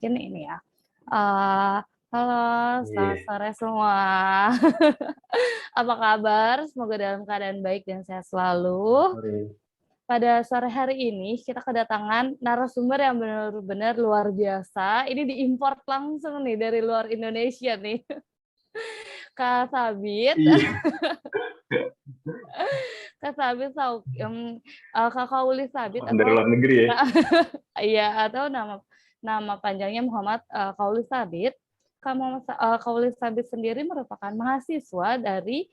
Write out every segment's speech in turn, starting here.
mungkin ini ya. Halo, selamat Iya. sore semua. Apa kabar? Semoga dalam keadaan baik dan sehat selalu. Sorry. Pada sore hari ini kita kedatangan narasumber yang benar-benar luar biasa. Ini diimport langsung nih dari luar Indonesia nih. Kak Sabit. Iya. Kak Sabit Kakak Uli Sabit Langsung dari atau luar negeri ya. iya atau nama nama panjangnya Muhammad Qauli Sabit. Qauli Sabit sendiri merupakan mahasiswa dari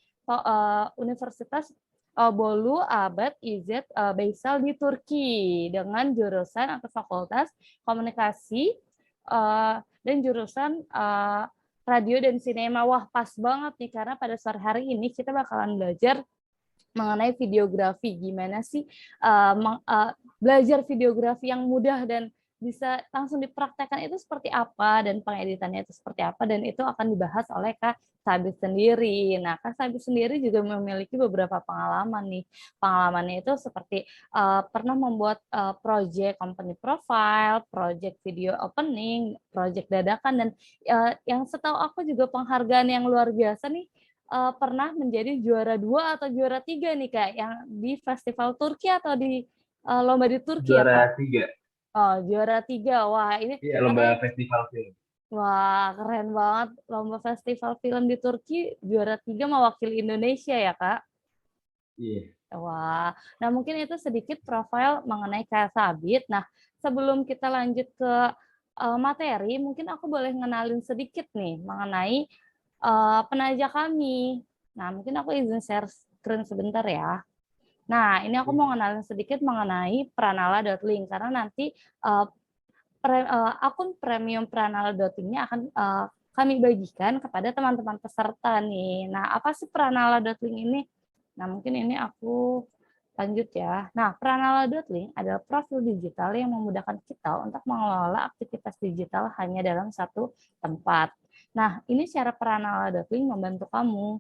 Universitas Bolu Abad İzzet Baysal di Turki dengan jurusan atau fakultas komunikasi dan jurusan radio dan sinema. Wah, pas banget nih karena pada sore hari ini kita bakalan belajar mengenai videografi. Gimana sih belajar videografi yang mudah dan bisa langsung dipraktekkan itu seperti apa, dan pengeditannya itu seperti apa, dan itu akan dibahas oleh Kak Sabit sendiri. Nah, Kak Sabit sendiri juga memiliki beberapa pengalaman nih. Pengalamannya itu seperti pernah membuat project company profile, project video opening, project dadakan, dan yang setahu aku juga penghargaan yang luar biasa nih, pernah menjadi juara 2 atau juara 3 nih Kak, yang di festival Turki atau di lomba di Turki ya Kak? Juara 3. Oh, juara 3. Wah, ini Iya, lomba katanya, festival film. wah keren banget, lomba festival film di Turki juara 3 mewakili Indonesia ya Kak? Iya. Wah, nah mungkin itu sedikit profil mengenai Kak Sabit. Nah, sebelum kita lanjut ke materi, mungkin aku boleh ngenalin sedikit nih mengenai penaja kami. Nah, mungkin aku izin share screen sebentar ya. Nah, ini aku mau ngenalin sedikit mengenai Pranala.link karena nanti akun premium Pranala.link-nya akan kami bagikan kepada teman-teman peserta nih. Nah, apa sih Pranala.link ini? Nah, mungkin ini aku lanjut ya. Nah, Pranala.link adalah profil digital yang memudahkan kita untuk mengelola aktivitas digital hanya dalam satu tempat. Nah, ini cara Pranala.link membantu kamu.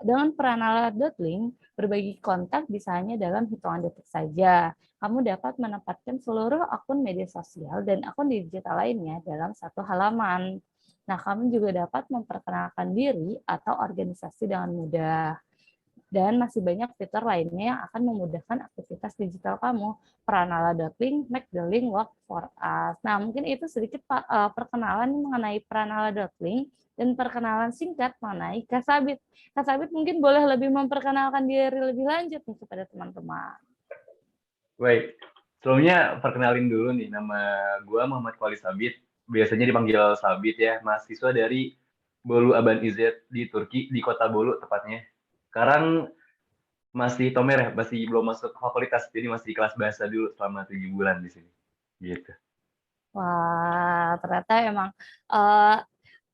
Dengan Pranala.link, berbagi kontak bisa hanya dalam hitungan detik saja. Kamu dapat menempatkan seluruh akun media sosial dan akun digital lainnya dalam satu halaman. Nah, kamu juga dapat memperkenalkan diri atau organisasi dengan mudah. Dan masih banyak fitur lainnya yang akan memudahkan aktivitas digital kamu. Pranala.link, make the link work for us. Nah, mungkin itu sedikit perkenalan mengenai Pranala.link dan perkenalan singkat mengenai Kak Sabit. Kak Sabit mungkin boleh lebih memperkenalkan diri lebih lanjut nih kepada teman-teman. Baik. Sebelumnya perkenalin dulu nih, nama gue Muhammad Qauli Sabit. Biasanya dipanggil Sabit ya, mahasiswa dari Bolu Aban İzzet di Turki, di kota Bolu tepatnya. Sekarang masih tomer ya, masih belum masuk fakultas, jadi masih di kelas bahasa dulu selama 7 bulan di sini. Gitu. Wah, ternyata emang uh,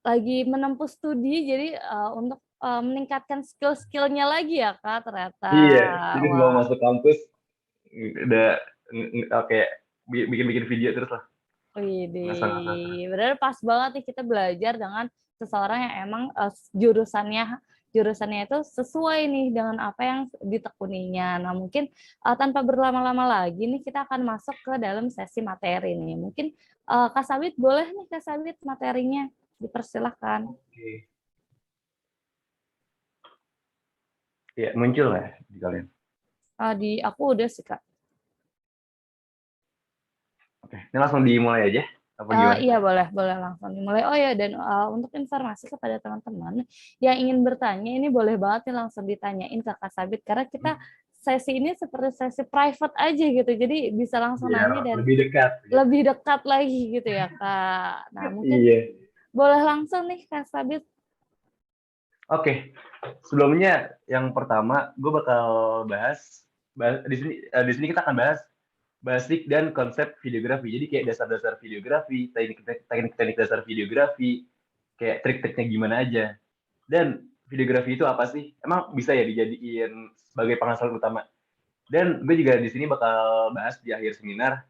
lagi menempuh studi, jadi untuk meningkatkan skill-skillnya lagi ya Kak, ternyata. Iya, jadi sebelum Wah, masuk kampus udah oke bikin-bikin video terus lah, ngasal-ngasal. widih, benar pas banget nih kita belajar dengan seseorang yang emang jurusannya itu sesuai nih dengan apa yang ditekuninya. Nah, mungkin tanpa berlama-lama lagi nih kita akan masuk ke dalam sesi materi nih. Mungkin Kak Sabit boleh nih Kak Sabit materinya dipersilahkan. Oke. Ya, muncul lah di kalian. Di aku udah sih Kak. Oke, ini langsung dimulai aja. Apa gimana? Iya boleh langsung dimulai. Oh ya, dan untuk informasi kepada teman-teman yang ingin bertanya, ini boleh banget nih langsung ditanyain ke Kak Sabit karena kita sesi ini seperti sesi private aja gitu. Jadi bisa langsung Biar nanya dan lebih dekat. Gitu. lebih dekat lagi gitu ya Kak. Nah, mungkin Iya. boleh langsung nih Kak Sabit. Oke, sebelumnya yang pertama gue bakal bahas di sini kita akan bahas basic dan konsep videografi. Jadi kayak dasar-dasar videografi, teknik-teknik dasar videografi, kayak trik-triknya gimana aja. Dan videografi itu apa sih? Emang bisa ya dijadiin sebagai penghasilan utama? Dan gue juga di sini bakal bahas di akhir seminar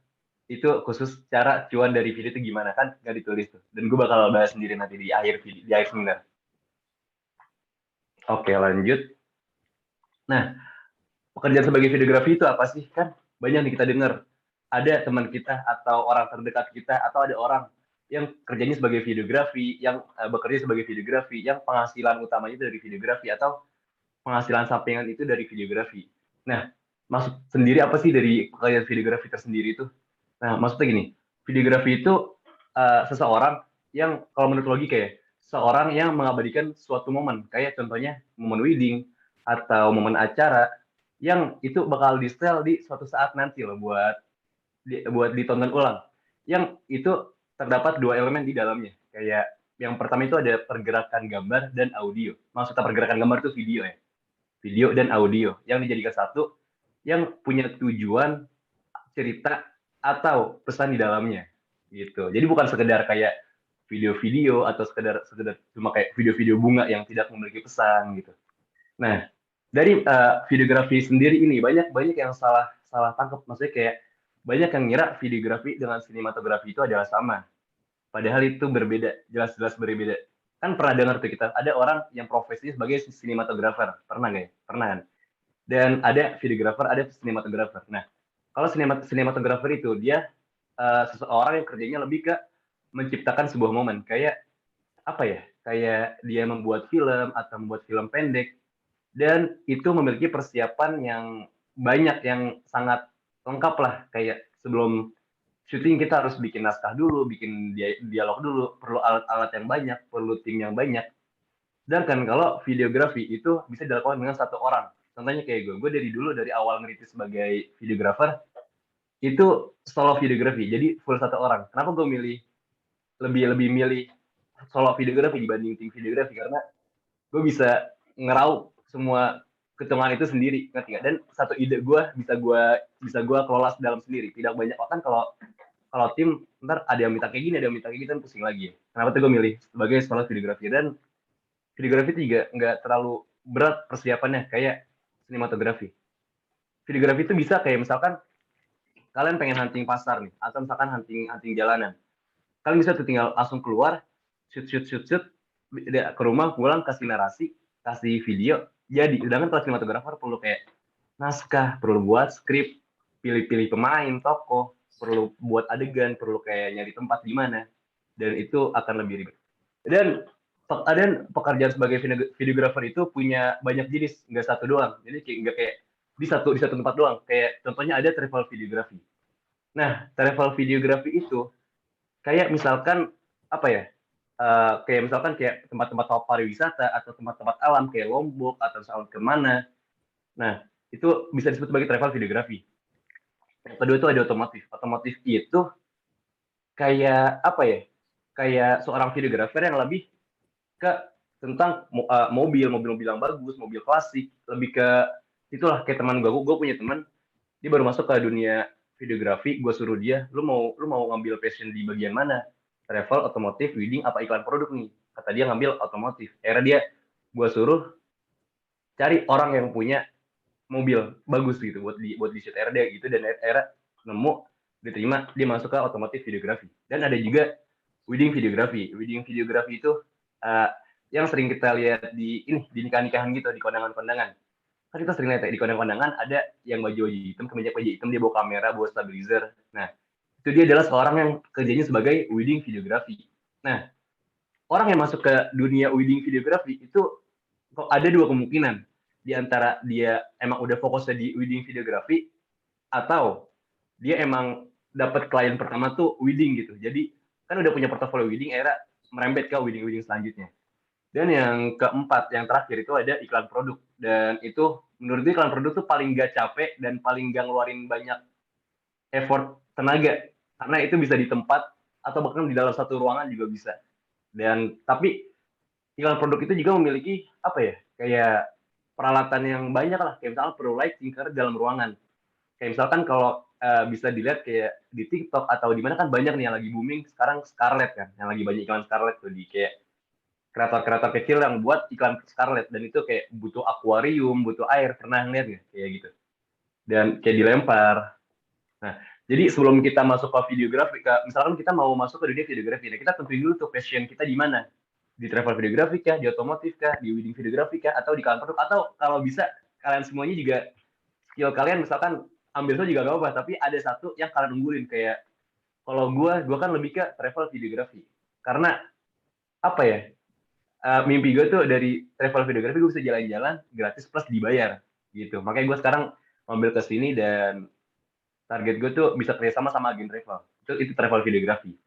itu khusus cara cuan dari video itu gimana kan nggak ditulis tuh. Dan gue bakal bahas sendiri nanti di akhir seminar. Oke, lanjut. Nah, pekerjaan sebagai videografi itu apa sih? Kan banyak nih kita dengar. Ada teman kita atau orang terdekat kita atau ada orang yang kerjanya sebagai videografi, yang bekerja sebagai videografi, yang penghasilan utamanya itu dari videografi, atau penghasilan sampingan itu dari videografi. Nah, maksud sendiri apa sih dari pekerjaan videografi tersendiri itu? Nah, maksudnya gini, videografi itu seseorang yang, kalau menurut logika ya, seorang yang mengabadikan suatu momen, kayak contohnya momen wedding atau momen acara yang itu bakal di-setel di suatu saat nanti loh buat ditonton ulang. Yang itu terdapat dua elemen di dalamnya. Kayak yang pertama itu ada pergerakan gambar dan audio. Maksudnya pergerakan gambar itu video ya. Video dan audio yang dijadikan satu, yang punya tujuan, cerita, atau pesan di dalamnya. Gitu. Jadi bukan sekedar kayak video-video atau sekedar sekedar cuma kayak video-video bunga yang tidak memiliki pesan gitu. Nah, dari videografi sendiri ini banyak banyak yang salah salah tangkap, maksudnya kayak banyak yang ngira videografi dengan sinematografi itu adalah sama, padahal itu berbeda, jelas-jelas berbeda. Kan pernah dengar tuh kita ada orang yang profesinya sebagai sinematografer, pernah nggak ya? Pernah kan? Dan ada videografer, ada sinematografer. Nah, kalau sinematografer itu dia seseorang yang kerjanya lebih ke menciptakan sebuah momen, kayak apa ya? Kayak dia membuat film atau membuat film pendek, dan itu memiliki persiapan yang banyak, yang sangat lengkap lah. Kayak sebelum syuting kita harus bikin naskah dulu, bikin dialog dulu, perlu alat-alat yang banyak, perlu tim yang banyak. Sedangkan kalau videografi itu bisa dilakukan dengan satu orang. Contohnya kayak gue dari dulu, dari awal ngeritis sebagai videografer, itu solo videografi, jadi full satu orang. Kenapa gue lebih lebih milih solo videografi dibanding tim videografi? Karena gue bisa ngeraup semua ketungan itu sendiri, ngerti gak? Dan satu ide gue bisa gue kelola dalam sendiri, tidak banyak orang. Kalau kalau tim ntar ada yang minta kayak gini, ada yang minta kayak gitu, kan pusing lagi ya. Kenapa tuh gue milih sebagai solo videografi? Dan videografi juga nggak terlalu berat persiapannya kayak sinematografi. Videografi itu bisa kayak misalkan kalian pengen hunting pasar nih, atau misalkan hunting hunting jalanan, kalian bisa tuh tinggal langsung keluar, shoot ke rumah, pulang, kasih narasi, kasih video, jadi. Sedangkan kalau sinematografer perlu kayak naskah, perlu buat skrip, pilih-pilih pemain, tokoh, perlu buat adegan, perlu kayak nyari tempat di mana, dan itu akan lebih ribet. Dan pekerjaan sebagai videografer itu punya banyak jenis, nggak satu doang. Jadi nggak kayak di satu tempat doang. Kayak contohnya ada travel videografi. Nah, travel videografi itu kayak misalkan apa ya? Kayak misalkan kayak tempat-tempat pariwisata atau tempat-tempat alam kayak Lombok atau misalkan kemana. Nah, itu bisa disebut sebagai travel videografi. Yang kedua itu ada otomotif. Otomotif itu kayak apa ya? Kayak seorang videografer yang lebih ke tentang mobil yang bagus, mobil klasik, lebih ke itulah. Kayak teman gue punya teman, dia baru masuk ke dunia videografi. Gue suruh dia, lu mau ngambil passion di bagian mana? Travel, otomotif, wedding, apa iklan produk nih? Kata dia ngambil otomotif. Akhirnya gue suruh cari orang yang punya mobil bagus gitu buat di shoot RD gitu, dan akhirnya nemu, diterima, dia masuk ke otomotif videografi. Dan ada juga wedding videografi. Wedding videografi itu uh, yang sering kita lihat di nikah-nikahan gitu, di kondangan-kondangan. Kan kita sering lihat ya, di kondangan-kondangan ada yang baju hitam, kemeja hitam, dia bawa kamera, bawa stabilizer. Nah, itu dia adalah seorang yang kerjanya sebagai wedding videografi. Nah, orang yang masuk ke dunia wedding videografi itu kok ada dua kemungkinan. Di antara dia emang udah fokusnya di wedding videografi, atau dia emang dapat klien pertama tuh wedding gitu. Jadi kan udah punya portofolio wedding, era merembet ke wedding-wedding selanjutnya. Dan yang keempat, yang terakhir itu ada iklan produk. Dan itu menurut gue iklan produk tuh paling gak capek dan paling gak ngeluarin banyak effort tenaga. Karena itu bisa di tempat atau bahkan di dalam satu ruangan juga bisa. Dan tapi iklan produk itu juga memiliki apa ya, kayak peralatan yang banyak lah. Kayak misalnya perlu lighting karena dalam ruangan. Kayak misalkan kalau bisa dilihat kayak di TikTok atau di mana, kan banyak nih yang lagi booming sekarang Scarlett kan, yang lagi banyak iklan Scarlett tuh, di kayak kreator-kreator kecil yang buat iklan Scarlett, dan itu kayak butuh akuarium, butuh air. Pernah ngeliat nggak kayak gitu? Dan kayak dilempar. Nah, jadi sebelum kita masuk ke videografi, misalkan kita mau masuk ke dunia videografi, nah kita tentuin dulu tuh passion kita di mana. Di travel videografi kah, di otomotif kah, di wedding videografi kah, atau di kantor, atau kalau bisa kalian semuanya juga skill kalian misalkan ambil itu juga gak apa-apa, tapi ada satu yang kalian unggulin, kayak Kalau gue kan lebih ke travel videography. Karena apa ya? Mimpi gue tuh dari travel videography gue bisa jalan-jalan gratis plus dibayar gitu. Makanya gue sekarang ngambil ke sini dan target gue tuh bisa kerjasama sama agen travel. Itu travel videography.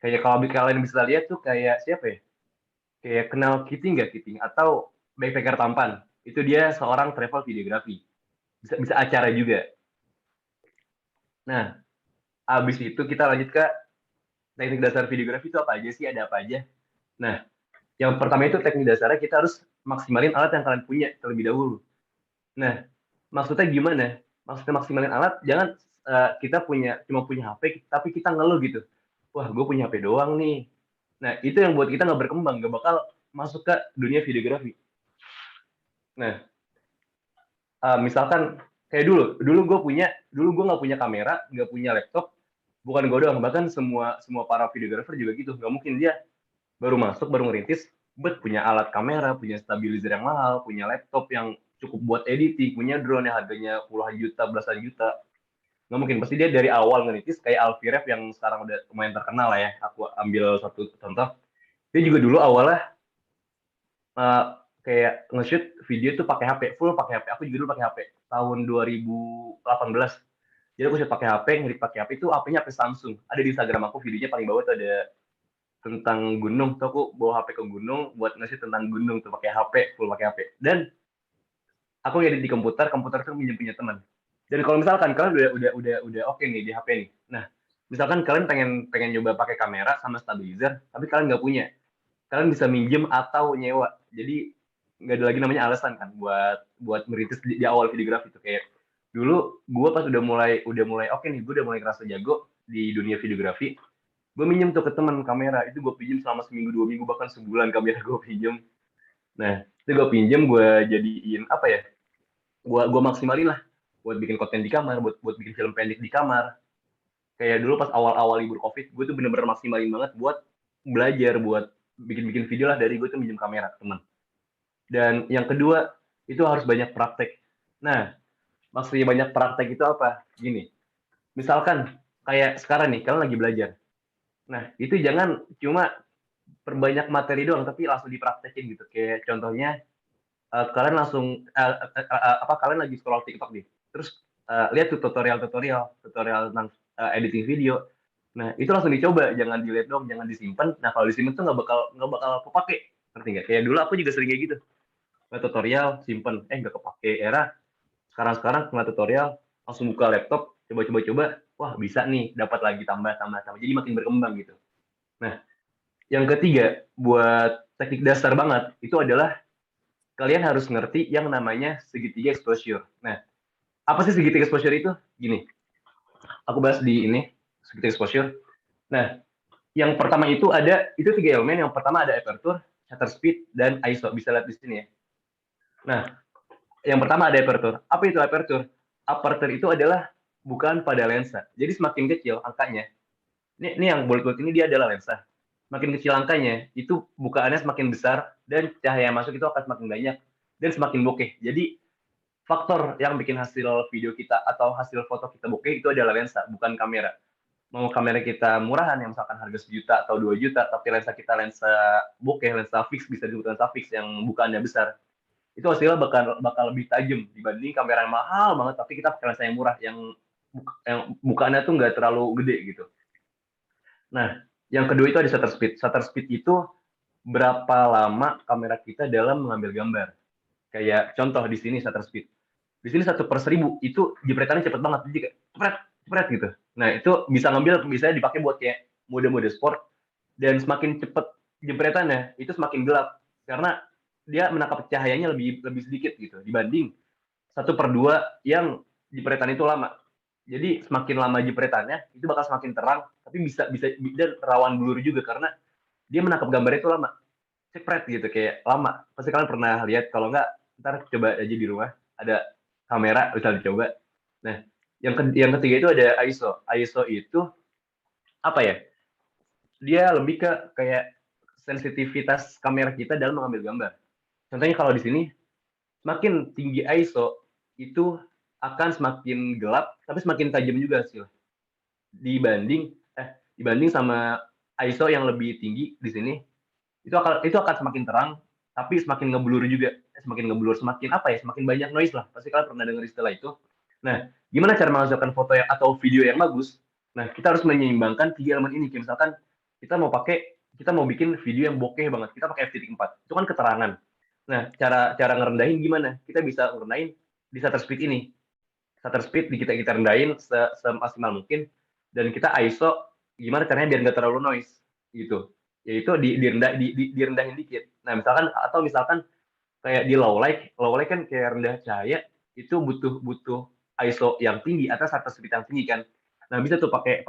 Kayak kalau kalian bisa lihat tuh kayak siapa ya? Kayak kenal Kiting nggak Kiting? Atau backpacker tampan. Itu dia seorang travel videography. Bisa acara juga. Nah, abis itu kita lanjut ke teknik dasar videografi itu apa aja sih? Ada apa aja? Nah, yang pertama itu teknik dasarnya kita harus maksimalin alat yang kalian punya terlebih dahulu. Nah, maksudnya gimana? Maksudnya maksimalin alat, jangan kita cuma punya HP, tapi kita ngeluh gitu. Wah, gue punya HP doang nih. Nah, itu yang buat kita nggak berkembang, nggak bakal masuk ke dunia videografi. Nah, misalkan kayak dulu gue nggak punya kamera, nggak punya laptop, bukan gue doang, bahkan semua semua para videografer juga gitu. Nggak mungkin dia baru masuk, baru ngerintis, punya alat kamera, punya stabilizer yang mahal, punya laptop yang cukup buat editing, punya drone yang harganya puluhan juta, belasan juta. Nggak mungkin, pasti dia dari awal ngerintis, kayak Alfie yang sekarang udah lumayan terkenal lah ya. Aku ambil satu contoh. Dia juga dulu awalnya uh, kayak nge-shoot video tuh pakai HP, full pakai HP. Aku juga dulu pakai HP tahun 2018. Jadi aku shoot pakai HP, ngedit pakai HP itu HP-nya HP Samsung. Ada di Instagram aku videonya paling bawah tuh ada tentang gunung. Tuh aku bawa HP ke gunung buat ngasih tentang gunung tuh pakai HP, full pakai HP. Dan aku ngedit di komputer tuh minjem punya teman. Dan kalau misalkan kalian udah oke nih di HP nih. Nah, misalkan kalian pengen pengen nyoba pakai kamera sama stabilizer, tapi kalian nggak punya, kalian bisa minjem atau nyewa. Jadi nggak ada lagi namanya alasan kan buat buat merintis di awal videografi itu. Kayak dulu gue pas udah mulai oke nih, gue udah mulai kerasa jago di dunia videografi. Gue minjem tuh ke teman kamera, itu gue pinjem selama seminggu 2 minggu bahkan sebulan kamera gue pinjem. Nah itu gue pinjem, gue jadiin apa ya, gue maksimalin lah buat bikin konten di kamar, buat buat bikin film pendek di kamar. Kayak dulu pas awal-awal libur covid, gue tuh bener-bener maksimalin banget buat belajar, buat bikin-bikin video lah dari gue tuh minjem kamera teman. Dan yang kedua itu harus banyak praktek. Nah, maksudnya banyak praktek itu apa? Gini, misalkan kayak sekarang nih kalian lagi belajar. Nah, itu jangan cuma perbanyak materi doang, tapi langsung dipraktekin gitu. Kayak contohnya kalian langsung apa kalian lagi scroll TikTok nih, terus lihat tuh tutorial tentang editing video. Nah, itu langsung dicoba, jangan dilihat dong, jangan disimpan. Nah, kalau disimpan tuh nggak bakal kepake. Ngerti nggak? Kayak dulu aku juga sering kayak gitu. Nggak tutorial, simpen, nggak kepake. Era sekarang kena tutorial, langsung buka laptop, coba-coba, wah bisa nih, dapat lagi tambah. Jadi makin berkembang gitu. Nah, yang ketiga, buat teknik dasar banget, itu adalah kalian harus ngerti yang namanya segitiga exposure. Nah, apa sih segitiga exposure itu? Gini, aku bahas di ini, segitiga exposure. Nah, yang pertama itu 3 elemen. Yang pertama ada aperture, shutter speed, dan ISO. Bisa lihat di sini ya. Nah, yang pertama ada aperture. Apa itu aperture? Aperture itu adalah bukan pada lensa. Jadi semakin kecil angkanya, ini yang bulat-bulat ini dia adalah lensa. Semakin kecil angkanya, itu bukaannya semakin besar dan cahaya yang masuk itu akan semakin banyak dan semakin bokeh. Jadi faktor yang bikin hasil video kita atau hasil foto kita bokeh itu adalah lensa, bukan kamera. Mau kamera kita murahan yang misalkan harga 1 juta atau 2 juta, tapi lensa kita lensa bokeh, lensa fix, bisa disebut lensa fix yang bukaannya besar, itu hasilnya bakal bakal lebih tajam dibanding kamera yang mahal banget tapi kita pakai lensa yang murah yang bukaannya tuh nggak terlalu gede gitu. Nah, yang kedua itu ada shutter speed. Shutter speed itu berapa lama kamera kita dalam mengambil gambar. Kayak contoh di sini shutter speed. Di sini 1/1000 itu jepretannya cepet banget, jadi kayak cepret cepret gitu. Nah itu bisa dipakai buat kayak mode-mode sport, dan semakin cepet jepretannya itu semakin gelap karena dia menangkap cahayanya lebih lebih sedikit gitu dibanding 1/2 yang jepretan itu lama. Jadi semakin lama jepretannya itu bakal semakin terang, tapi bisa bisa dan rawan blur juga karena dia menangkap gambarnya itu lama, cepret gitu kayak lama. Pasti kalian pernah lihat, kalau nggak ntar coba aja di rumah ada kamera bisa dicoba. Nah, yang ketiga itu ada ISO. ISO itu apa ya? Dia lebih ke kayak sensitivitas kamera kita dalam mengambil gambar. Contohnya kalau di sini, semakin tinggi ISO itu akan semakin gelap, tapi semakin tajam juga hasil. Dibanding dibanding sama ISO yang lebih tinggi di sini, itu akan semakin terang, tapi semakin ngeblur juga. Semakin ngeblur, semakin apa ya, semakin banyak noise lah. Pasti kalian pernah dengar istilah itu. Nah, gimana cara menghasilkan foto yang atau video yang bagus? Nah, kita harus menyeimbangkan tiga elemen ini. Kayak misalkan kita mau bikin video yang bokeh banget, kita pakai f.4. Itu kan keterangan. Nah, cara ngerendahin gimana? Kita bisa ngerendahin di shutter speed ini. Shutter speed kita rendahin semaksimal mungkin, dan kita ISO gimana caranya biar nggak terlalu noise gitu. Yaitu direndahin dikit. Nah, misalkan kayak di low light kan kayak rendah cahaya, itu butuh ISO yang tinggi atau shutter speed yang tinggi kan. Nah, bisa tuh pakai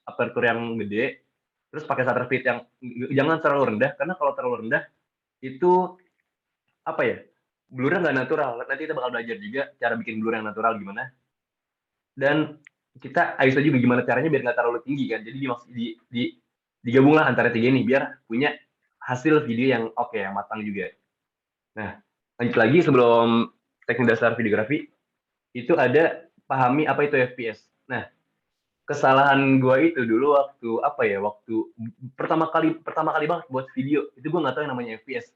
aperture yang gede, terus pakai shutter speed yang jangan terlalu rendah, karena kalau terlalu rendah itu apa ya, blurnya nggak natural. Nanti kita bakal belajar juga cara bikin blur yang natural gimana. Dan kita ISO juga gimana caranya biar nggak terlalu tinggi kan. Jadi digabunglah antara tiga ini biar punya hasil video yang oke, yang matang juga. Nah, lanjut lagi sebelum teknik dasar videografi, itu ada pahami apa itu FPS. Nah, kesalahan gue itu dulu waktu pertama kali banget buat video, itu gue nggak tahu yang namanya FPS.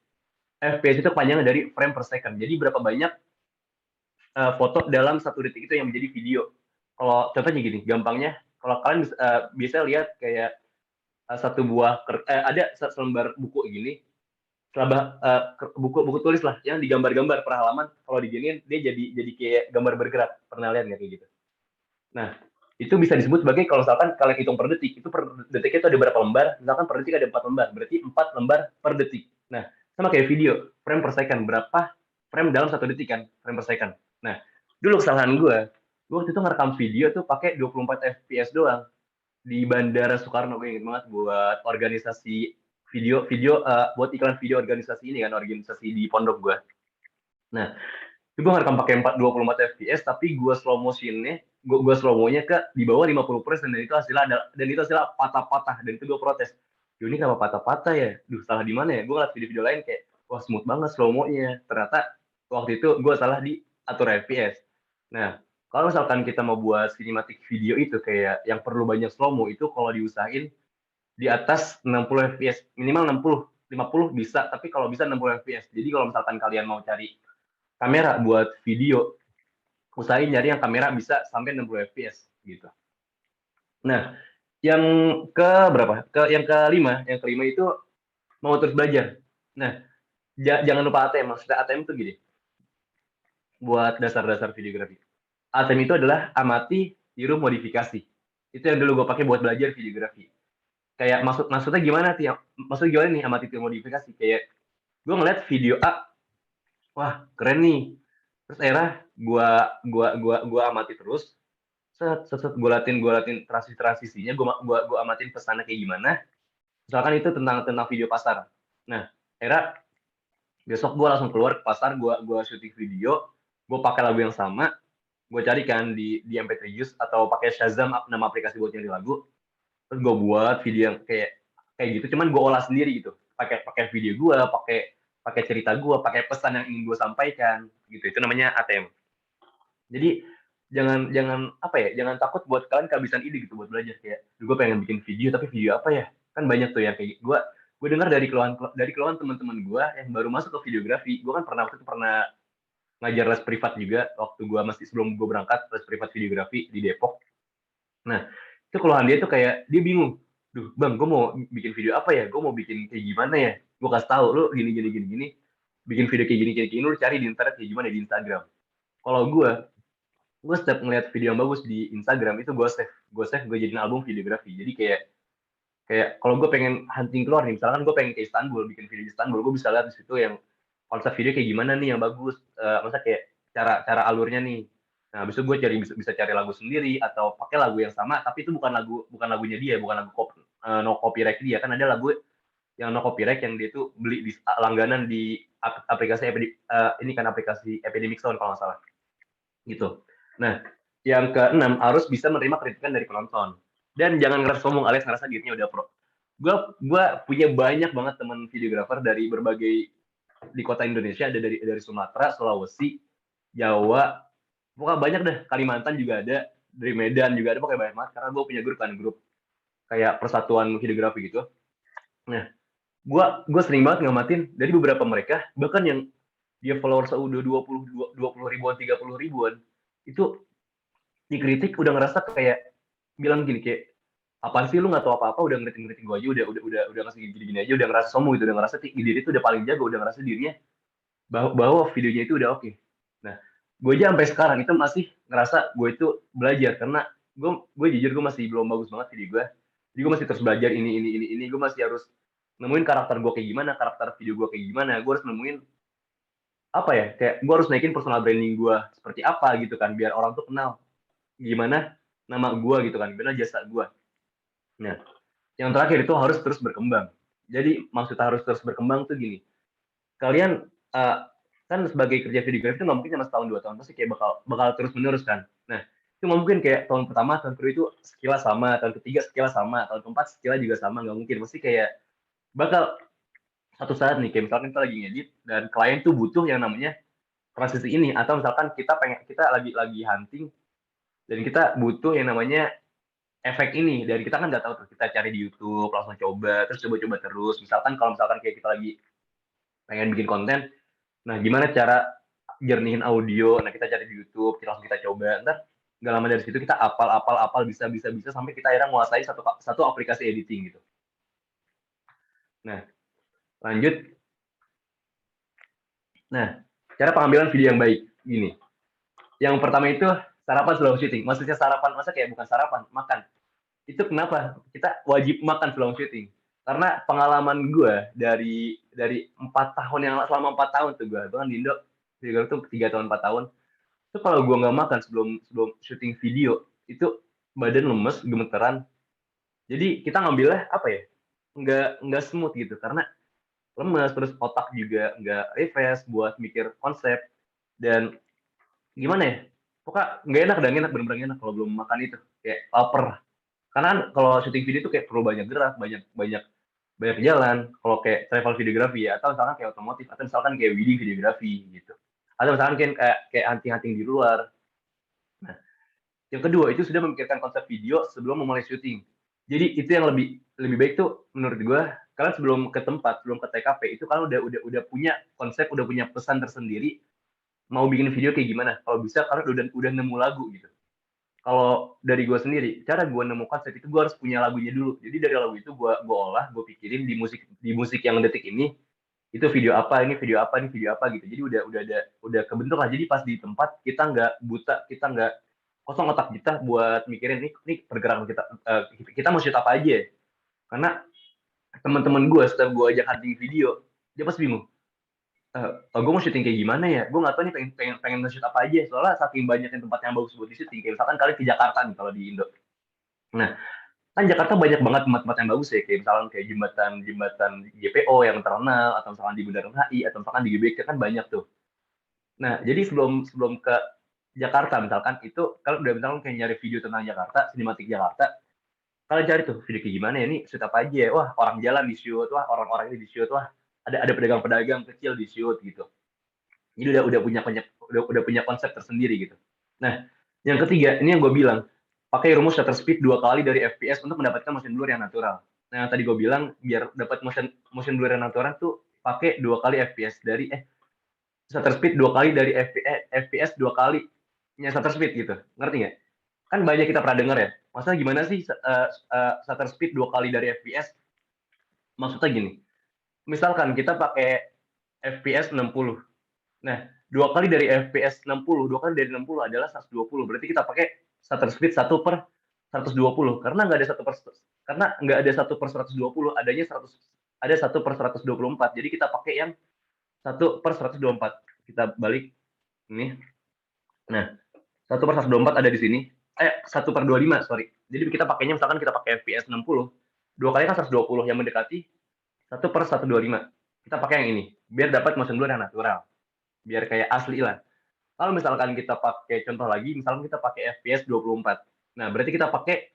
FPS itu panjangnya dari frame per second. Jadi berapa banyak foto dalam 1 detik itu yang menjadi video. Kalau contohnya gini, gampangnya, kalau kalian bisa lihat kayak ada selembar buku gini, buku tulis lah yang digambar-gambar per halaman. Kalau diginiin dia jadi kayak gambar bergerak. Pernah lihat nggak kayak gitu? Nah, itu bisa disebut sebagai, kalau misalkan kalian hitung per detik, itu per detiknya itu ada berapa lembar? Misalkan per detik ada 4 lembar, berarti 4 lembar per detik. Nah, sama kayak video, frame per second, berapa frame dalam 1 detik kan, frame per second. Nah, dulu kesalahan gue waktu itu ngerekam video tuh pakai 24 fps doang di Bandara Soekarno. Gue inget banget buat organisasi buat iklan video organisasi ini kan, organisasi di pondok gue. Nah, itu gue ngerekam pakai 24 fps, tapi gue slow motionnya, gue slow monya ke di bawah 50%, dan itu hasilnya patah-patah, dan itu gue protes. Ini kenapa patah-patah ya? Salah di mana ya? Gue ngeliat video-video lain kayak, wah smooth banget slow monya. Ternyata waktu itu gue salah di atur fps. Nah, kalau misalkan kita mau buat cinematic video itu kayak yang perlu banyak slow mo, itu kalau diusahain di atas 60 fps, minimal 60, 50 bisa, tapi kalau bisa 60 fps. Jadi kalau misalkan kalian mau cari kamera buat video, usahain nyari yang kamera bisa sampai 60 fps gitu. Nah, yang yang kelima itu mau terus belajar. Nah, jangan lupa ATM. Maksudnya ATM itu gini, buat dasar-dasar videografi. ATM itu adalah amati, tiru, modifikasi. Itu yang dulu gue pakai buat belajar videografi. Kayak maksudnya gimana sih? Maksudnya gimana nih amati, tiru, modifikasi? Kayak gue ngeliat video A, wah keren nih. Terus akhirnya gue amati terus. Gue latin transisinya, gue amatin pesannya kayak gimana. Misalkan itu tentang video pasar. Nah, akhirnya besok gue langsung keluar ke pasar, gue syuting video, gue pakai lagu yang sama, gue carikan di MP3 Juice atau pakai Shazam, nama aplikasi buat nyari lagu. Terus gue buat video yang kayak gitu, cuman gue olah sendiri gitu, pakai video gue, pakai cerita gue, pakai pesan yang ingin gue sampaikan gitu. Itu namanya ATM. Jadi jangan takut buat kalian kehabisan ide gitu buat belajar. Kayak gue pengen bikin video, tapi video apa ya? Kan banyak tuh yang kayak gue dengar dari keluhan teman-teman gue yang baru masuk ke videografi. Gue kan pernah ngajar les privat juga waktu gue masih, sebelum gue berangkat, les privat videografi di Depok. Nah, itu keluhan dia tuh kayak dia bingung. Duh, Bang, gue mau bikin video apa ya? Gue mau bikin kayak gimana ya? Gue kasih tahu lu gini. Bikin video kayak gini, lu cari di internet kayak gimana di Instagram. Kalau gue setiap ngeliat video yang bagus di Instagram itu gue jadiin album videografi. Jadi kayak kalau gue pengen hunting keluar nih, misalkan gue pengen ke Istanbul, bikin video di Istanbul, gue bisa lihat di situ yang konsep video kayak gimana nih yang bagus, masa kayak cara alurnya nih. Nah, habis itu gue bisa cari lagu sendiri atau pakai lagu yang sama, tapi itu bukan lagunya dia, bukan lagu no copyright dia. Kan ada lagu yang no copyright yang dia tuh beli di langganan di aplikasi ini kan aplikasi Epidemic Sound kalau nggak salah gitu. Nah, yang keenam, harus bisa menerima kritikan dari penonton. Dan jangan ngerasa sombong alias ngerasa dirinya udah pro. Gue punya banyak banget teman videografer dari berbagai di kota Indonesia, ada dari Sumatera, Sulawesi, Jawa, pokoknya banyak deh. Kalimantan juga ada, dari Medan juga ada, pokoknya banyak banget. Karena gue punya grup. kayak persatuan videografi gitu. Nah, gue sering banget ngamatin dari beberapa mereka, bahkan yang dia followers udah 20 ribuan, 30 ribuan, itu dikritik udah ngerasa kayak bilang gini kayak, apaan sih lu nggak tahu apa-apa, udah ngeritik gue aja, udah ngasih gini-gini aja, udah ngerasa sombong gitu, udah ngerasa diri itu udah paling jago, udah ngerasa dirinya bahwa videonya itu udah oke. Nah, gue aja sampai sekarang itu masih ngerasa gue itu belajar, karena gue jujur gue masih belum bagus banget video gue. Jadi gue masih terus belajar ini. Gue masih harus nemuin karakter gue kayak gimana, karakter video gue kayak gimana. Gue harus nemuin apa ya, kayak gue harus naikin personal branding gue seperti apa gitu kan, biar orang tuh kenal gimana nama gue gitu kan, gimana jasa gue. Nah, yang terakhir itu harus terus berkembang. Jadi maksud harus terus berkembang tuh gini, kalian kan sebagai kerja videografi itu nggak mungkin cuma setahun 2 tahun, pasti kayak bakal terus menerus kan. Nah, itu nggak mungkin kayak tahun pertama, tahun kedua itu skillnya sama, tahun ketiga skillnya sama, tahun keempat skillnya juga sama, nggak mungkin. Pasti kayak bakal satu saat nih, kayak misalkan kita lagi ngedit dan klien tuh butuh yang namanya transisi ini, atau misalkan kita lagi hunting dan kita butuh yang namanya efek ini, dari kita kan nggak tahu tuh, kita cari di YouTube, langsung coba, terus coba-coba terus. Misalkan kalau misalkan kayak kita lagi pengen bikin konten, nah gimana cara jernihin audio, nah kita cari di YouTube, langsung kita coba, ntar nggak lama dari situ kita apal bisa sampai kita akhirnya menguasai satu aplikasi editing gitu. Nah, lanjut. Nah, cara pengambilan video yang baik gini. Yang pertama itu sarapan sebelum syuting. Maksudnya sarapan, masa kayak bukan sarapan, makan. Itu kenapa kita wajib makan sebelum syuting? Karena pengalaman gue dari 4 tahun selama 4 tahun tuh gue kan di Indo, tuh 3 tahun 4 tahun. Itu kalau gue nggak makan sebelum syuting video, itu badan lemes, gemeteran. Jadi kita ngambilnya apa ya? Nggak smooth gitu, karena lemes, terus otak juga nggak refresh buat mikir konsep. Dan gimana ya? Pokoknya nggak enak, bener-bener enak kalau belum makan itu. Kayak lapar. Karena kan kalau syuting video itu kayak perlu banyak gerak, banyak jalan. Kalau kayak travel videografi ya, atau misalkan kayak otomotif, atau misalkan kayak wedding videografi gitu. Atau misalkan kayak hunting-hunting di luar. Nah, yang kedua itu sudah memikirkan konsep video sebelum memulai syuting. Jadi itu yang lebih baik tuh menurut gue, kalian sebelum ke tempat, sebelum ke TKP itu kalian udah punya konsep, udah punya pesan tersendiri, mau bikin video kayak gimana. Kalau bisa kalian udah nemu lagu gitu. Kalau dari gue sendiri, cara gue nemu konsep itu gue harus punya lagunya dulu. Jadi dari lagu itu gue olah, gue pikirin di musik yang detik ini, itu video apa, ini video apa, ini video apa gitu. Jadi udah kebentuk lah. Jadi pas di tempat kita nggak buta, kita nggak kosong otak kita buat mikirin ini pergerakan kita mau shoot apa aja. Karena teman-teman gue setelah gue ajak hunting video, dia pasti bingung. Gue mau syuting kayak gimana ya? Gue nggak tahu nih pengen nge-shoot apa aja. Soalnya saking banyaknya tempat yang bagus buat di syuting. Kayak misalkan kalian ke Jakarta nih kalau di Indo. Nah, kan Jakarta banyak banget tempat-tempat yang bagus ya. Kayak misalkan kayak jembatan JPO yang terkenal, atau misalkan di Bundaran HI, atau misalkan di GBK kan banyak tuh. Nah, jadi sebelum ke Jakarta misalkan, itu kalau udah misalkan kayak nyari video tentang Jakarta, sinematik Jakarta, kalian cari tuh video kayak gimana ya, ini shoot apa aja ya? Wah, orang jalan di shoot, wah orang-orang ini di shoot, wah ada pedagang-pedagang kecil di shoot gitu. Jadi udah punya konsep tersendiri gitu. Nah, yang ketiga, ini yang gue bilang, pakai rumus shutter speed 2 kali dari FPS untuk mendapatkan motion blur yang natural. Nah, yang tadi gue bilang, biar dapat motion blur yang natural tuh pakai 2 kali FPS dari shutter speed 2 kali dari FPS 2 kali shutter speed gitu. Ngerti nggak? Kan banyak kita pernah dengar ya. Maksudnya gimana sih shutter speed 2 kali dari FPS? Maksudnya gini, misalkan kita pakai FPS 60. Nah, 2 kali dari FPS 60, 2 kali dari 60 adalah 120. Berarti kita pakai shutter speed 1 per 120. Karena nggak ada 1 per 120, ada 1 per 124. Jadi kita pakai yang 1 per 124. Kita balik ini. Nah, 1 per 124 ada di sini. 1 per 25, sorry. Jadi kita pakainya, misalkan kita pakai FPS 60, 2 kali kan 120, yang mendekati 1 per 125. Kita pakai yang ini, biar dapat motion blur yang natural. Biar kayak asli lah. Kalau misalkan kita pakai contoh lagi, misalkan kita pakai FPS 24. Nah, berarti kita pakai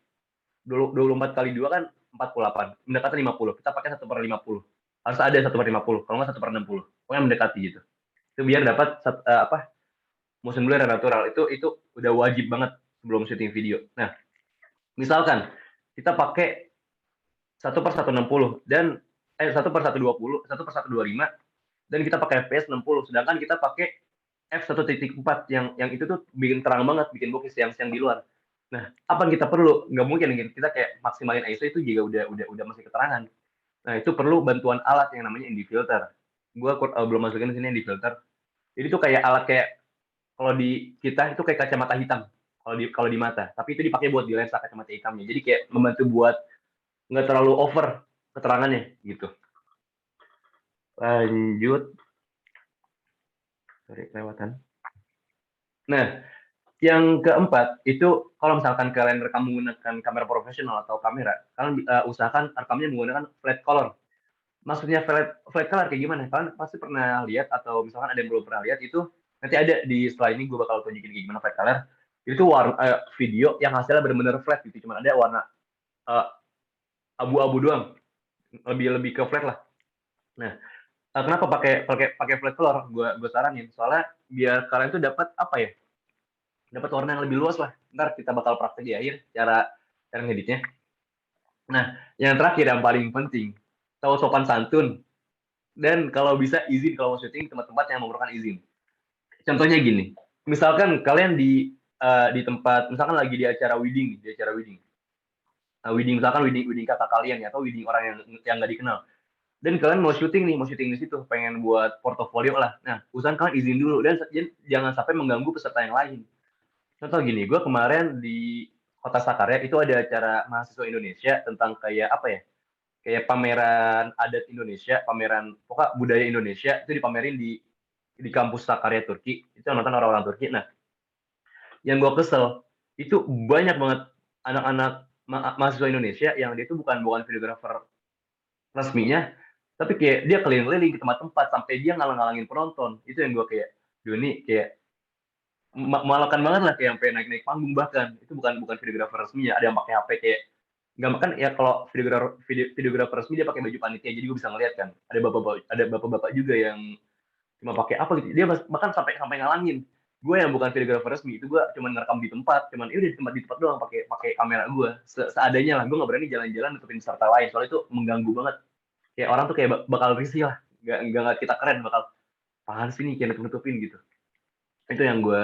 24 kali 2 kan 48. Mendekati 50. Kita pakai 1 per 50. Harus ada 1 per 50. Kalau nggak 1 per 60. Pokoknya mendekati gitu. Itu biar dapat motion blur yang natural. Itu udah wajib banget sebelum syuting video. Nah, misalkan kita pakai 1/160 dan 1/120, 1/125, dan kita pakai FPS 60, sedangkan kita pakai f1.4 yang itu tuh bikin terang banget, bikin bokeh siang-siang di luar. Nah, apa yang kita perlu? Nggak mungkin kita kayak maksimalin ISO itu juga udah masih keterangan. Nah, itu perlu bantuan alat yang namanya ND filter. Gua belum masukin di sini ND filter. Jadi itu kayak alat kayak kalau di kita itu kayak kacamata hitam kalau di mata, tapi itu dipakai buat di lensa kacamata hitamnya. Jadi kayak membantu buat nggak terlalu over keterangannya gitu. Lanjut, sorry kelewatan. Nah, yang keempat itu kalau misalkan kalian rekam menggunakan kamera profesional atau kamera, kalian usahakan rekamnya menggunakan flat color. Maksudnya flat color kayak gimana? Kalian pasti pernah lihat atau misalkan ada yang belum pernah lihat itu nanti ada di slide ini gue bakal tunjukin kayak gimana flat color. Itu warna video yang hasilnya benar-benar flat gitu, cuma ada warna uh, abu-abu doang, lebih ke flat lah. Nah, kenapa pakai flat color? Gue saranin soalnya biar kalian tuh dapat apa ya? Dapat warna yang lebih luas lah. Ntar kita bakal praktek di akhir cara ngeditnya. Nah, yang terakhir yang paling penting, tahu sopan santun dan kalau bisa izin kalau mau syuting tempat-tempat yang memerlukan izin. Contohnya gini, misalkan kalian di tempat, misalkan lagi di acara wedding, wedding misalkan wedding kakak kalian ya, atau wedding orang yang nggak dikenal. Dan kalian mau syuting di situ, pengen buat portofolio lah. Nah, usahakan kalian izin dulu dan jangan sampai mengganggu peserta yang lain. Contoh gini, gue kemarin di Kota Sakarya itu ada acara mahasiswa Indonesia tentang kayak apa ya? Kayak pameran adat Indonesia, pameran pokoknya budaya Indonesia itu dipamerin di kampus Sakarya Turki. Itu nonton orang-orang Turki. Nah, yang gue kesel itu banyak banget anak-anak mahasiswa Indonesia yang dia itu bukan videografer resminya, tapi kayak dia keliling-keliling ke tempat-tempat sampai dia ngalang-ngalangin penonton. Itu yang gue kayak, duh ini kayak memalukan banget lah, kayak sampai naik-naik panggung. Bahkan itu bukan videografer resminya, ada yang pakai HP kayak nggak, makan ya. Kalau videografer resmi dia pakai baju panitia, jadi gue bisa ngeliat kan ada bapak-bapak juga yang cuma pakai apa gitu, dia bahkan sampai sampai ngalangin gue yang bukan videografer resmi. Itu gue cuma ngerekam di tempat, udah di tempat doang pakai pakai kamera gue seadanya lah. Gue nggak berani jalan-jalan nutupin peserta lain soalnya itu mengganggu banget. Kayak orang tuh kayak bakal risih lah, nggak kita keren, bakal apaan sih nih kayak nutupin gitu. Itu yang gue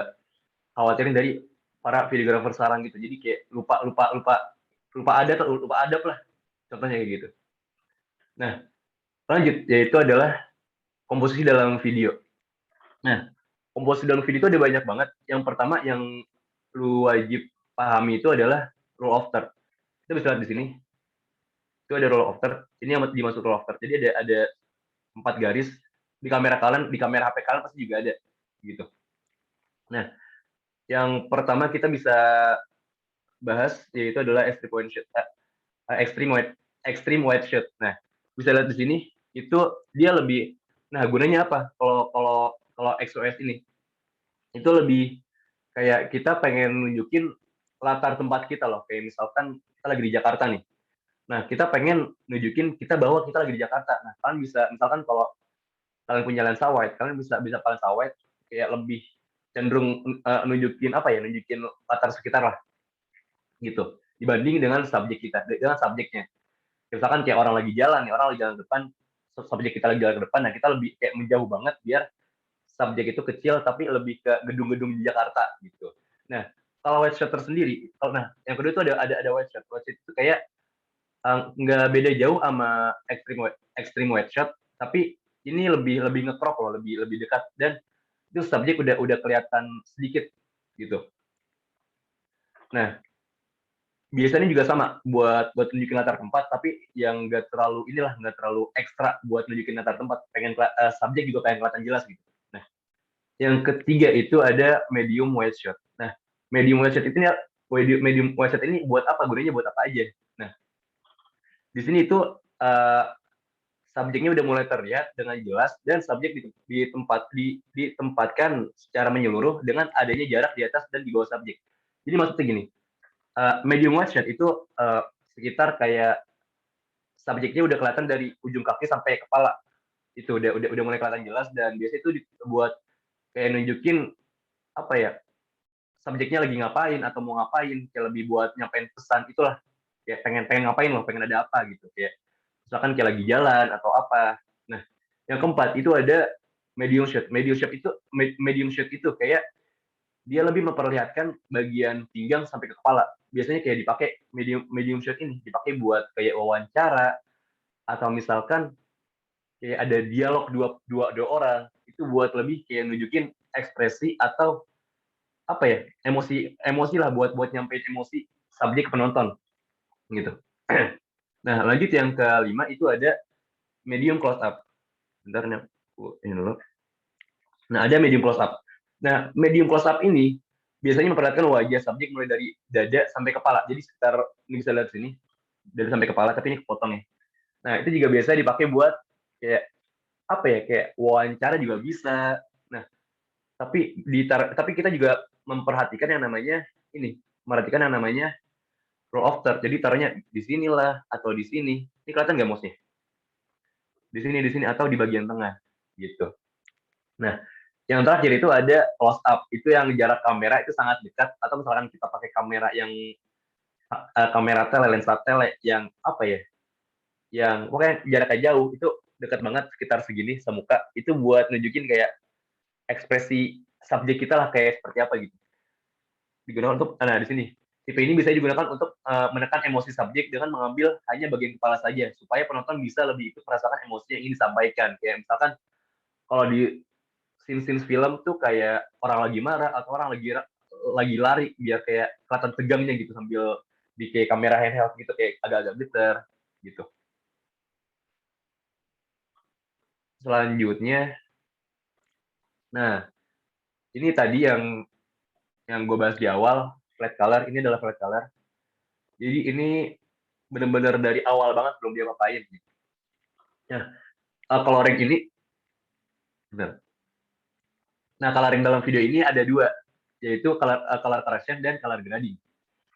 khawatirin dari para videografer sekarang gitu. Jadi kayak lupa adab lah, contohnya kayak gitu. Nah, lanjut, yaitu adalah komposisi dalam video. Nah, komposisi dalam video itu ada banyak banget. Yang pertama yang lu wajib pahami itu adalah rule of third. Kita bisa lihat di sini. Itu ada rule of third. Ini yang dimaksud rule of third. Jadi ada 4 garis di kamera kalian, di kamera HP kalian pasti juga ada gitu. Nah, yang pertama kita bisa bahas yaitu adalah extreme wide shot. Nah, bisa lihat di sini itu dia lebih, nah gunanya apa? Kalau XOS ini itu lebih kayak kita pengen nunjukin latar tempat kita loh. Kayak misalkan kita lagi di Jakarta nih. Nah, kita pengen nunjukin kita bahwa kita lagi di Jakarta. Nah, kalian bisa misalkan kalau kalian punya lensa wide, kalian bisa lensa wide kayak lebih cenderung nunjukin apa ya? Nunjukin latar sekitar lah gitu. Dibanding dengan subjeknya. Misalkan kayak orang lagi jalan nih, orang lagi jalan depan, subjek kita lagi jalan ke depan, nah kita lebih kayak menjauh banget biar subjek itu kecil tapi lebih ke gedung-gedung di Jakarta gitu. Nah, kalau white shot tersendiri, nah yang kedua itu ada white shot. White shot itu kayak nggak beda jauh sama extreme white shot, tapi ini lebih nge-crop loh, lebih dekat, dan itu subjek udah kelihatan sedikit gitu. Nah, biasanya juga sama buat tunjukin latar tempat, tapi yang nggak terlalu ekstra buat nunjukin latar tempat, pengen subjek juga pengen kelihatan jelas gitu. Nah, yang ketiga itu ada medium wide shot. Nah, medium wide shot ini buat apa, gunanya buat apa aja. Nah, di sini itu subjeknya udah mulai terlihat dengan jelas dan subjek ditempatkan secara menyeluruh dengan adanya jarak di atas dan di bawah subjek. Jadi maksudnya gini, medium wide shot itu sekitar kayak subjeknya udah kelihatan dari ujung kaki sampai kepala. Itu udah mulai kelihatan jelas, dan biasanya itu buat kayak nunjukin apa ya, subjeknya lagi ngapain atau mau ngapain, kayak lebih buat nyampein pesan itulah. kayak pengen ngapain loh, pengen ada apa gitu, kayak misalkan kayak lagi jalan atau apa. Nah, yang keempat itu ada medium shot. Medium shot itu kayak dia lebih memperlihatkan bagian pinggang sampai ke kepala. Biasanya kayak dipakai medium shot ini dipakai buat kayak wawancara atau misalkan kayak ada dialog dua orang itu buat lebih kayak nunjukin ekspresi atau apa ya, emosi emosi lah, buat nyampein emosi subjek ke penonton gitu. Nah, lanjut yang kelima itu ada medium close up. Bentar nih, ini dulu. Nah, ada medium close up. Nah, medium close up ini biasanya memperlihatkan wajah subjek mulai dari dada sampai kepala. Jadi sekitar, ini bisa lihat sini, dari sampai kepala, tapi ini kepotong ya. Nah, itu juga biasa dipakai buat kayak apa ya, kayak wawancara juga bisa. Nah, tapi kita juga memperhatikan yang namanya ini, memperhatikan yang namanya roll of third. Jadi taruhnya di sinilah atau di sini. Ini kelihatan nggak mouse-nya? Di sini atau di bagian tengah gitu. Nah, yang terakhir itu ada close up. Itu yang jarak kamera itu sangat dekat, atau misalkan kita pakai kamera yang kamera tele, lensa tele yang apa ya? Yang pokoknya jaraknya jauh, itu dekat banget sekitar segini semuka. Itu buat nunjukin kayak ekspresi subjek kita lah kayak seperti apa gitu. Digunakan untuk di sini. Tipe ini bisa digunakan untuk menekan emosi subjek dengan mengambil hanya bagian kepala saja supaya penonton bisa lebih ikut merasakan emosi yang ingin disampaikan. Kayak misalkan kalau di scene film tuh kayak orang lagi marah atau orang lagi lari biar kayak kelihatan tegangnya gitu sambil di kayak kamera handheld gitu kayak agak-agak glitter gitu. Selanjutnya, nah ini tadi yang gue bahas di awal, flat color. Ini adalah flat color. Jadi ini benar-benar dari awal banget belum dia apain gitu. Nah, coloring ini, benar. Nah, coloring dalam video ini ada dua, yaitu color correction dan color grading.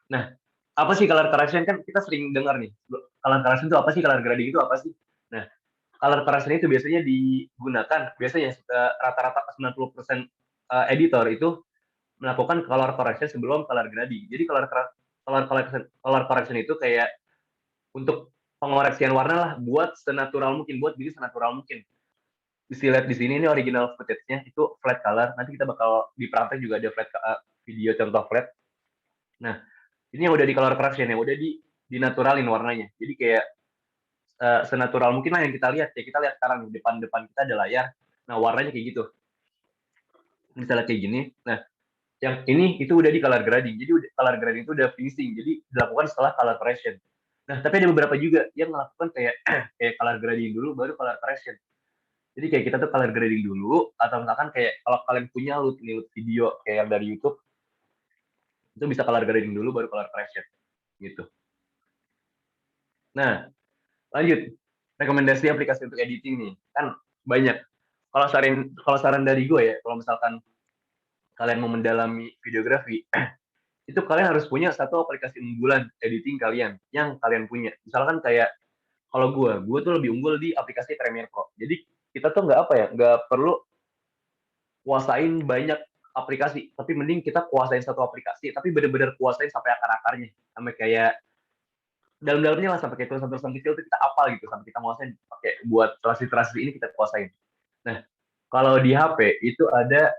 Nah, apa sih color correction? Kan kita sering dengar nih, color correction itu apa sih, color grading itu apa sih? Nah, color correction itu biasanya digunakan, biasanya rata-rata 90% editor itu melakukan color correction sebelum color grading. Jadi color correction itu kayak untuk pengoreksian warna lah, buat senatural mungkin, buat jadi senatural mungkin. Bisa lihat di sini, ini original footage-nya itu flat color. Nanti kita bakal di praktek juga ada video contoh flat. Nah, ini yang udah di color correction, yang udah dinaturalin warnanya. Jadi kayak senatural mungkin lah yang kita lihat. Ya kita lihat sekarang depan kita ada layar. Nah, warnanya kayak gitu. Misalnya kayak gini. Nah, yang ini itu udah di color grading. Jadi color grading itu udah finishing. Jadi dilakukan setelah color correction. Nah, tapi ada beberapa juga yang melakukan kayak kayak color grading dulu baru color correction. Jadi kayak kita tuh color grading dulu, atau misalkan kayak kalau kalian punya loot video kayak yang dari YouTube, itu bisa color grading dulu baru color correction gitu. Nah, lanjut, rekomendasi aplikasi untuk editing nih, kan banyak. Kalau saran dari gue ya, kalau misalkan kalian mau mendalami videografi, itu kalian harus punya satu aplikasi unggulan editing kalian yang kalian punya. Misalkan kayak kalau gue tuh lebih unggul di aplikasi Premiere Pro. Jadi kita tuh nggak perlu kuasain banyak aplikasi, tapi mending kita kuasain satu aplikasi, tapi bener-bener kuasain sampai akar-akarnya, sampai kayak dalam-dalamnya lah, sampai kayak tulisan-tulisan kecil itu kita apal gitu, sampai kita kuasain pakai buat translasi ini kita kuasain. Nah, kalau di HP itu ada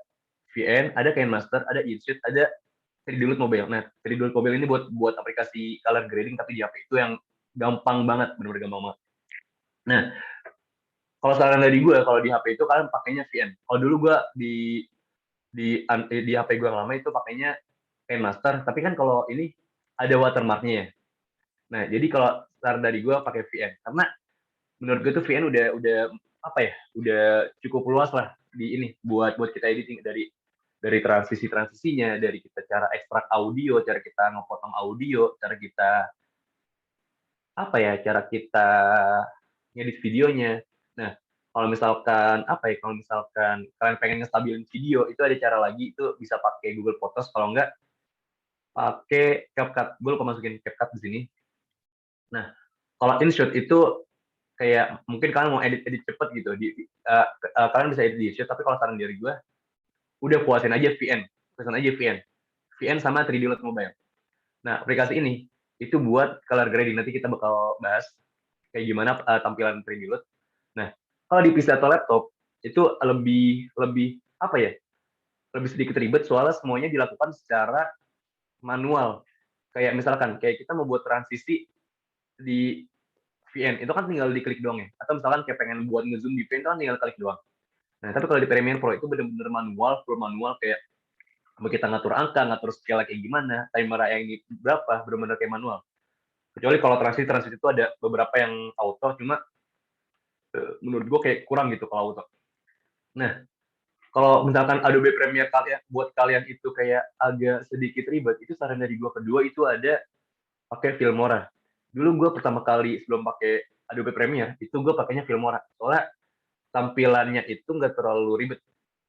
VN, ada KineMaster, ada InShot, ada 3D Loot Mobile. Nah, 3D Loot Mobile ini buat aplikasi color grading, tapi di HP itu yang gampang banget, benar-benar gampang banget. Nah, kalau saran dari gue, kalau di HP itu kalian pakainya VN. Kalau dulu gue di HP gue yang lama itu pakainya KineMaster, tapi kan kalau ini ada watermarknya ya. Nah, jadi kalau saran dari gue pakai VN, karena menurut gue tuh VN udah apa ya, udah cukup luas lah di ini buat kita editing, dari transisinya, dari kita cara ekstrak audio, cara kita ngepotong audio, cara kita apa ya, cara kita ngedit videonya. Nah, kalau misalkan kalau misalkan kalian pengen ngestabilin video, itu ada cara lagi, itu bisa pakai Google Photos, kalau enggak pakai CapCut. Gue lupa masukin CapCut di sini. Nah, kalau InShot itu kayak mungkin kalian mau edit cepet gitu, kalian bisa edit di InShot, tapi kalau saran dari gue, udah kuasain aja VN, sama 3D Loot Mobile. Nah, aplikasi ini itu buat color grading. Nanti kita bakal bahas kayak gimana tampilan Premiere. Nah, kalau di PC atau laptop itu lebih apa ya? Lebih sedikit ribet soalnya semuanya dilakukan secara manual. Kayak misalkan kayak kita mau buat transisi di VN itu kan tinggal diklik doang ya. Atau misalkan kayak pengen buat ngezoom di VN itu kan tinggal klik doang. Nah, tapi kalau di Premiere Pro itu benar-benar manual, full manual kayak kita ngatur angka, ngatur scale kayak gimana, timer yang ini berapa, benar-benar kayak manual. Kecuali kalau transisi itu ada beberapa yang auto, cuma menurut gue kayak kurang gitu kalau auto. Nah, kalau misalkan Adobe Premiere kalian buat kalian itu kayak agak sedikit ribet, itu saran dari gue kedua itu ada pakai Filmora. Dulu gue pertama kali sebelum pakai Adobe Premiere itu gue pakainya Filmora. Soalnya tampilannya itu nggak terlalu ribet,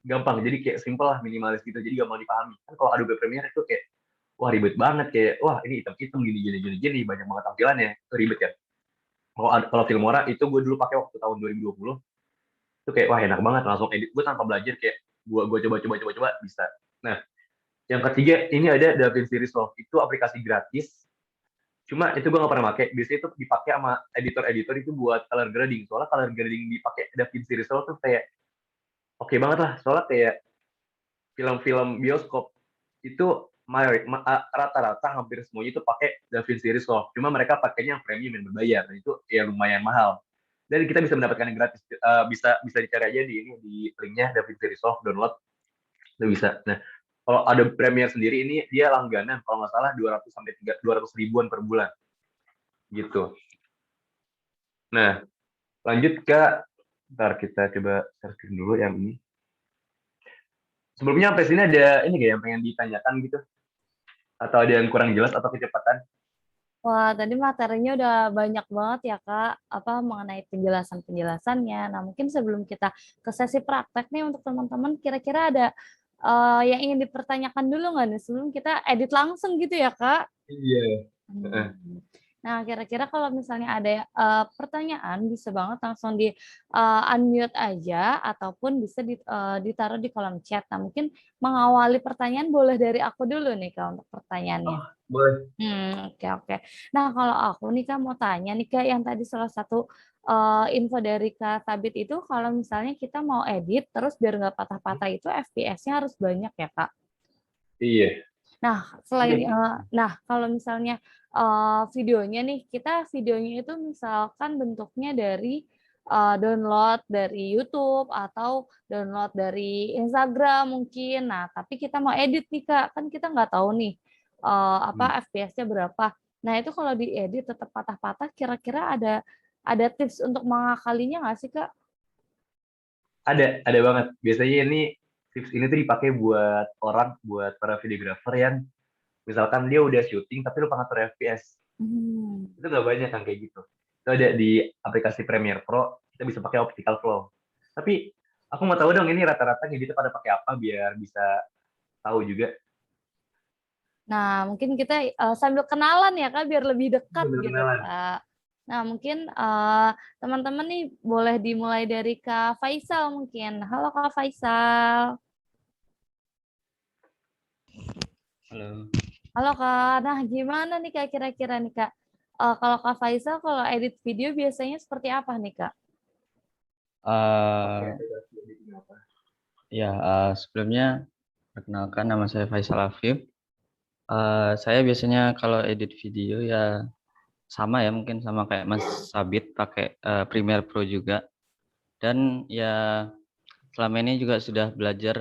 gampang. Jadi kayak simple lah, minimalis gitu. Jadi gampang dipahami. Kan kalau Adobe Premiere itu kayak wah ribet banget, kayak wah ini hitam-hitam gini banyak banget tampilannya, itu ribet ya. Kalau Filmora itu gue dulu pakai waktu tahun 2020 itu kayak wah enak banget, langsung edit gue tanpa belajar, kayak gue coba bisa. Nah, yang ketiga ini ada DaVinci Resolve, itu aplikasi gratis, cuma itu gue nggak pernah pakai. Biasanya itu dipakai sama editor itu buat color grading, soalnya color grading dipakai DaVinci Resolve tuh kayak oke banget lah, soalnya kayak film-film bioskop itu rata-rata hampir semuanya itu pakai DaVinci Resolve. Cuma mereka pakainya yang premium yang berbayar. Nah, itu ya lumayan mahal. Dan kita bisa mendapatkan yang gratis. Bisa dicari aja di ini di linknya DaVinci Resolve download. Itu bisa. Nah, kalau ada Premiere sendiri ini dia langganan kalau nggak salah 200 sampai 200 ribuan per bulan. Gitu. Nah, lanjut ke ntar kita coba searching dulu yang ini. Sebelumnya sampai sini ada ini kayak yang pengen ditanyakan gitu? Atau ada yang kurang jelas atau kecepatan? Wah, tadi materinya udah banyak banget ya, Kak, apa mengenai penjelasan-penjelasannya. Nah, mungkin sebelum kita ke sesi praktek nih untuk teman-teman, kira-kira ada yang ingin dipertanyakan dulu nggak nih sebelum kita edit langsung gitu ya, Kak? Iya. Hmm. Nah, kira-kira kalau misalnya ada pertanyaan, bisa banget langsung di unmute aja ataupun bisa ditaruh di kolom chat. Nah, mungkin mengawali pertanyaan boleh dari aku dulu nih, Kak, untuk pertanyaannya. Oh, boleh. Oke oke. Nah, kalau aku nih Kak mau tanya nih Kak, yang tadi salah satu, info dari Kak Sabit itu kalau misalnya kita mau edit terus biar nggak patah-patah itu FPS-nya harus banyak ya, Kak? Iya. Nah, Iya. kalau misalnya, videonya nih, kita videonya itu misalkan bentuknya dari, download dari YouTube atau download dari Instagram mungkin. Nah, tapi kita mau edit nih, Kak, kan kita nggak tahu nih, FPS-nya berapa. Nah, itu kalau diedit tetap patah-patah, kira-kira ada tips untuk mengakalinya nggak sih, Kak? Ada banget. Biasanya tips ini tuh dipakai buat para videographer yang misalkan dia udah syuting tapi lupa ngatur FPS. Hmm. Itu nggak banyak kan kayak gitu. Itu ada di aplikasi Premiere Pro, kita bisa pakai optical flow. Tapi aku mau tahu dong ini rata-rata ngedit pada pakai apa biar bisa tahu juga. Nah, mungkin kita, sambil kenalan ya, Kak, biar lebih dekat Sambil gitu, kenalan. Kak. Nah, mungkin, teman-teman nih boleh dimulai dari Kak Faisal mungkin. Halo, Kak Faisal. Halo. Halo, Kak. Nah, gimana nih, Kak, kira-kira nih, Kak, kalau Kak Faisal kalau edit video biasanya seperti apa nih, Kak? Uh, Sebelumnya perkenalkan nama saya Faisal Afif. Saya biasanya kalau edit video ya sama ya, mungkin sama kayak Mas Sabit pakai Premiere Pro juga. Dan ya selama ini juga sudah belajar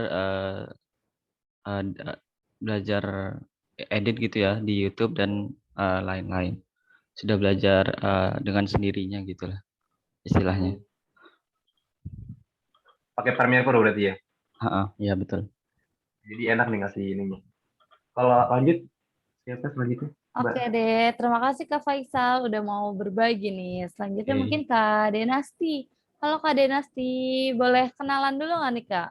edit gitu ya di YouTube dan lain-lain. Sudah belajar dengan sendirinya gitulah istilahnya. Pakai Premiere Pro berarti ya. Iya betul. Jadi enak nih ngasih ininya. Kalau lanjut, siapa selanjutnya? Oke deh, terima kasih Kak Faisal udah mau berbagi nih. Selanjutnya Oke. mungkin Kak Denasti. Halo Kak Denasti, boleh kenalan dulu nggak nih, Kak?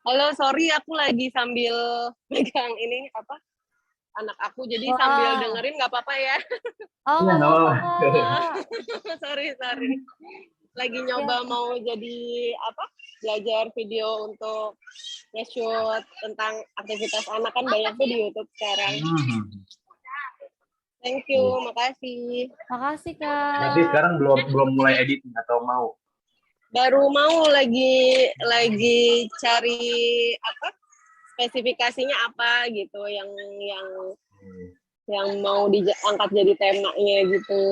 Halo, sorry aku lagi sambil megang ini anak aku, jadi Wah. sambil dengerin nggak apa-apa ya. Oh, Iya, nggak nggak apa-apa. sorry. Lagi nyoba mau jadi belajar video untuk nge-shoot tentang aktivitas anak kan banyak tuh di YouTube sekarang. Thank you, makasih. Makasih Nanti Kak. sekarang belum mulai editing atau mau? Baru mau lagi cari apa spesifikasinya apa gitu yang mau diangkat jadi temanya gitu.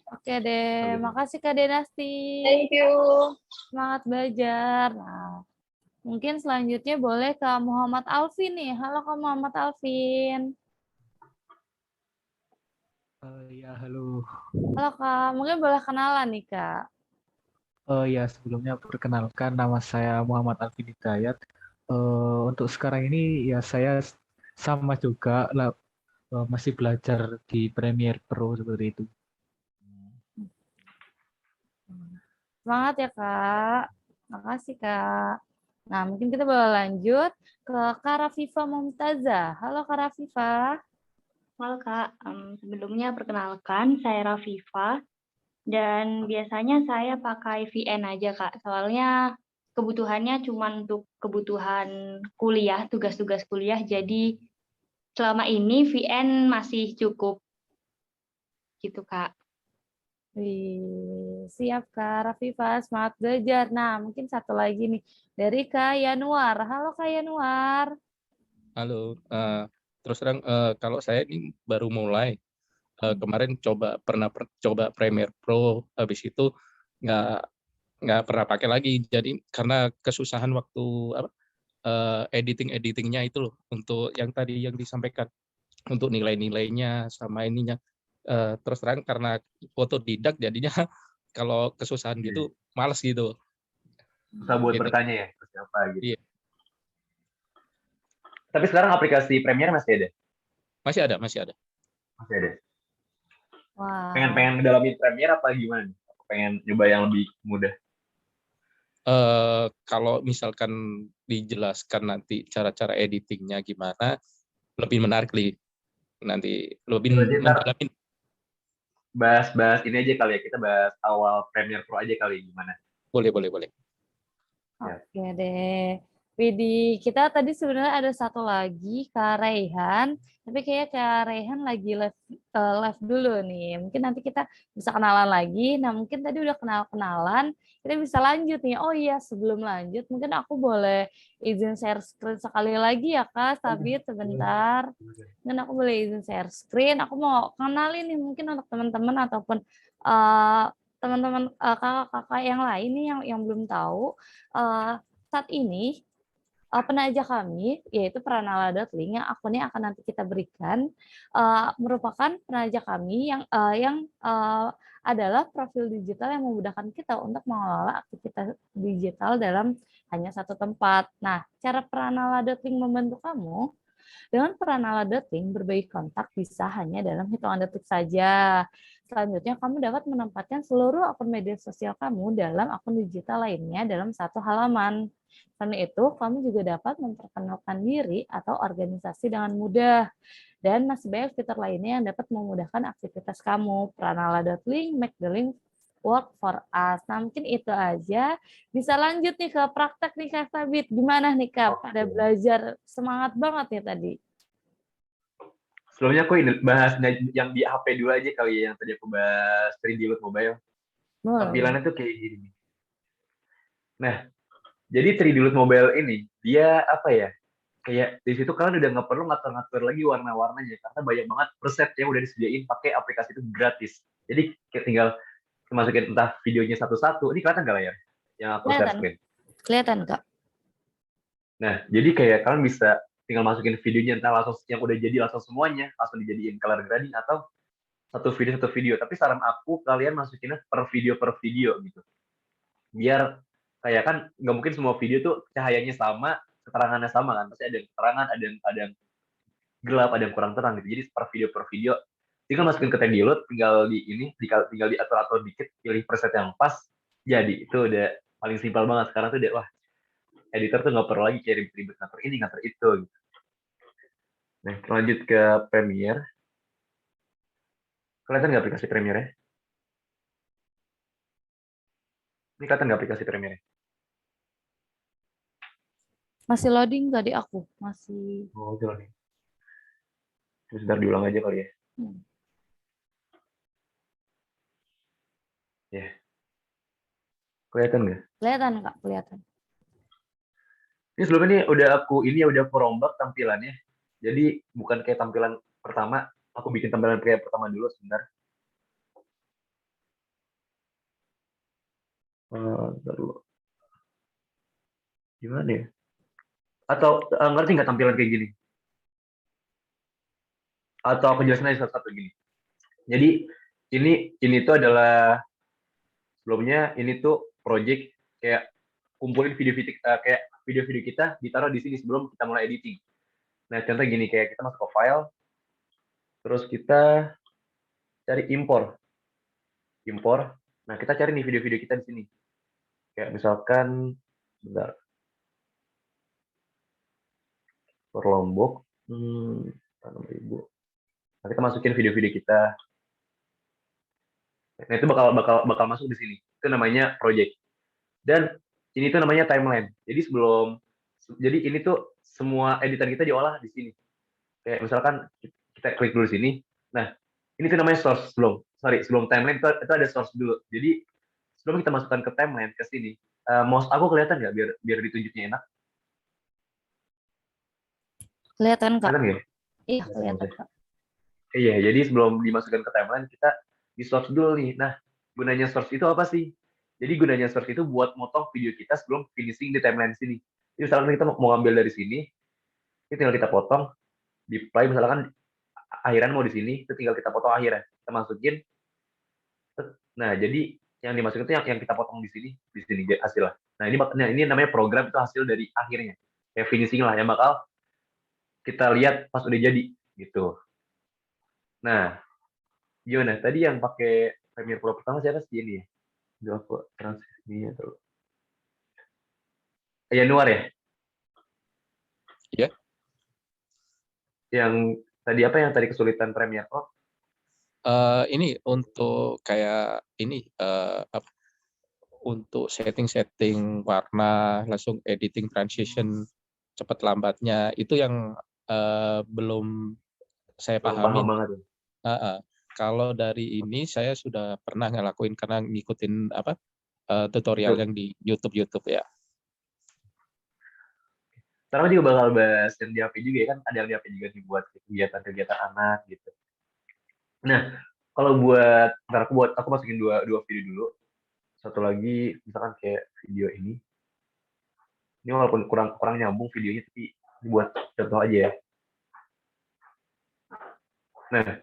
Oke deh, makasih Kak Denasti. Thank you. Semangat belajar. Nah, mungkin selanjutnya boleh ke Muhammad Alvin nih. Halo Kak Muhammad Alvin. Ya, halo. Halo Kak, mungkin boleh kenalan nih Kak. Ya, sebelumnya perkenalkan nama saya Muhammad Alvin Hidayat. Untuk sekarang ini ya saya sama juga masih belajar di Premiere Pro seperti itu. Semangat ya Kak. Makasih Kak. Nah, mungkin kita boleh lanjut ke Kak Rafifa Mumtazah. Halo Kak Rafifa. Halo Kak, sebelumnya perkenalkan saya Rafifa dan biasanya saya pakai VN aja Kak, soalnya kebutuhannya cuma untuk kebutuhan kuliah, tugas-tugas kuliah, jadi selama ini VN masih cukup gitu Kak. Wih, siap Kak Rafifa, semangat belajar. Nah, mungkin satu lagi nih dari Kak Yanuar. Halo Kak Yanuar. Halo, terus terang kalau saya ini baru mulai kemarin pernah coba Premiere Pro, habis itu nggak pernah pakai lagi. Jadi karena kesusahan waktu editingnya itu loh, untuk yang tadi yang disampaikan untuk nilai-nilainya sama ininya. Terus terang karena otodidak jadinya kalau kesusahan gitu malas gitu. Susah buat Gitu. bertanya ya ke siapa gitu. Iya. Tapi sekarang aplikasi Premiere masih ada? Masih ada. Masih ada. Wah. Pengen ngedalamin Premiere apa gimana? Pengen nyoba yang lebih mudah? Kalau misalkan dijelaskan nanti cara-cara editingnya gimana, lebih menarik nanti lebih mendalamin. Bahas ini aja kali ya, kita bahas awal Premiere Pro aja kali, gimana? Boleh. Oke deh. Widih, kita tadi sebenarnya ada satu lagi, Kak Raihan. Tapi kayaknya Kak Raihan lagi live dulu nih. Mungkin nanti kita bisa kenalan lagi. Nah, mungkin tadi udah kenal-kenalan. Kita bisa lanjut nih. Oh iya, sebelum lanjut, mungkin aku boleh izin share screen sekali lagi ya, Kak. Sabit, sebentar. Mungkin aku boleh izin share screen. Aku mau kenalin nih mungkin untuk teman-teman ataupun teman-teman kakak-kakak yang lain nih yang belum tahu. Saat ini penaja kami yaitu pranala.link yang akunnya akan nanti kita berikan merupakan penaja kami yang adalah profil digital yang memudahkan kita untuk mengelola aktivitas digital dalam hanya satu tempat. Nah, cara pranala.link membantu kamu dengan pranala.link berbagi kontak bisa hanya dalam hitungan detik saja. Selanjutnya, kamu dapat menempatkan seluruh akun media sosial kamu dalam akun digital lainnya dalam satu halaman. Selain itu, kamu juga dapat memperkenalkan diri atau organisasi dengan mudah. Dan masih banyak fitur lainnya yang dapat memudahkan aktivitas kamu. Pranala.link, make the link work for us. Nah, mungkin itu aja. Bisa lanjut nih ke praktek nih Kak Sabit. Gimana nih Kak? Pada belajar semangat banget nih tadi. Sebelumnya aku bahas yang di HP dulu aja kali ya, yang tadi aku bahas 3D Loot Mobile. Tampilannya tuh kayak gini. Nah, jadi 3D Loot Mobile ini, dia apa ya, kayak di situ kalian udah nggak perlu ngatur-ngatur lagi warna-warnanya, karena banyak banget preset yang udah disediain pakai aplikasi itu gratis. Jadi tinggal masukin entah videonya satu-satu. Ini kelihatan nggak layar? Yang aku share screen. Kelihatan, Kak. Nah, jadi kayak kalian bisa tinggal masukin videonya, entah langsung yang udah jadi langsung semuanya, langsung dijadiin color grading, atau satu video. Tapi saran aku, kalian masukinnya per video gitu. Biar kayak kan nggak mungkin semua video tuh cahayanya sama, keterangannya sama kan. Pasti ada yang keterangan, ada yang gelap, ada yang kurang terang gitu. Jadi per video tinggal masukin ke 3D Loot, tinggal diatur-atur dikit, pilih preset yang pas, jadi itu udah paling simpel banget. Sekarang tuh udah wah, editor tuh nggak perlu lagi kayak ribet ngatur ini ngatur itu gitu. Nah, lanjut ke Premiere. Kelihatan nggak aplikasi Premiere? Ini kelihatan nggak aplikasi Premiere? Masih loading tadi aku, masih. Oh, jalan nih. Sebentar diulang aja kali ya. Hmm. Ya, kelihatan nggak? Kelihatan Kak, kelihatan. Ini sebelumnya nih udah aku rombak tampilannya. Jadi bukan kayak tampilan pertama, aku bikin tampilan kayak pertama dulu sebentar. Bentar dulu. Gimana ya? Atau ngerti nggak tampilan kayak gini? Atau aku jelasin aja satu-satu gini. Jadi ini tuh adalah sebelumnya ini tuh project kayak kumpulin video-video kayak video-video kita ditaruh di sini sebelum kita mulai editing. Nah, contoh gini kayak kita masuk ke file, terus kita cari impor. Nah, kita cari nih video-video kita di sini. Kayak misalkan bentar. Per Lombok 6.000. Nah, kita masukin video-video kita. Nah, itu bakal masuk di sini. Itu namanya project. Dan ini tuh namanya timeline. Jadi ini tuh semua editan kita diolah di sini. Kayak misalkan kita klik dulu sini. Nah, ini tuh namanya source sebelum timeline itu ada source dulu. Jadi sebelum kita masukkan ke timeline ke sini, mouse aku kelihatan nggak biar ditunjuknya enak? Kelihatan Kak. Kelihatan nggak? Iya, kelihatan Kak. Iya, jadi sebelum dimasukkan ke timeline kita di source dulu nih. Nah, gunanya source itu apa sih? Jadi gunanya source itu buat motong video kita sebelum finishing di timeline sini. Jadi misalkan kita mau ngambil dari sini, ini tinggal kita potong, di play misalkan akhiran mau di sini, itu tinggal kita potong akhirnya. Kita masukin. Nah, jadi yang dimasukin itu yang kita potong di sini hasilnya. Nah, ini namanya program itu hasil dari akhirnya. Kayak finishing lah yang bakal kita lihat pas udah jadi gitu. Nah, gimana? Tadi yang pakai Premiere Pro pertama siapa sih ini ya? Udah aku transisinya terus. Januar ya? Iya. Yang tadi apa yang tadi kesulitan Premiere Pro? Ini untuk kayak ini apa? Untuk setting warna, langsung editing transition cepat lambatnya itu yang belum saya Belum pahamin. paham banget. Kalau dari ini saya sudah pernah ngelakuin karena ngikutin tutorial yang di YouTube ya. Sekarang juga bakal bahas yang di HP juga ya kan, ada yang di HP juga dibuat kegiatan-kegiatan anak gitu. Nah, kalau aku masukin dua video dulu. Satu lagi misalkan kayak video ini. Ini walaupun kurang nyambung videonya tapi buat contoh aja ya. Nah,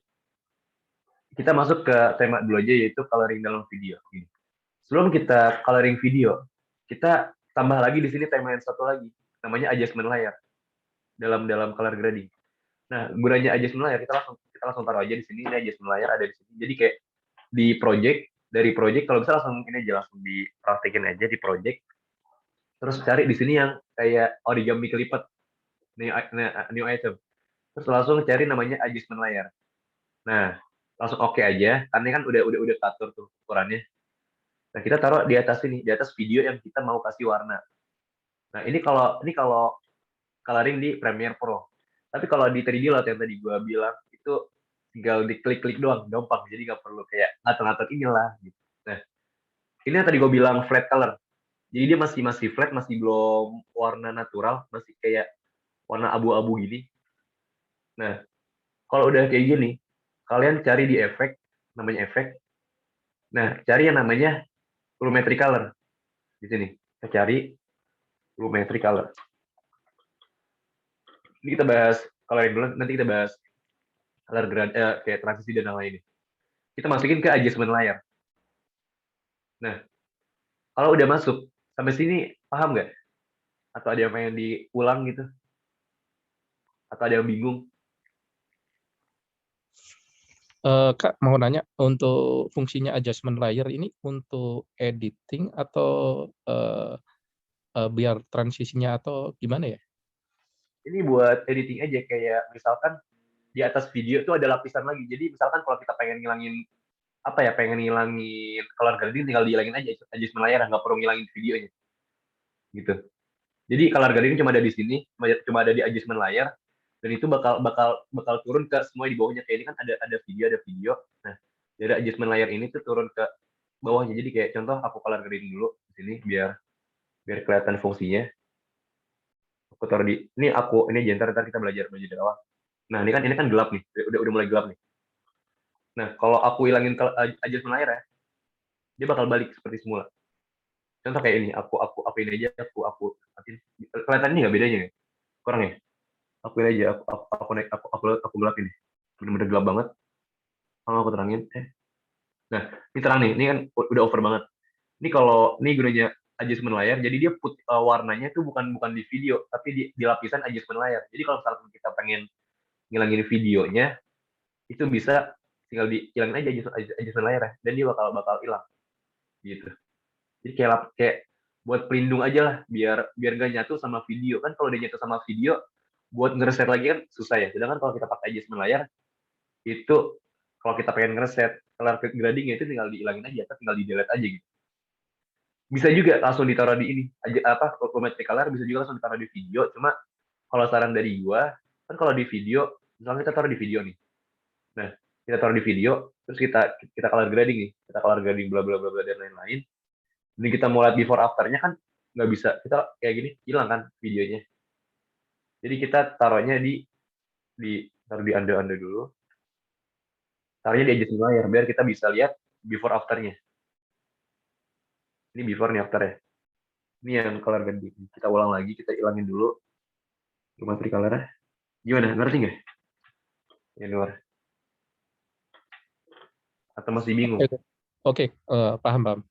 kita masuk ke tema dulu aja yaitu coloring dalam video. Sebelum kita coloring video, kita tambah lagi di sini tema yang satu lagi, namanya adjustment layer dalam color grading. Nah, gunanya adjustment layer kita langsung taruh aja di sini, ini adjustment layer ada di sini. Jadi kayak dari project kalau bisa langsung ini aja langsung dipraktekin aja di project. Terus cari di sini yang kayak origami kelipat new item. Terus langsung cari namanya adjustment layer. Nah, langsung oke aja, karena kan udah atur tuh ukurannya. Nah, kita taruh di atas video yang kita mau kasih warna. Nah, ini kalau coloring di Premiere Pro. Tapi kalau di 3D Lot yang tadi gue bilang, itu tinggal diklik-klik doang, gampang. Jadi nggak perlu kayak ngatur-ngatur inilah. Gitu. Nah, ini yang tadi gue bilang flat color. Jadi dia masih flat, masih belum warna natural, masih kayak warna abu-abu gini. Nah, kalau udah kayak gini, kalian cari di efek, namanya efek. Nah, cari yang namanya volumetric color. Di sini, kita cari volumetric color. Ini kita bahas coloring dulu, nanti kita bahas color kayak transisi dan lain-lain. Kita masukin ke adjustment layer. Nah, kalau udah masuk, sampai sini paham nggak? Atau ada yang pengen diulang gitu? Atau ada yang bingung? Kak, mau nanya, untuk fungsinya adjustment layer ini untuk editing atau biar transisinya atau gimana ya? Ini buat editing aja, kayak misalkan di atas video itu ada lapisan lagi. Jadi misalkan kalau kita pengen ngilangin apa ya, pengen ngilangin color grading, tinggal dihilangin aja adjustment layer, nggak perlu ngilangin videonya gitu. Jadi color grading cuma ada di sini, cuma ada di adjustment layer, dan itu bakal turun ke semua di bawahnya. Kayak ini kan ada video. Nah, dari adjustment layer ini tuh turun ke bawahnya. Jadi kayak contoh aku color grading dulu di sini biar kelihatan fungsinya. Aku taruh di ini ntar kita belajar dari awal. Nah, ini kan gelap nih. Udah mulai gelap nih. Nah, kalau aku hilangin adjustment layer ya, dia bakal balik seperti semula. Contoh kayak ini, aku ini aja, aku kelihatan ini nggak bedanya nih? Kurang ya? Aku ini aja, aku gelap ini. Bener-bener gelap banget. Kalau aku terangin, nah, ini terang nih. Ini kan udah over banget. Ini gunanya adjustment layer, jadi dia warnanya tuh bukan di video, tapi di lapisan adjustment layer. Jadi kalau misalkan kita pengen ngilangin videonya, itu bisa tinggal dihilangin aja adjustment layer ya, dan dia bakal hilang gitu. Jadi kayak buat pelindung aja lah, biar gak nyatu sama video. Kan kalau dia nyatu sama video, buat ngereset lagi kan susah ya. Sedangkan kalau kita pakai adjustment layer, itu kalau kita pengen ngereset color grading itu tinggal dihilangin aja, atau tinggal di delete aja gitu. Bisa juga langsung ditaruh di ini chromatic color, bisa juga langsung ditaruh di video. Cuma kalau saran dari gua, kan kalau di video, misalnya kita taruh di video nih, nah kita taruh di video, terus kita color grading nih, kita color grading bla bla bla bla dan lain-lain. Ini kita mau lihat before afternya kan nggak bisa, kita kayak gini hilang kan videonya. Jadi kita taruhnya taruh di under dulu, taruhnya di adjustment layer biar kita bisa lihat before afternya. Ini before nih after ya. Ini yang color grading. Kita ulang lagi, kita hilangin dulu chromatic color. Gimana? Ngerti nggak? Ya luar. Atau masih bingung? Oke, paham.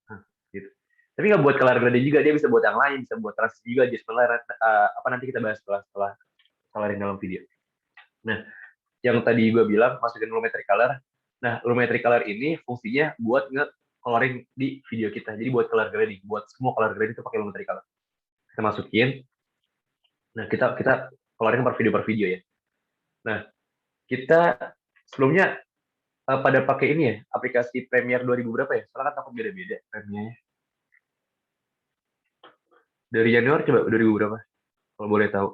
Nah, gitu. Tapi nggak buat color grading juga, dia bisa buat yang lain, bisa buat transisi juga, adjustment layer. Nanti kita bahas setelah coloring dalam video. Nah, yang tadi gue bilang masukin volumetric color. Nah, volumetric color ini fungsinya buat nge-coloring di video kita. Jadi buat color grading, buat semua color grading itu pakai volumetric color. Kita masukin. Nah, kita coloring per video ya. Nah, kita sebelumnya pada pakai ini ya, aplikasi Premiere 2000 berapa ya? Soalnya kan takut beda-beda Premiere-nya. Dari Januari coba 2000 berapa? Kalau boleh tahu.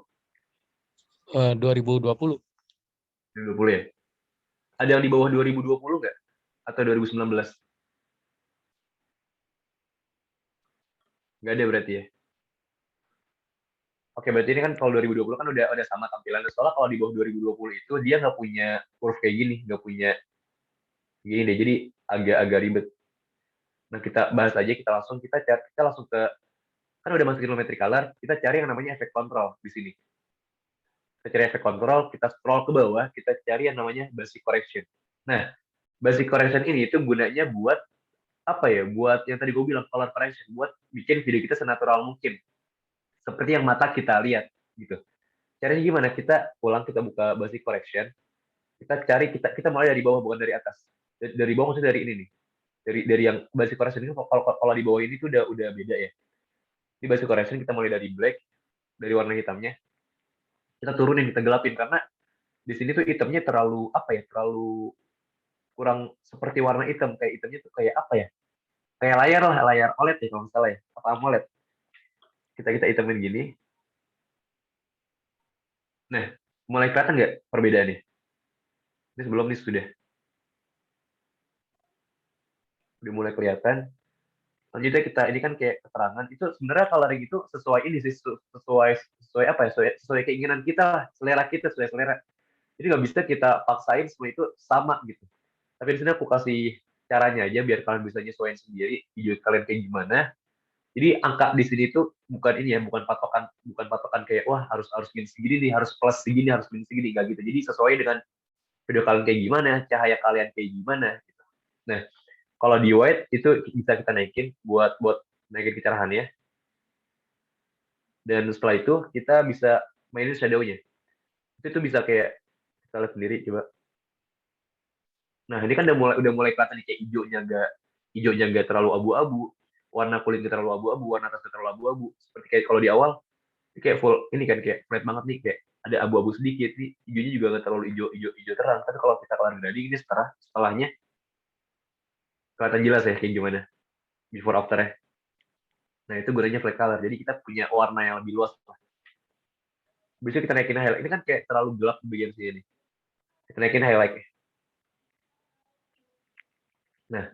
2020. 2020 ya? Ada yang di bawah 2020 nggak? Atau 2019? Nggak ada berarti ya? Oke, berarti ini kan kalau 2020 kan udah sama tampilannya. Soalnya kalau di bawah 2020 itu dia nggak punya curve kayak gini, nggak punya gini deh. Jadi agak ribet. Nah, kita bahas aja, kita langsung ke kan udah masukin volumetric color, kita cari yang namanya effect control di sini. Kita cari effect control, kita scroll ke bawah, kita cari yang namanya basic correction. Nah, basic correction ini itu gunanya buat apa ya? Buat yang tadi gue bilang color correction, buat bikin video kita senatural mungkin. Seperti yang mata kita lihat gitu. Caranya gimana? Kita buka basic correction, kita mulai dari bawah bukan dari atas. Dari bawah maksudnya dari ini nih. Dari yang basic correction ini kalau di bawah ini tuh udah beda ya. Di basic correction kita mulai dari black, dari warna hitamnya. Kita turunin, kita gelapin karena di sini tuh hitamnya terlalu kurang seperti warna hitam, kayak hitamnya tuh kayak apa ya? Kayak layar OLED ya kalau nggak salah ya, apa AMOLED. Kita hitamin gini. Nah, mulai kelihatan nggak perbedaannya? Ini sebelum ini sudah mulai kelihatan. Selanjutnya ini kan kayak keterangan itu sebenarnya coloring itu sesuai ini sih, sesuai apa ya, sesuai keinginan kita lah, selera kita, sesuai selera. Jadi nggak bisa kita paksain semua itu sama gitu. Tapi di sini aku kasih caranya aja biar kalian bisa nyesuaiin sendiri video kalian kayak gimana. Jadi angka di sini tuh bukan ini ya, bukan patokan kayak wah harus gini segini nih, harus plus segini, harus minus segini, nggak gitu. Jadi sesuai dengan video kalian kayak gimana, cahaya kalian kayak gimana gitu. Nah, kalau di white itu bisa kita naikin buat naikin kecerahannya. Dan setelah itu kita bisa mainin shadow-nya. Itu bisa kayak kita lihat sendiri coba. Nah, ini kan udah mulai kelihatan kayak hijaunya nggak terlalu abu-abu, warna kulitnya terlalu abu-abu, warna atasnya terlalu abu-abu. Seperti kayak kalau di awal kayak full ini kan kayak flat banget nih, kayak ada abu-abu sedikit nih, hijaunya juga nggak terlalu hijau terang. Tapi kalau kita color grading ini setelahnya kelihatan jelas ya kayak gimana before after ya. Nah itu gunanya flat color. Jadi kita punya warna yang lebih luas lah. Bisa kita naikin highlight. Ini kan kayak terlalu gelap di bagian sini. Kita naikin highlight. Nah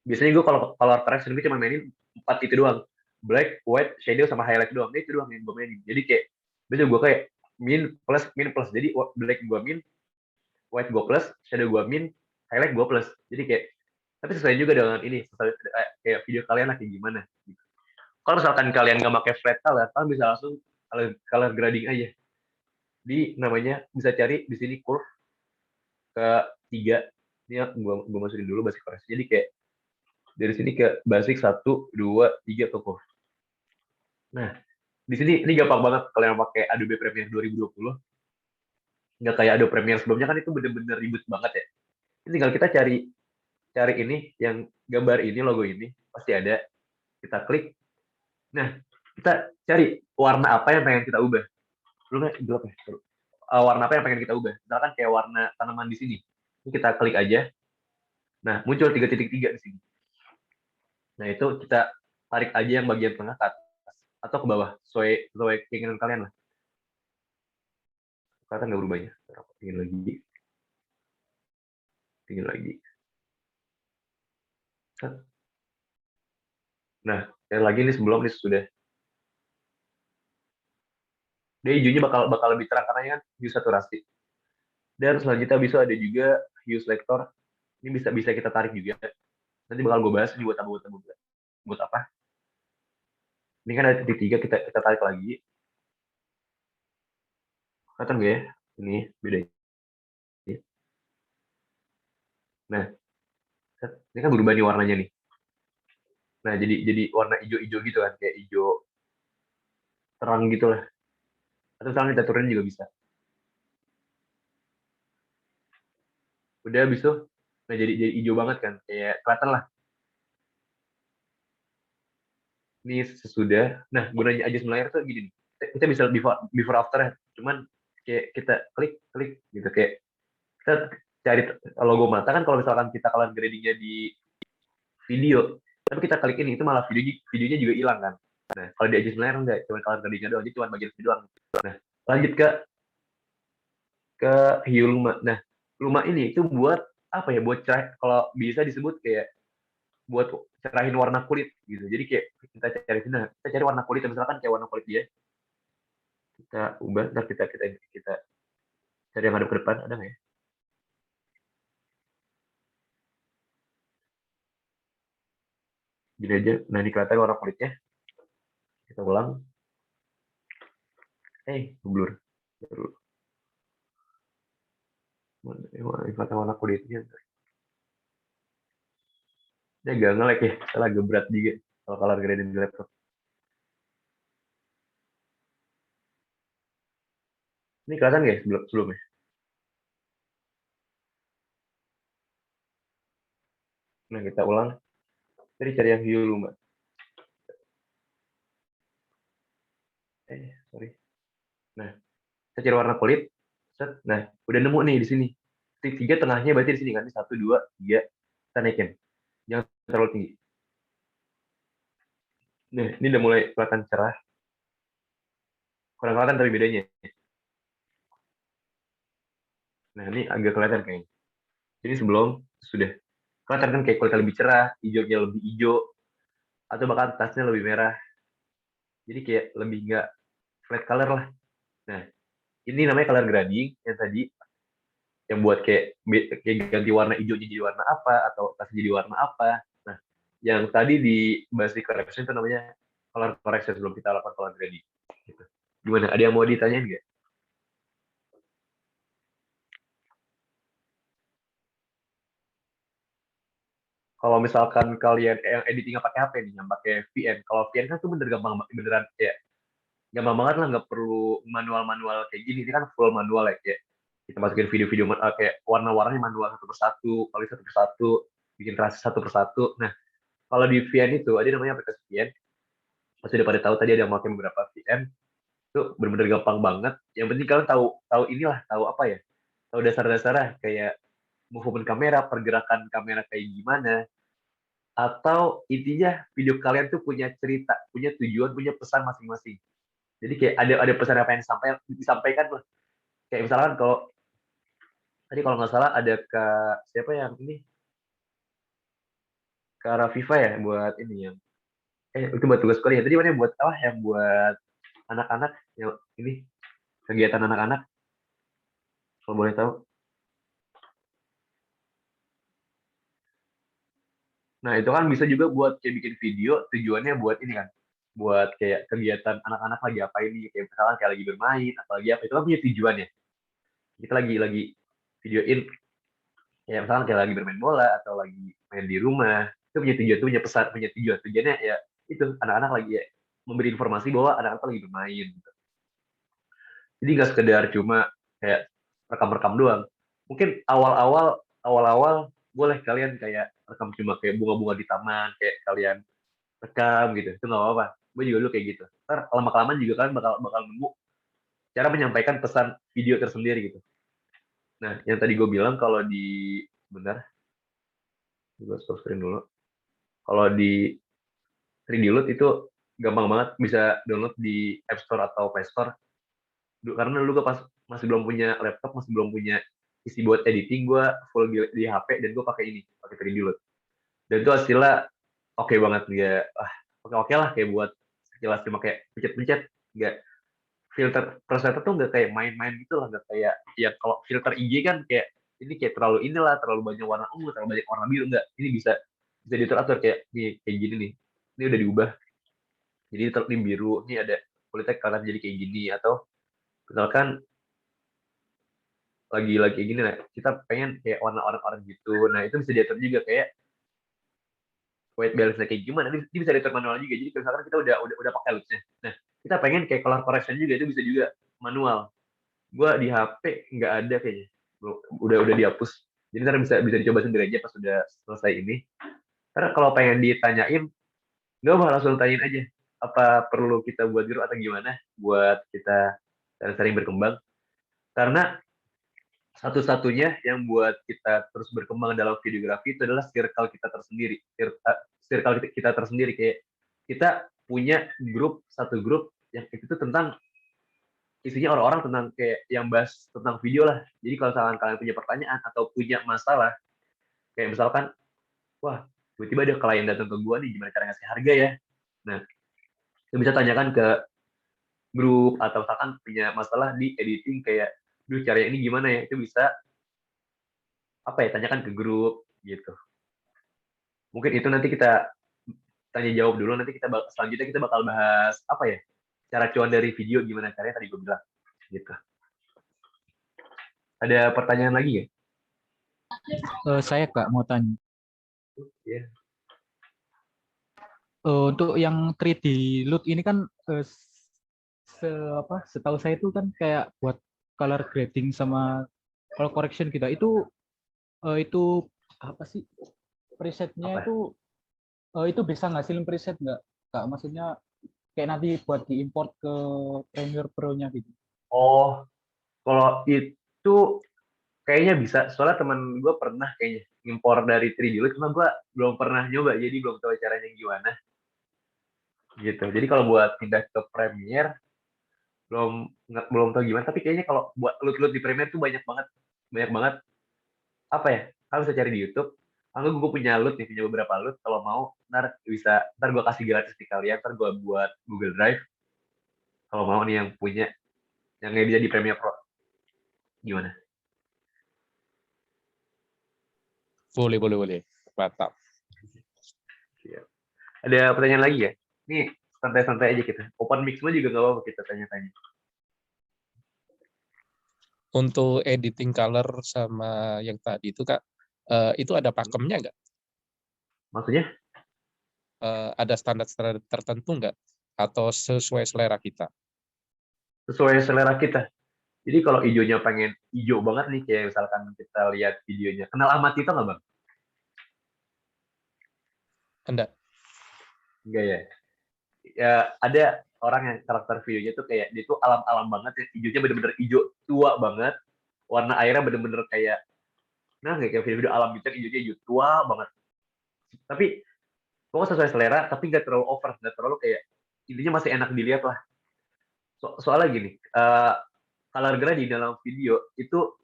biasanya gue kalau color correction gue cuma mainin 4 itu doang. Black, white, shadow sama highlight doang. Itu doang yang gue mainin. Jadi kayak biasanya gue kayak min plus. Jadi black gue min, white gue plus, shadow gue min, highlight gue plus. Jadi kayak tapi sesuai juga dengan ini, kayak video kalian lah kayak gimana. Kalau misalkan kalian nggak pakai flat color, kalian bisa langsung color grading aja. Di namanya bisa cari di sini curve ke 3. Ini gue masukin dulu basic koreksi. Jadi kayak dari sini ke basic 1, 2, 3 ke curve. Nah, di sini ini gampang banget kalian pakai Adobe Premiere 2020. Nggak kayak Adobe Premiere sebelumnya kan itu bener-bener ribet banget ya. Ini tinggal kita cari ini yang gambar ini, logo ini pasti ada. Kita klik. Nah, kita cari warna apa yang pengen kita ubah. Belum gelap ya. Warna apa yang pengen kita ubah. Misalkan kayak warna tanaman di sini. Ini kita klik aja. Nah, muncul 3.3 di sini. Nah, itu kita tarik aja yang bagian tengah ke atas atau ke bawah, sesuai keinginan kalian lah. Kelihatan nggak berubahnya? Tinggal lagi. Nah, yang lagi nih sebelum nih sudah. Dia hijaunya bakal lebih terang karena kan hue saturasi. Dan selanjutnya bisa ada juga hue selector. Ini bisa kita tarik juga. Nanti bakal gue bahas ini buat apa. Ini kan ada titik 3, kita tarik lagi. Kelihatan nggak ya? Ini beda. Nah, ini kan berubah nih warnanya nih. Nah, jadi warna hijau-hijau gitu kan, kayak hijau terang gitu lah. Atau misalnya kita turunin juga bisa. Udah habis itu, nah jadi hijau banget kan, kayak kelihatan lah. Ini sesudah. Nah, gunanya adjust layar tuh gini nih. Kita bisa before after ya. Cuman kayak kita klik gitu, kayak kita cari logo mata kan. Kalau misalkan kita color gradingnya di video, tapi kita klik ini itu malah videonya juga hilang kan. Nah, kalau di adjust layar enggak, cuma color gradingnya doang, jadi cuma bagian video doang. Nah, lanjut ke hue luma. Nah, luma ini itu buat apa ya? Buat cerah, kalau bisa disebut kayak buat cerahin warna kulit gitu. Jadi kayak kita cari warna kulit, misalkan kayak warna kulit dia. Kita ubah, ntar kita cari yang ada ke depan, ada nggak ya? Gini aja. Nah, ini kelihatan warna kulitnya. Kita ulang. Blur. Kelihatan warna kulitnya. Ini agak nge-lag ya. Saya agak berat juga kalau color grading di laptop. Ini kelihatan nggak ya sebelumnya? Nah, kita ulang. Jadi cari yang hue luma. Sorry. Nah, kita cari warna kulit. Nah, udah nemu nih di sini. Titik 3 tengahnya berarti di sini kan. 1, 2, 3. Kita naikin. Jangan terlalu tinggi. Nah, ini udah mulai kelihatan cerah. Kurang kelihatan tapi bedanya. Nah, ini agak kelihatan kayaknya. Jadi sebelum sudah kelihatan kan kayak kulitnya lebih cerah, hijaunya lebih hijau, atau bahkan tasnya lebih merah. Jadi kayak lebih nggak flat color lah. Nah, ini namanya color grading yang tadi yang buat kayak ganti warna hijaunya jadi warna apa, atau tasnya jadi warna apa. Nah, yang tadi di basic correction itu namanya color correction sebelum kita lakukan color grading. Gitu. Gimana? Ada yang mau ditanyain nggak? Kalau misalkan kalian yang editingnya pakai HP nih, yang pakai VN. Kalau VN kan tuh beneran kayak gampang banget lah, nggak perlu manual kayak gini. Ini kan full manual ya, kayak kita masukin video-video kayak warna-warnanya manual satu persatu, kali satu persatu, bikin transition satu persatu. Nah, kalau di VN itu ada namanya aplikasi VN. Pasti udah pada tahu, tadi ada yang pakai beberapa VN. Itu bener-bener gampang banget. Yang penting kalian tahu inilah, tahu apa ya? Tahu dasar-dasarnya kayak movement kamera, pergerakan kamera kayak gimana. atau intinya video kalian tuh punya cerita, punya tujuan, punya pesan masing-masing. Jadi kayak ada pesan apa yang disampaikan tuh. Kayak misalkan tadi kalau nggak salah ada siapa yang ini, Kak Rafifa ya, buat ini yang itu buat tugas kuliah. Tadi mana yang buat apa? Yang buat anak-anak yang ini kegiatan anak-anak, kalau boleh tahu. Nah, itu kan bisa juga buat kayak bikin video, tujuannya buat ini kan, buat kayak kegiatan anak-anak lagi apa ini, kayak misalkan kayak lagi bermain, atau lagi apa, itu kan punya tujuannya. Kita lagi videoin, kayak misalkan kayak lagi bermain bola, atau lagi main di rumah, itu punya tujuan, itu punya pesan, punya tujuan. Tujuannya ya itu, anak-anak lagi ya, memberi informasi bahwa anak-anak lagi bermain. Gitu. Jadi nggak sekedar cuma kayak rekam-rekam doang. Mungkin awal-awal boleh kalian kayak rekam cuma kayak bunga-bunga di taman, kayak kalian rekam gitu, itu nggak apa-apa. Gue juga dulu kayak gitu. Ntar lama-kelamaan juga kalian bakal nemu cara menyampaikan pesan video tersendiri gitu. Nah, yang tadi gue bilang kalau sebentar, gue stop screen dulu. Kalau di 3D Loot itu gampang banget, bisa download di App Store atau Play Store. Karena dulu gue pas masih belum punya laptop, masih belum punya PC buat editing, gue full di HP dan gue pakai 3D Loot. Dan itu hasilnya oke banget, nggak oke lah, kayak buat jelas cuma kayak pencet-pencet, nggak filter presenter tuh nggak kayak main-main gitu lah, nggak kayak ya kalau filter IG kan kayak ini kayak terlalu banyak warna ungu, terlalu banyak warna biru, nggak, ini bisa diatur kayak kayak gini nih, ini udah diubah jadi ini biru, ini ada kulitnya kalian jadi kayak gini, atau misalkan lagi gini lah, kita pengen kayak warna orang gitu, nah itu bisa diatur juga kayak white balance kayak gimana, ini bisa diatur manual juga. Jadi misalkan kita udah pakai loops-nya, nah kita pengen kayak color correction juga, itu bisa juga manual. Gua di HP nggak ada kayaknya, udah dihapus. Jadi ntar bisa dicoba sendiri aja pas sudah selesai ini. Karena kalau pengen ditanyain, nggak apa, langsung tanyain aja apa perlu kita buat grup atau gimana buat kita sering berkembang. Karena satu-satunya yang buat kita terus berkembang dalam videografi itu adalah circle kita tersendiri. Circle kita tersendiri, kayak kita punya satu grup yang itu tuh tentang isinya orang-orang tentang kayak yang bahas tentang video lah. Jadi kalau misalkan kalian punya pertanyaan atau punya masalah, kayak misalkan, wah tiba-tiba ada klien datang ke gua nih, gimana cara ngasih harga ya. Nah, itu bisa tanyakan ke grup, atau misalkan punya masalah di editing kayak, duh caranya ini gimana ya, itu bisa tanyakan ke grup gitu. Mungkin itu nanti kita tanya jawab dulu, nanti selanjutnya kita bakal bahas cara cuan dari video, gimana caranya tadi gue bilang gitu. Ada pertanyaan lagi ya? Saya Kak mau tanya. Yeah. Untuk yang 3D Loot ini kan setahu saya itu kan kayak buat color grading sama color correction kita itu apa sih presetnya itu bisa ngasilin preset nggak Kak? Maksudnya kayak nanti buat diimport ke Premiere Pro-nya gitu. Oh, kalau itu kayaknya bisa. Soalnya teman gue pernah kayaknya impor dari 3D Loot, cuma gue belum pernah nyoba, jadi belum tahu caranya gimana. Gitu. Jadi kalau buat pindah ke Premiere belum tahu gimana. Tapi kayaknya kalau buat loot di Premiere tuh banyak banget. Kalian bisa cari di YouTube. Gue punya loot nih, punya beberapa loot. Kalau mau, ntar gue kasih gratis di kalian. Ntar gue buat Google Drive. Kalau mau nih yang punya, yang nggak bisa di Premiere Pro. Gimana? Boleh. Mantap. Ada pertanyaan lagi ya? Nih, santai-santai aja kita. Open mic semua juga nggak apa-apa kita tanya-tanya. Untuk editing color sama yang tadi itu Kak, itu ada pakemnya nggak? Maksudnya? Ada standar-standar tertentu nggak? Atau sesuai selera kita? Sesuai selera kita. Jadi kalau hijaunya pengen hijau banget nih, kayak misalkan kita lihat videonya. Kenal Ahmad Tito nggak, Bang? Enggak. Enggak ya? Ya, ada orang yang karakter videonya tuh kayak, dia tuh alam-alam banget ya. Hijaunya bener-bener hijau tua banget. Warna airnya bener-bener kayak, kayak video-video alam gitu, hijaunya hijau tua banget. Tapi pokoknya sesuai selera tapi nggak terlalu over, nggak terlalu kayak, intinya masih enak dilihat lah. Soalnya gini, color grade di dalam video itu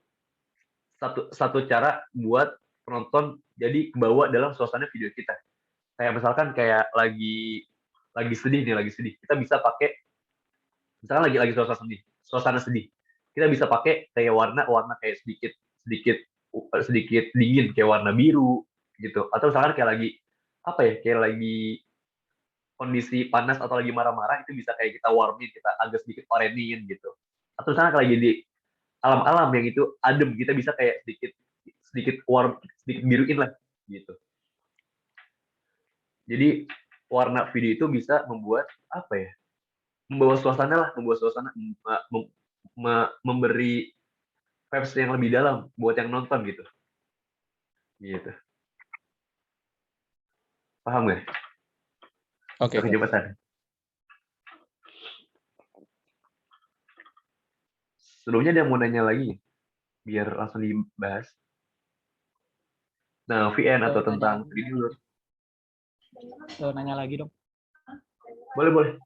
satu cara buat penonton jadi kebawa dalam suasana video kita. Kayak misalkan kayak lagi sedih nih, lagi sedih, kita bisa pakai, misalkan lagi suasana sedih, kita bisa pakai kayak warna kayak sedikit sedikit sedikit dingin kayak warna biru gitu, atau misalkan kayak lagi apa ya, kayak lagi kondisi panas atau lagi marah-marah, itu bisa kayak kita warmin, kita agak sedikit orangein gitu. Atau misalkan kayak lagi di alam-alam yang itu adem, kita bisa kayak sedikit sedikit warm, sedikit biruin lah gitu. Jadi warna video itu bisa membuat apa ya, membawa suasana lah, membawa suasana, memberi vibes yang lebih dalam buat yang nonton gitu. Gitu. Paham nggak? Oke. Kecepatan. Sebelumnya ada yang mau nanya lagi, biar langsung dibahas. Nah, VN atau tentang 3D dulu. Nanya lagi dong. Boleh.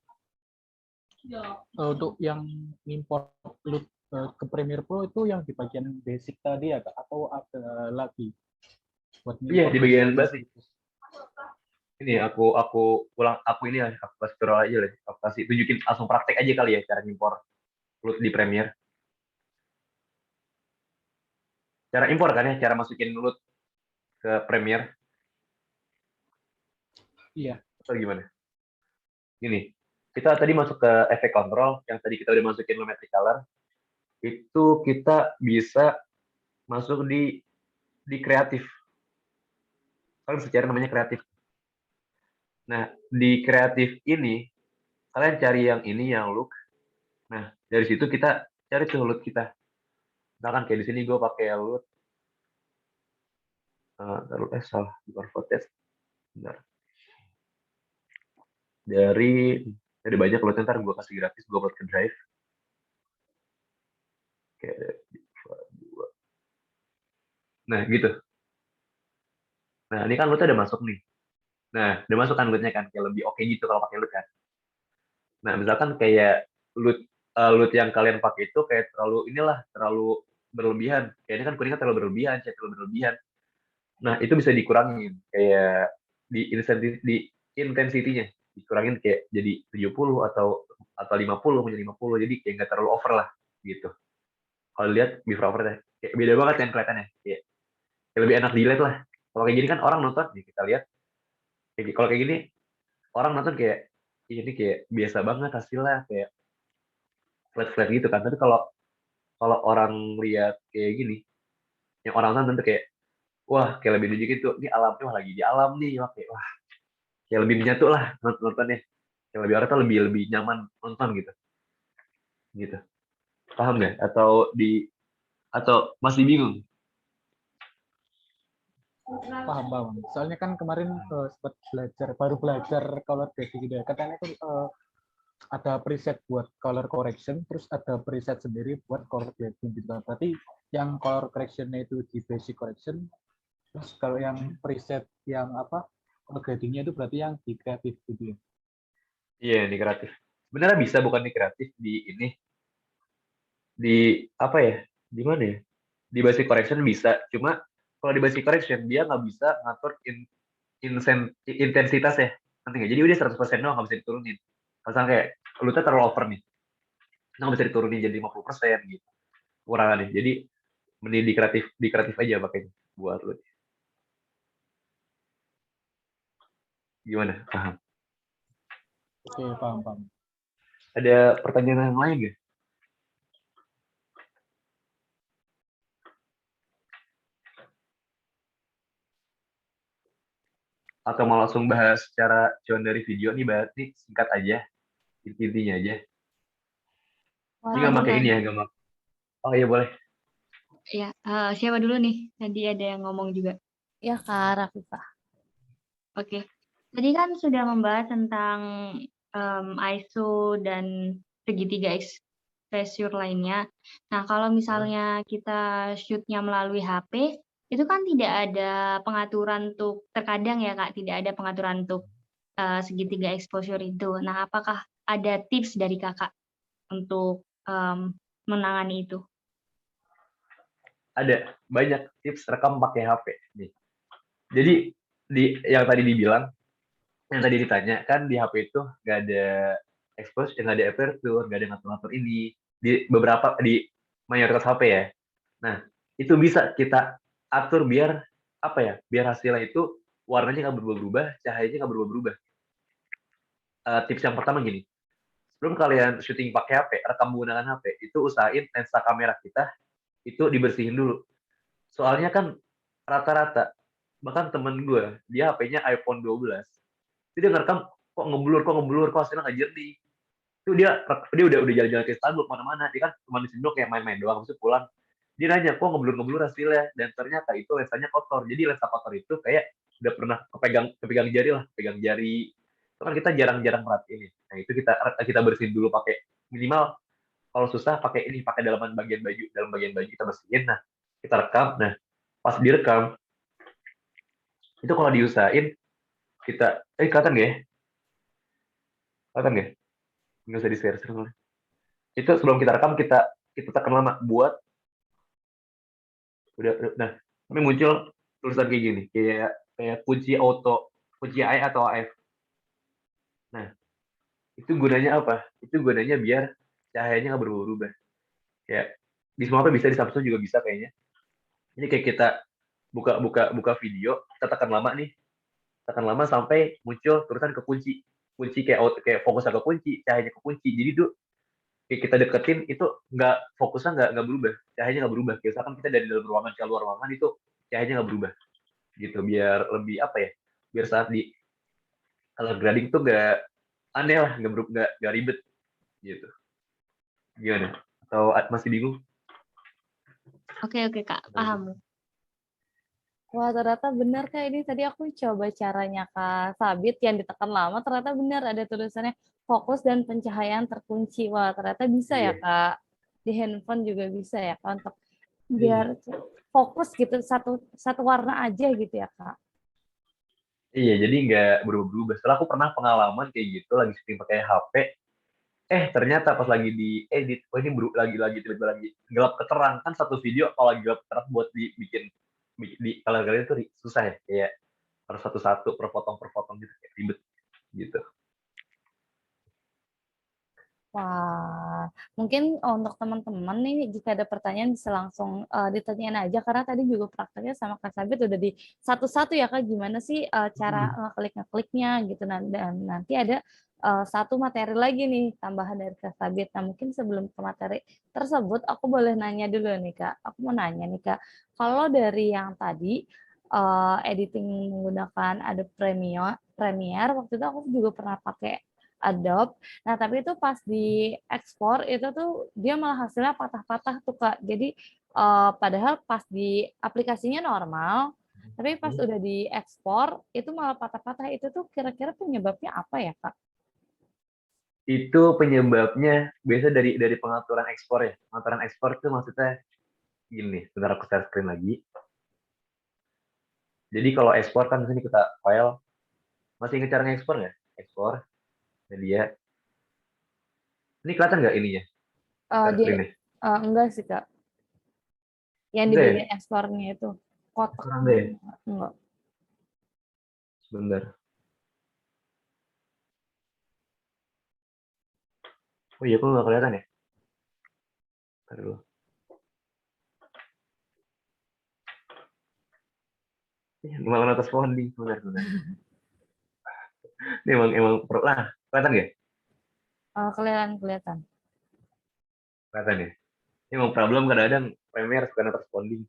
Untuk yang import loop ke Premiere Pro itu yang di bagian basic tadi ya Kak? Atau ada lagi? Iya, di bagian basic. Ini aku ulang, aku kasih tutorial aja lah. Aku kasih tunjukin langsung praktek aja kali ya cara import loop di Premiere. Cara import kan ya, cara masukin loop ke Premiere. Iya. Atau gimana? Gini, kita tadi masuk ke efek control, yang tadi kita udah masukin lumetri color, itu kita bisa masuk di kreatif. Kalian secara namanya kreatif. Nah, di kreatif ini, kalian cari yang ini, yang look. Nah, dari situ kita cari tuh look kita. Misalkan kayak di sini gue pakai look. Salah, bukan footage. Bentar. Dari banyak loot, ntar gue kasih gratis, gue buat ke drive. Oke, nah gitu. Nah ini kan lootnya udah masuk nih. Nah udah masuk kan lootnya kan, kayak lebih oke gitu kalau pakai loot kan. Nah misalkan kayak loot yang kalian pakai itu kayak terlalu berlebihan. Kayak ini kan kuningnya terlalu berlebihan, terlalu berlebihan. Nah itu bisa dikurangin, kayak di intensitinya dikurangin, kayak jadi 70 atau 50 menjadi 50, jadi kayak nggak terlalu over lah gitu. Kalau lihat before over deh, kayak beda banget yang kelihatannya, kayak lebih enak dilihat lah. Kalau kayak gini kan orang nonton, nih kita lihat, kalau kayak gini orang nonton kayak ini kayak biasa banget hasilnya, kayak flat gitu kan. Tapi kalau orang lihat kayak gini, yang orang nonton tuh kayak wah, kayak lebih nunjukin tuh ini alamnya, wah lagi di alam nih, wah kayak lebih menyatu lah nontonnya, yang lebih orang tuh lebih nyaman nonton gitu. Paham nggak? Atau masih bingung? Paham. Soalnya kan kemarin sempat baru belajar color grading gitu ya. Katanya itu ada preset buat color correction, terus ada preset sendiri buat color grading gitu. Berarti yang color correctionnya itu di basic correction, terus kalau yang preset yang color gradingnya itu berarti yang di kreatif gitu ya. Iya, di kreatif. Sebenarnya bisa, bukan di kreatif, di apa ya? Di mana ya? Di basic correction bisa, cuma kalau di basic correction dia nggak bisa ngatur intensitas ya, nanti nggak? Jadi udah 100% doang, nggak bisa diturunin. Misalnya kayak lu tuh terlalu over nih, nggak bisa diturunin jadi 50% gitu kurangannya. Jadi mending di kreatif aja pakainya buat lu. Gimana? Paham? Oke, paham. Ada pertanyaan yang lain nggak? Atau mau langsung bahas secara cuan dari video nih, bahas nih singkat aja, intinya aja. Ini nggak pakai ini ya, nggak pakai. Oh iya boleh. Ya, siapa dulu nih? Tadi ada yang ngomong juga. Ya Kak Rafifah. Oke. Tadi kan sudah membahas tentang ISO dan segitiga exposure lainnya. Nah, kalau misalnya kita shoot-nya melalui HP, itu kan tidak ada pengaturan untuk terkadang ya Kak, tidak ada pengaturan untuk segitiga exposure itu. Nah, apakah ada tips dari Kakak untuk menangani itu? Ada banyak tips rekam pakai HP nih. Jadi yang tadi dibilang, yang tadi ditanya kan di HP itu nggak ada expose, nggak ada aperture, nggak ada ngatur-ngatur ini di mayoritas HP ya. Nah, itu bisa kita atur biar apa ya? Biar hasilnya itu warnanya nggak berubah-ubah, cahayanya nggak berubah-ubah. Tips yang pertama gini, sebelum kalian syuting pakai HP, rekam menggunakan HP, itu usahain lensa kamera kita itu dibersihin dulu. Soalnya kan rata-rata, bahkan temen gue, dia HP-nya iPhone 12, itu dia ngerekam kok hasilnya nggak jernih. Itu dia udah jalan-jalan ke Istanbul kemana-mana, dia kan cuma di sini kayak main-main doang, terus pulang. Dia nanya, kok ngeblur hasilnya, dan ternyata itu lensanya kotor. Jadi lensa kotor itu kayak udah pernah kepegang jari lah, pegang jari. Itu kan kita jarang-jarang perhatiin. Nah itu kita bersihin dulu pakai minimal kalau susah pakai dalam bagian baju kita bersihin. Nah kita rekam. Nah pas direkam itu kalau diusahain kita kelihatan gak ya? Kelihatan gak? Nggak usah di-share soalnya. Itu sebelum kita rekam kita tekan lama buat nah tapi muncul tulisan kayak gini, kayak kunci AI atau AF. Nah itu gunanya apa? Itu gunanya biar cahayanya nggak berubah-ubah. Ya di semua apa bisa, di Samsung juga bisa kayaknya. Ini kayak kita buka video, kita tekan lama sampai muncul tulisan kekunci. Kunci kayak fokusnya ke kunci, cahayanya ke kunci. Jadi tuh kayak kita deketin itu fokusnya nggak berubah, cahayanya nggak berubah. Kayak misalkan kita dari dalam ruangan ke luar ruangan itu cahayanya nggak berubah. Gitu biar lebih apa ya? Biar saat di color grading tuh nggak aneh lah, nggak ribet gitu. Gimana? Atau masih bingung? Oke Kak, paham. Wah, ternyata benar Kak, ini tadi aku coba caranya Kak Sabit yang ditekan lama, ternyata benar ada tulisannya fokus dan pencahayaan terkunci. Wah, ternyata bisa ya Iya. Kak. Di handphone juga bisa ya Kak untuk Iya. biar fokus gitu satu warna aja gitu ya Kak. Iya, jadi nggak berubah-ubah. Setelah aku pernah pengalaman kayak gitu, lagi syuting pakai HP, ternyata pas lagi di edit, ini lagi tiba-tiba lagi gelap keterang. Kan satu video kalau lagi gelap keterang buat dibikin di color grading itu susah ya, kayak harus satu-satu per potong gitu, kayak ribet gitu. Wah, mungkin untuk teman-teman nih jika ada pertanyaan bisa langsung ditanyain aja karena tadi juga prakteknya sama Kak Sabit udah di satu-satu ya Kak gimana sih cara ngekliknya gitu dan nanti ada satu materi lagi nih tambahan dari Kak Sabit. Nah, mungkin sebelum ke materi tersebut aku boleh nanya dulu nih Kak. Aku mau nanya nih Kak, kalau dari yang tadi editing menggunakan Adobe Premiere waktu itu aku juga pernah pakai Adobe. Nah, tapi itu pas di ekspor itu tuh dia malah hasilnya patah-patah tuh Kak. Jadi padahal pas di aplikasinya normal, tapi pas udah di ekspor itu malah patah-patah. Itu tuh kira-kira penyebabnya apa ya Kak? Itu penyebabnya biasa dari pengaturan ekspor ya. Pengaturan ekspor itu maksudnya gini, sebentar aku share screen lagi. Jadi kalau ekspor kan di sini kita file, masih ingat cara ngekspor nggak? Ekspor, media. Ini kelihatan nggak ininya? Share screen-nya? Enggak sih Kak. Yang di Enggak ya? bagian ekspornya itu kotak. Enggak ya? Enggak. Sebentar. Oh iya, kok nggak kelihatan ya? Ntar dulu. Malah atas founding, sebentar. Ini emang perlu lah. Kelihatan nggak? Kelihatan. Kelihatan ya? Ini emang problem kadang-kadang Premiere suka not responding.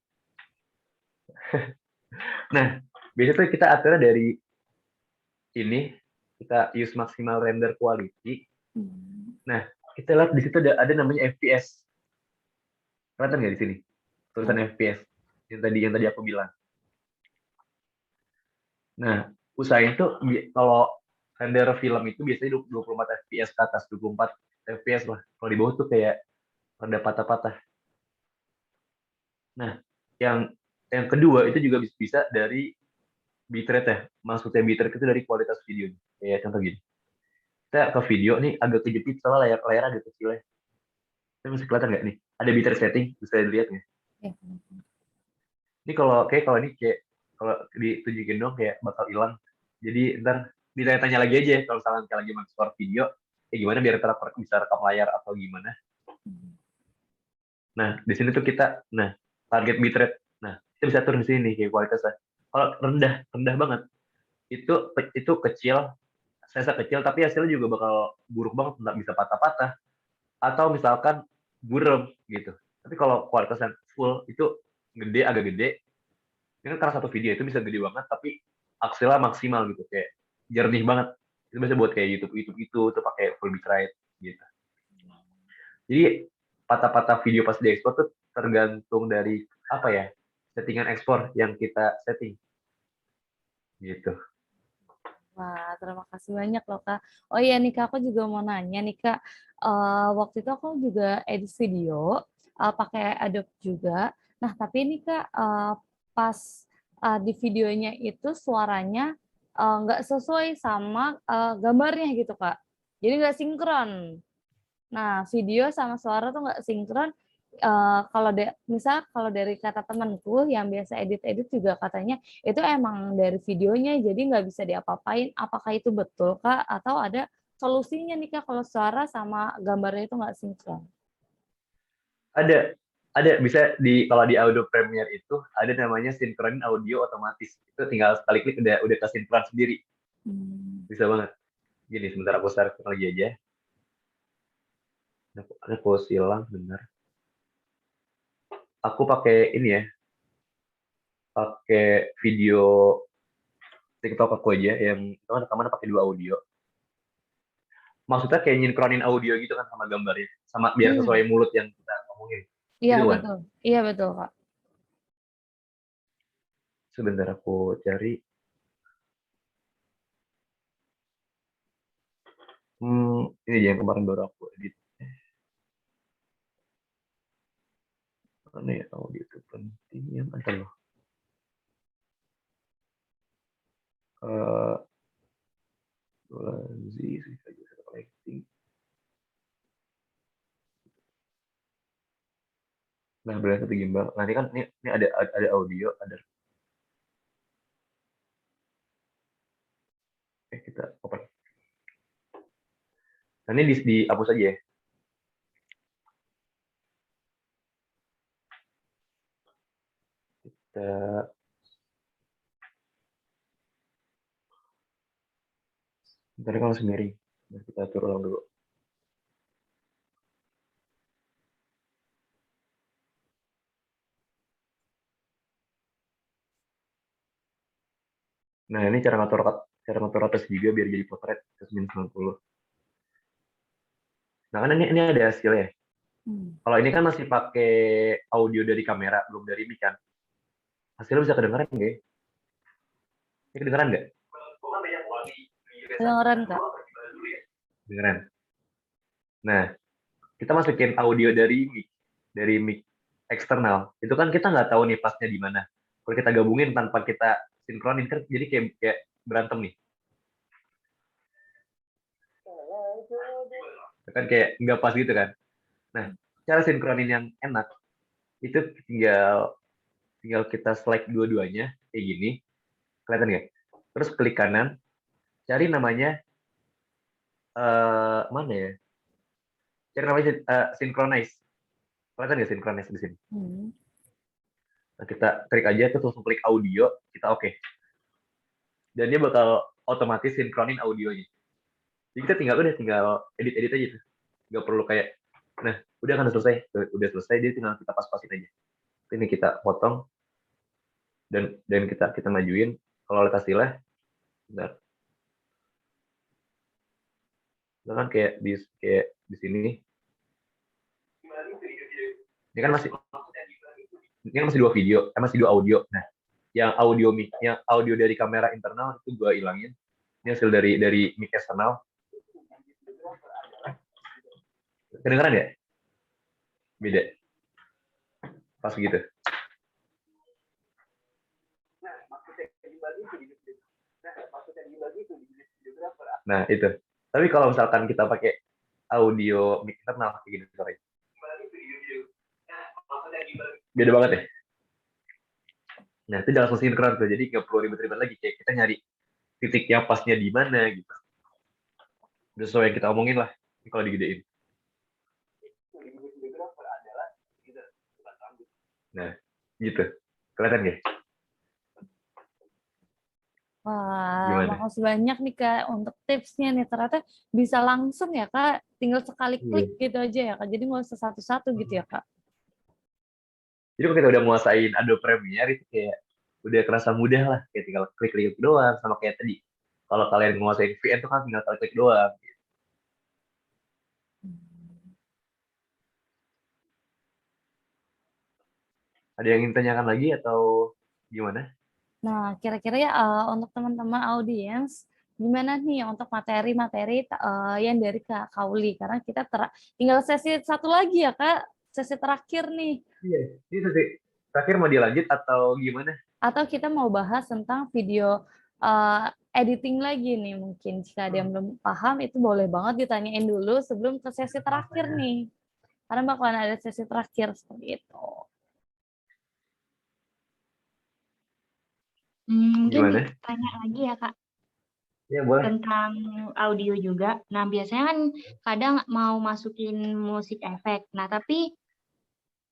Nah, biasanya tuh kita aturnya dari ini, kita use maximal render quality. Nah, kita lihat di situ ada namanya FPS. Kelihatan nggak di sini? Tulisan FPS yang tadi aku bilang. Nah, usahain tuh kalau render film itu biasanya 24 FPS ke atas, 24 FPS lah. Kalau di bawah tuh kayak rada patah-patah. Nah, yang Yang kedua itu juga bisa dari bitrate ya. Maksudnya bitrate itu dari kualitas videonya. Kayak contoh gini. Kita ke video nih agak kejepit soalnya layar agak kecil ya. Ini masih kelihatan nggak nih? Ada bitrate setting, bisa dilihat nggak? Ya. Ini kalau ini kayak kalau ditunjukin dong kayak bakal hilang. Jadi ntar ditanya-tanya lagi aja kalau misalnya kita lagi mengekspor video, gimana biar bisa rekam layar atau gimana. Nah, di sini tuh kita, target bitrate. Nah, kita bisa turun di sini nih kayak kualitasnya. Kalau rendah banget, itu kecil, sensor kecil, tapi hasilnya juga bakal buruk banget, nggak bisa patah-patah. Atau misalkan buram gitu. Tapi kalau kualitasnya full, itu agak gede. Ini kan karena satu video itu bisa gede banget, tapi hasilnya maksimal gitu, kayak jernih banget. Itu bisa buat kayak YouTube itu tuh pakai full bitrate gitu. Jadi patah-patah video pas diekspor tuh tergantung dari apa ya, settingan ekspor yang kita setting gitu. Wah, terima kasih banyak loh, Kak. Oh iya nih, Kak, aku juga mau nanya nih, Kak. Waktu itu aku juga edit video, pakai Adobe juga. Nah, tapi ini, Kak, pas di videonya itu suaranya nggak sesuai sama gambarnya gitu, Kak. Jadi nggak sinkron. Nah, video sama suara tuh nggak sinkron. Kalau misal kalau dari kata temanku yang biasa edit-edit juga katanya itu emang dari videonya, jadi nggak bisa diapa-apain. Apakah itu betul, Kak? Atau ada solusinya nih, Kak, kalau suara sama gambarnya itu nggak sinkron? Ada bisa kalau di Adobe Premiere itu ada namanya sinkronin audio otomatis. Itu tinggal sekali klik udah kesinkron sendiri. Bisa banget. Gini, sebentar aku share lagi aja. Aku silang benar. Aku pakai ini ya, pakai video TikTok aku aja yang itu kan rekaman pakai 2 audio. Maksudnya kayak nynkronin audio gitu kan sama gambarnya, sama biar sesuai mulut yang kita ngomongin. Iya, Gitu kan. betul. Iya, betul, Kak. Sebentar aku cari. Ini aja yang kemarin baru aku edit. Mana ya audio itu penting yang antar loh. Collecting. Nah, berarti satu gimbal. Nanti kan ini ada audio, ada. Kita open. Nah, ini dihapus aja ya. Kita Ntar kalau semiring. Nah, kita atur ulang dulu. Nah, ini cara ngatur atas juga biar jadi potret ke 90. Nah, kan ini ada hasilnya. Kalau ini kan masih pakai audio dari kamera, belum dari mic kan. Hasilnya bisa kedengeran nggak ya? Ini kedengeran nggak? Kedengeran, Kak? Kedengeran. Nah, kita masukin audio dari mic eksternal. Itu kan kita nggak tahu nih pasnya di mana. Kalau kita gabungin tanpa kita sinkronin kan jadi kayak berantem nih. Kan kayak nggak pas gitu kan. Nah, cara sinkronin yang enak itu tinggal kita select dua-duanya kayak gini. Kelihatan nggak? Terus klik kanan, cari namanya mana ya? Cari namanya synchronize. Kelihatan nggak synchronize di sini? Nah, kita klik aja terus langsung klik audio, kita oke. Dan dia bakal otomatis sinkronin audionya. Jadi kita tinggal edit aja tuh. Nggak perlu kayak, nah udah kan udah selesai, dia tinggal kita pas-pasin aja. Ini kita potong dan kita majuin. Kalau lihat hasilnya, bentar. Itu kan kayak di sini. Ini kan masih 2 video, masih 2 audio. Nah, yang audio dari kamera internal itu gua ilangin. Ini hasil dari mic eksternal. Kedengeran ya? Beda. Pas gitu. Nah, itu. Tapi kalau misalkan kita pakai audio mic internal kayak gini, sorry. Beda banget ya. Nah, itu udah langsung sinkron tuh. Jadi nggak perlu ribet-ribet lagi. Kayak kita nyari titiknya pasnya di mana gitu. Udah sesuai yang kita omongin lah. Ini kalau digedein. Nah, gitu. Kelihatan nggak? Wah, Gimana? makasih banyak nih Kak untuk tipsnya nih. Ternyata bisa langsung ya Kak, tinggal sekali klik gitu aja ya Kak. Jadi nggak usah satu-satu gitu ya Kak. Jadi kalau kita udah nguasain Adobe Premiere itu kayak udah kerasa mudah lah. Kayak tinggal klik-klik doang. Sama kayak tadi. Kalau kalian nguasain VN tuh kan tinggal klik doang. Ada yang ingin tanyakan lagi atau gimana? Nah, kira-kira ya untuk teman-teman audiens, gimana nih untuk materi-materi yang dari Kak Kauli? Karena kita tinggal sesi satu lagi ya Kak, sesi terakhir nih. Iya, ini sesi terakhir mau dilanjut atau gimana? Atau kita mau bahas tentang video editing lagi nih mungkin. Jika ada yang belum paham, itu boleh banget ditanyain dulu sebelum ke sesi terakhir nih. Karena bakalan ada sesi terakhir seperti itu. Mungkin Gimana? tanya lagi ya Kak Ya, boleh. tentang audio juga. Nah, biasanya kan kadang mau masukin musik efek. Nah, tapi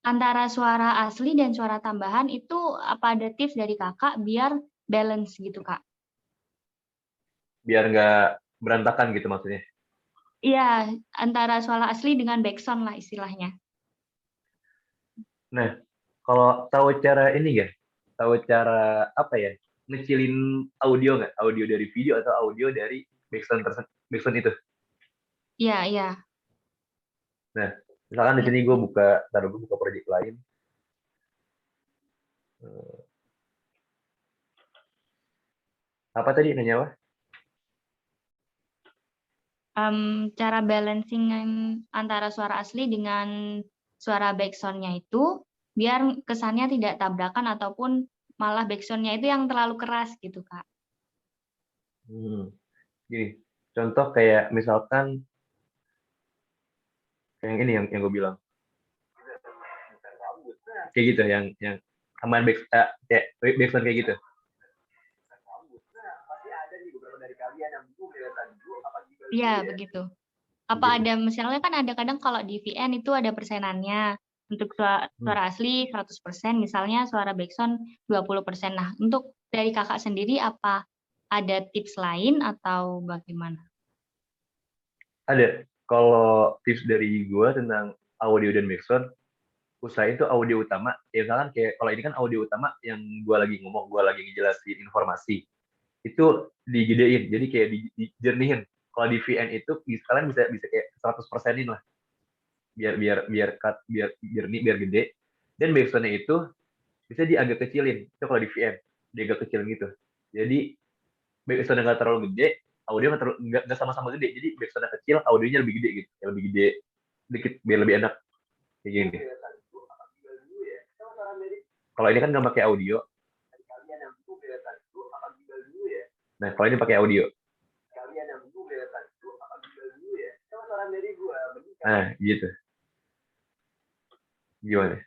antara suara asli dan suara tambahan itu apa ada tips dari Kakak biar balance gitu, Kak? Biar nggak berantakan gitu maksudnya. Iya, antara suara asli dengan backsound lah istilahnya. Nah, kalau tahu cara ini ya, tahu cara apa ya, ngecilin audio nggak? Audio dari video atau audio dari backsound itu. Iya, iya. Nah, misalkan di sini gue buka project lain. Apa tadi nanya apa? Cara balancing antara suara asli dengan suara backsound-nya itu biar kesannya tidak tabrakan ataupun malah backsound-nya itu yang terlalu keras gitu, Kak. Gini, contoh kayak misalkan yang ini yang gue bilang. Kayak gitu, yang tambahan backsound kayak gitu. Iya, begitu. Apa ada misalnya kan ada kadang kalau di VN itu ada persenannya. Untuk suara asli 100%, misalnya suara backsound 20%. Nah, untuk dari Kakak sendiri apa ada tips lain atau bagaimana? Ada. Kalau tips dari gue tentang audio dan backsound, usahain tuh audio utama. Ya misalkan kayak kalau ini kan audio utama yang gue lagi ngomong, gue lagi ngejelasin informasi. Itu digedein, jadi kayak dijernihin. Kalau di VN itu kalian bisa kayak 100%-in lah. Biar jernih, biar gede. Dan backsound-nya itu bisa agak kecilin. Itu kalau di VN, dia agak kecilin gitu. Jadi backsound nggak terlalu gede, audio nggak sama-sama gede. Jadi backsound kecil, audionya lebih gede gitu. Lebih gede dikit biar lebih enak kayak gini. Kalau ini kan nggak pakai audio. Nah, kalau ini pakai audio. Nah, gitu. Gimana?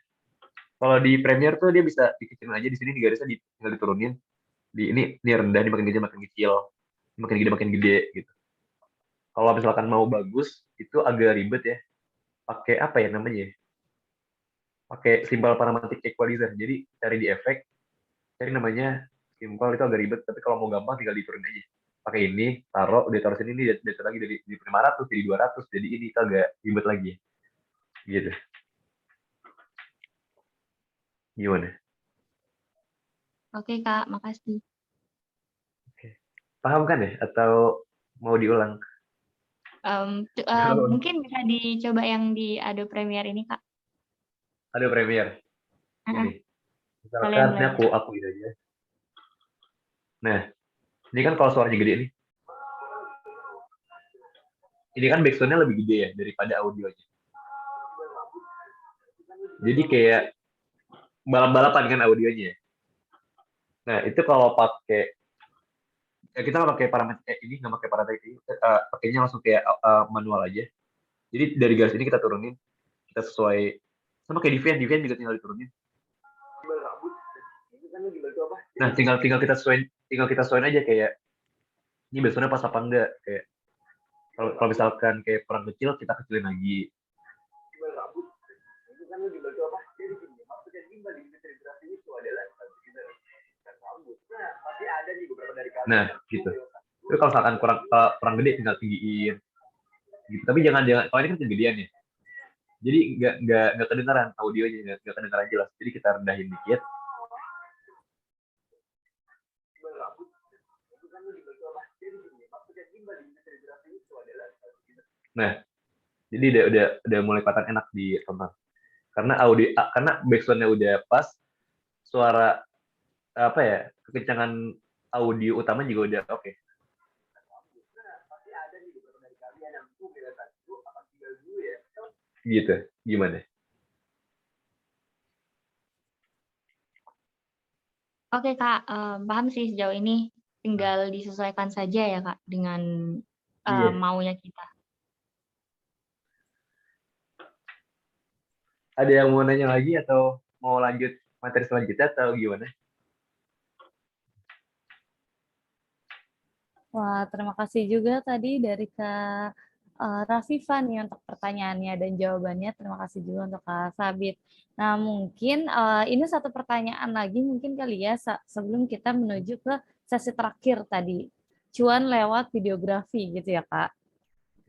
Kalau di Premiere tuh dia bisa dikecilin aja di sini, di garisnya tinggal diturunin. Ini rendah, ini makin kecil, makin gede gitu. Kalau misalkan mau bagus, itu agak ribet ya. Pakai apa ya namanya? Pakai simple parametric equalizer. Jadi cari di efek, cari namanya simple, itu agak ribet. Tapi kalau mau gampang tinggal diturunin aja. Pakai ini, taruh sini, ini data lagi dari 500 jadi 200, jadi ini itu agak ribet lagi. Gitu. Gimana? Oke, Kak, makasih. Paham kan ya? Atau mau diulang? Mungkin bisa dicoba yang di Adobe Premiere ini, Kak. Adobe Premiere. Ini. Kalian Misalkan aku ini aja. Nah, ini kan kalau suaranya gede nih. Ini kan backsound-nya lebih gede ya daripada audionya. Jadi kayak balap-balapan kan audionya. Nah, itu kalau pakai kita nggak pakai parameter kayak ini, nggak pakai parameter ini, pakainya langsung kayak manual aja. Jadi dari garis ini kita turunin, kita sesuai sama kayak Devian juga tinggal diturunin. Nah, tinggal kita sesuaiin aja kayak ini backsoundnya pas apa enggak, kayak kalau misalkan kayak kurang kecil kita kecilin lagi. Nah, gitu. Itu kalau misalkan kurang gede tinggal tinggiin. Gitu. Tapi jangan kalau ini kan kegedean ya. Jadi nggak kedengaran audionya, nggak kedengaran jelas. Jadi kita rendahin dikit. Nah, jadi udah mulai kelihatan enak ditonton. Karena backsound-nya udah pas, suara apa ya, kekencangan audio utama juga udah oke. Gitu, gimana? Oke Kak, paham sih sejauh ini. Tinggal disesuaikan saja ya Kak dengan Iya. maunya kita. Ada yang mau nanya lagi atau mau lanjut materi selanjutnya atau gimana? Wah, terima kasih juga tadi dari Kak Rafifa nih untuk pertanyaannya dan jawabannya. Terima kasih juga untuk Kak Sabit. Nah, mungkin ini satu pertanyaan lagi mungkin kali ya sebelum kita menuju ke sesi terakhir tadi. Cuan lewat videografi gitu ya, Kak.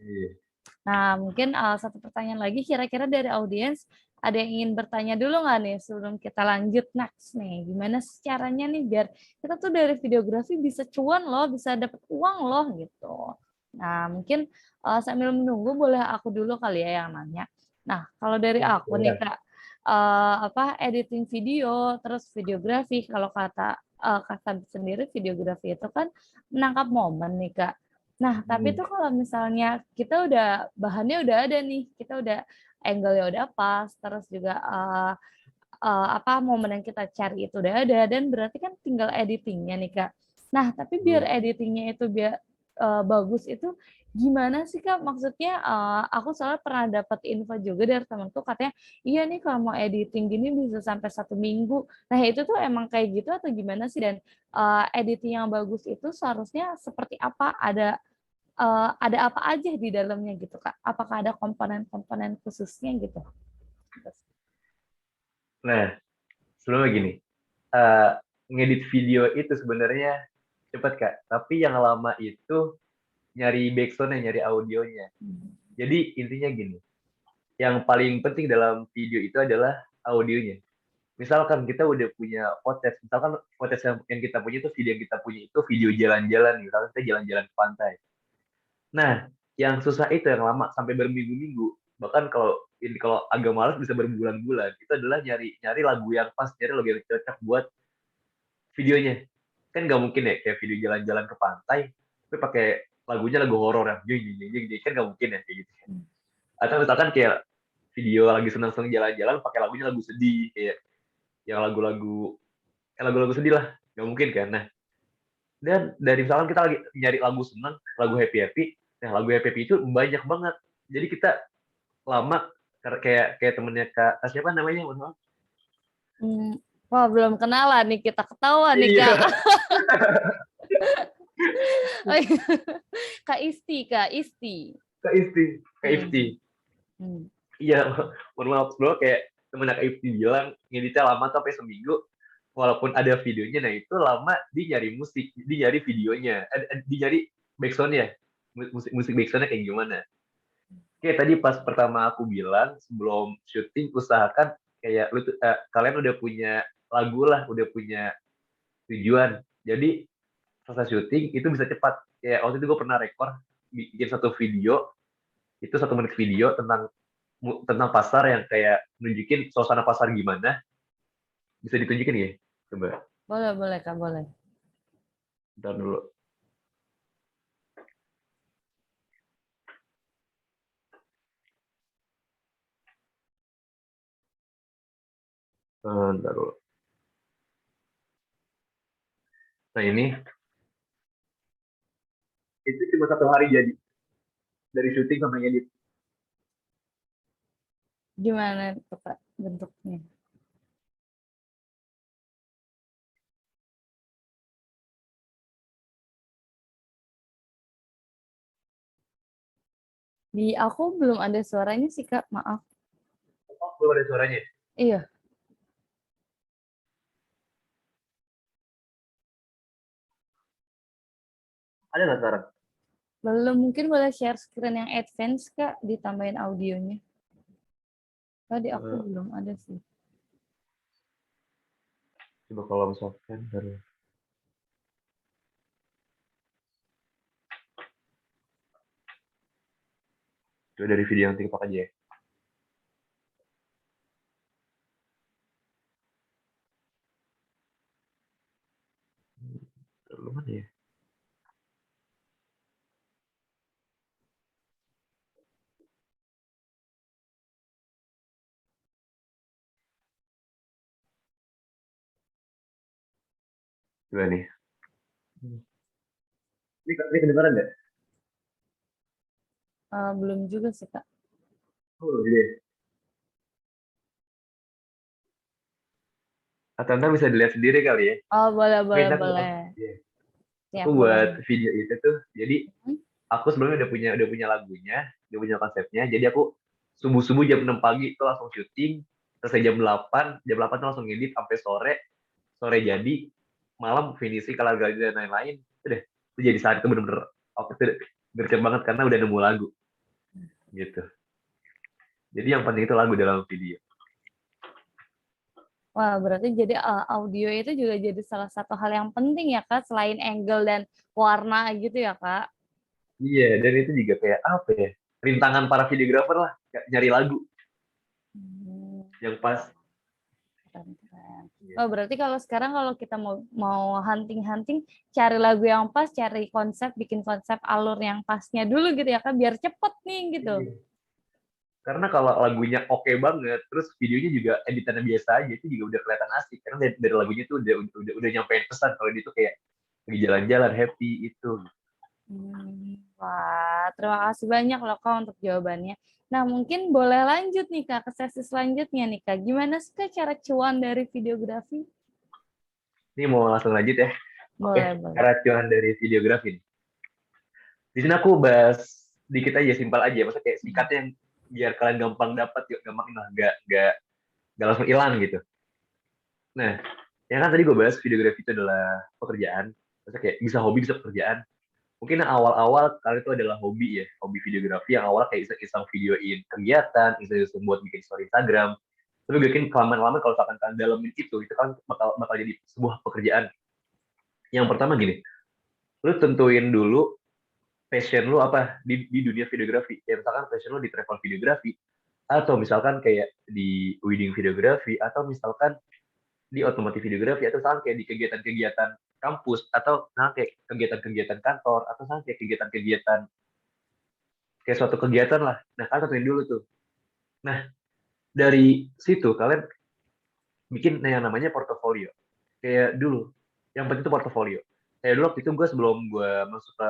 Iya. Nah, mungkin satu pertanyaan lagi kira-kira dari audiens ada yang ingin bertanya dulu nggak nih sebelum kita lanjut next nih? Gimana sih caranya nih biar kita tuh dari videografi bisa cuan loh, bisa dapat uang loh gitu. Nah, mungkin sambil menunggu boleh aku dulu kali ya yang nanya. Nah, kalau dari aku nih Kak, editing video, terus videografi, kalau kata Kak Sabit sendiri videografi itu kan menangkap momen nih Kak. Nah, tapi tuh kalau misalnya kita udah bahannya udah ada nih, kita udah angle-nya udah pas, terus juga momen yang kita cari itu udah ada dan berarti kan tinggal editingnya nih Kak. Nah, tapi biar editingnya itu biar bagus itu gimana sih Kak? Maksudnya aku soalnya pernah dapat info juga dari temanku katanya, iya nih kalau mau editing gini bisa sampai 1 minggu. Nah, itu tuh emang kayak gitu atau gimana sih? Dan editing yang bagus itu seharusnya seperti apa? Ada apa aja di dalamnya gitu Kak? Apakah ada komponen-komponen khususnya gitu? Nah, sebelumnya gini, ngedit video itu sebenarnya cepat Kak, tapi yang lama itu nyari backsound-nya, nyari audionya. Jadi intinya gini, yang paling penting dalam video itu adalah audionya. Misalkan kita udah punya podcast, misalkan podcast yang kita punya itu video yang kita punya itu video jalan-jalan, misalkan kita jalan-jalan ke pantai. Nah, yang susah itu yang lama sampai berminggu-minggu. Bahkan kalau agak malas bisa berbulan-bulan. Itu adalah nyari lagu yang pas, nyari lagu yang cocok buat videonya. Kan nggak mungkin ya kayak video jalan-jalan ke pantai, tapi pakai lagunya lagu horor yang jeng kan nggak mungkin ya kayak gitu. Atau misalkan kayak video lagi senang-senang jalan-jalan pakai lagunya lagu sedih kayak yang lagu-lagu sedih lah, nggak mungkin kan. Nah, dan dari misalkan kita lagi nyari lagu senang, lagu happy, nah lagu happy itu banyak banget. Jadi kita lama kayak temennya Kak siapa namanya? Wah, belum kenalan nih kita ketawa nih Iya. Kak. Kak Isti. Kak Ifti. Iya, mohon maaf bro, kayak temen Kak Ifti bilang ngeditnya lama sampai seminggu. Walaupun ada videonya, nah itu lama dia nyari musik, dia nyari videonya, dia nyari backsound-nya, musik backsound-nya kayak gimana. Kayak tadi pas pertama aku bilang sebelum syuting usahakan kayak kalian udah punya lagu lah, udah punya tujuan. Jadi selesai syuting itu bisa cepat. Kayak waktu itu gue pernah rekor bikin satu video, itu 1 menit video tentang pasar yang kayak nunjukin suasana pasar gimana. Bisa ditunjukin ya? Coba. Boleh Kak, boleh. Bentar dulu. Bentar dulu. Nah ini cuma 1 hari jadi dari syuting sampai ngedit. Gimana tuh Kak bentuknya? Di aku belum ada suaranya sih Kak, maaf. Oh, belum ada suaranya. Iya, Ada nggak sekarang? belum. Mungkin boleh share screen yang advance Kak, ditambahin audionya. Tadi aku Eh, belum ada sih. Coba kalau misalkan dari video yang TikTok aja ya. Terlalu mana ya? Coba nih. Ini kedengaran nggak? Belum juga sih Kak. Oh, belum juga ya? Atau ntar bisa dilihat sendiri kali ya. Oh, boleh, Oke, boleh, ntar boleh. Iya. Siap, Aku boleh. buat video itu tuh, jadi Hmm? aku sebelumnya udah punya lagunya, udah punya konsepnya. Jadi aku subuh-subuh jam 6 pagi itu langsung syuting, selesai jam 8 tuh langsung ngedit sampai sore, sore jadi, malam finishing kalau lagu dan lain-lain. Udah, itu jadi saat itu bener-bener aku tuh gercep banget karena udah nemu lagu gitu. Jadi yang penting itu lagu dalam video. Wah, berarti jadi audio itu juga jadi salah satu hal yang penting ya Kak, selain angle dan warna gitu ya Kak. Iya, dan itu juga kayak apa ya? Rintangan para videografer lah, kayak nyari lagu Hmm, yang pas. keren, keren. Iya. Oh, berarti kalau sekarang kalau kita mau hunting-hunting, cari lagu yang pas, cari konsep, bikin konsep alur yang pasnya dulu gitu ya Kak, biar cepet nih gitu. Iya. Karena kalau lagunya oke banget, terus videonya juga editannya biasa aja, itu juga udah kelihatan asik. Karena dari lagunya tuh udah nyampein pesan kalau dia tuh kayak lagi jalan-jalan happy itu. Wah, terima kasih banyak loh Kak untuk jawabannya. Nah, mungkin boleh lanjut nih Kak ke sesi selanjutnya nih Kak. Gimana sih Kak cara cuan dari videografi? Ini mau langsung lanjut ya. Boleh, Oke, boleh. cara cuan dari videografi. Di sini aku bahas dikit aja, simpel aja. Maksudnya kayak singkatnya yang biar kalian gampang dapat, gampang lah, nggak langsung hilang gitu. Nah, yang kan tadi gue bahas videografi itu adalah pekerjaan. Maksudnya kayak bisa hobi, bisa pekerjaan. Mungkin yang awal-awal kalian itu adalah hobi ya, hobi videografi yang awalnya kayak iseng-iseng videoin kegiatan, iseng-iseng buat bikin story Instagram. Tapi bikin kelamaan-kelamaan kalau misalkan kalian dalemin itu kan bakal jadi sebuah pekerjaan. Yang pertama gini, lu tentuin dulu passion lu apa di dunia videografi. Ya misalkan passion lu di travel videografi, atau misalkan kayak di wedding videografi, atau misalkan di otomotif videografi, atau misalkan kayak di kegiatan-kegiatan kampus, atau misalkan kayak kegiatan-kegiatan kantor, atau misalkan kayak kegiatan-kegiatan kayak suatu kegiatan lah. Nah, kalian tentuin dulu tuh. Nah, dari situ kalian bikin yang namanya portofolio. Kayak dulu, yang penting itu portofolio. Kayak dulu waktu itu gue sebelum gue masuk ke,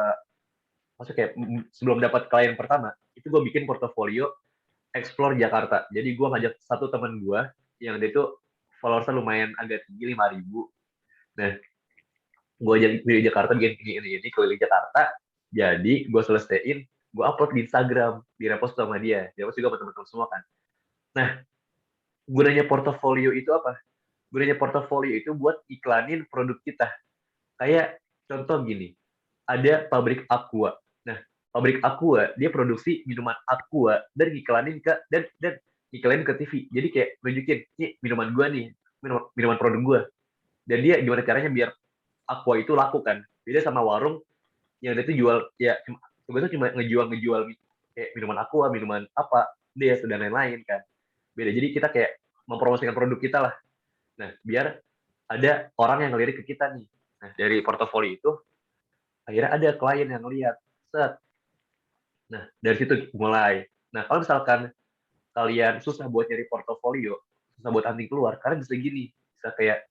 maksudnya kayak sebelum dapat klien pertama, itu gue bikin portofolio explore Jakarta. Jadi gue ngajak satu teman gue yang dia itu followersnya lumayan agak tinggi, 5.000. Nah, gue ajak di Jakarta bikin ini keliling Jakarta. Jadi gue selesaiin, gue upload di Instagram, di repost sama dia. Dia repost juga sama teman-teman semua kan. Nah, gunanya portofolio itu apa? Gunanya portofolio itu buat iklanin produk kita. Kayak contoh gini, ada pabrik Aqua. Nah, pabrik Aqua dia produksi minuman Aqua dan iklanin dan iklanin ke TV. Jadi kayak nunjukin, ini minuman gua nih, minuman produk gua. Dan dia gimana caranya biar Aqua itu laku kan. Beda sama warung yang dia tuh jual ya sebenarnya cuma ngejual kayak minuman Aqua, minuman apa, dia dan lain-lain kan. Beda. Jadi kita kayak mempromosikan produk kita lah. Nah, biar ada orang yang ngelirik ke kita nih. Nah, dari portofolio itu akhirnya ada klien yang lihat. Set. Nah, dari situ mulai. Nah, kalau misalkan kalian susah buat nyari portofolio, susah buat hunting keluar, kalian bisa gini. Bisa kayak,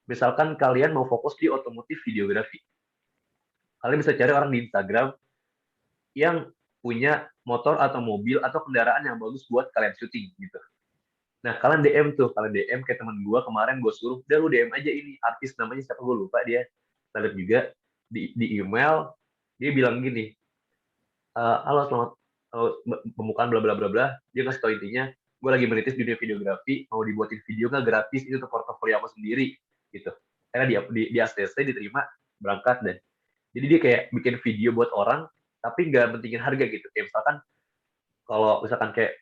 misalkan kalian mau fokus di otomotif videografi. Kalian bisa cari orang di Instagram yang punya motor atau mobil atau kendaraan yang bagus buat kalian syuting gitu. Nah, kalian DM kayak teman gue kemarin gue suruh, udah lu DM aja ini artis namanya siapa gue lupa dia. Kita lihat juga di email dia bilang gini, halo selamat pembukaan bla bla bla bla. Dia ngasih tau intinya, gue lagi menitis dunia videografi, mau dibuatin video nggak gratis itu untuk portofolio aku sendiri gitu. Karena di ACC diterima berangkat deh. Jadi dia kayak bikin video buat orang, tapi nggak pentingin harga gitu. Kayak misalkan kalau misalkan kayak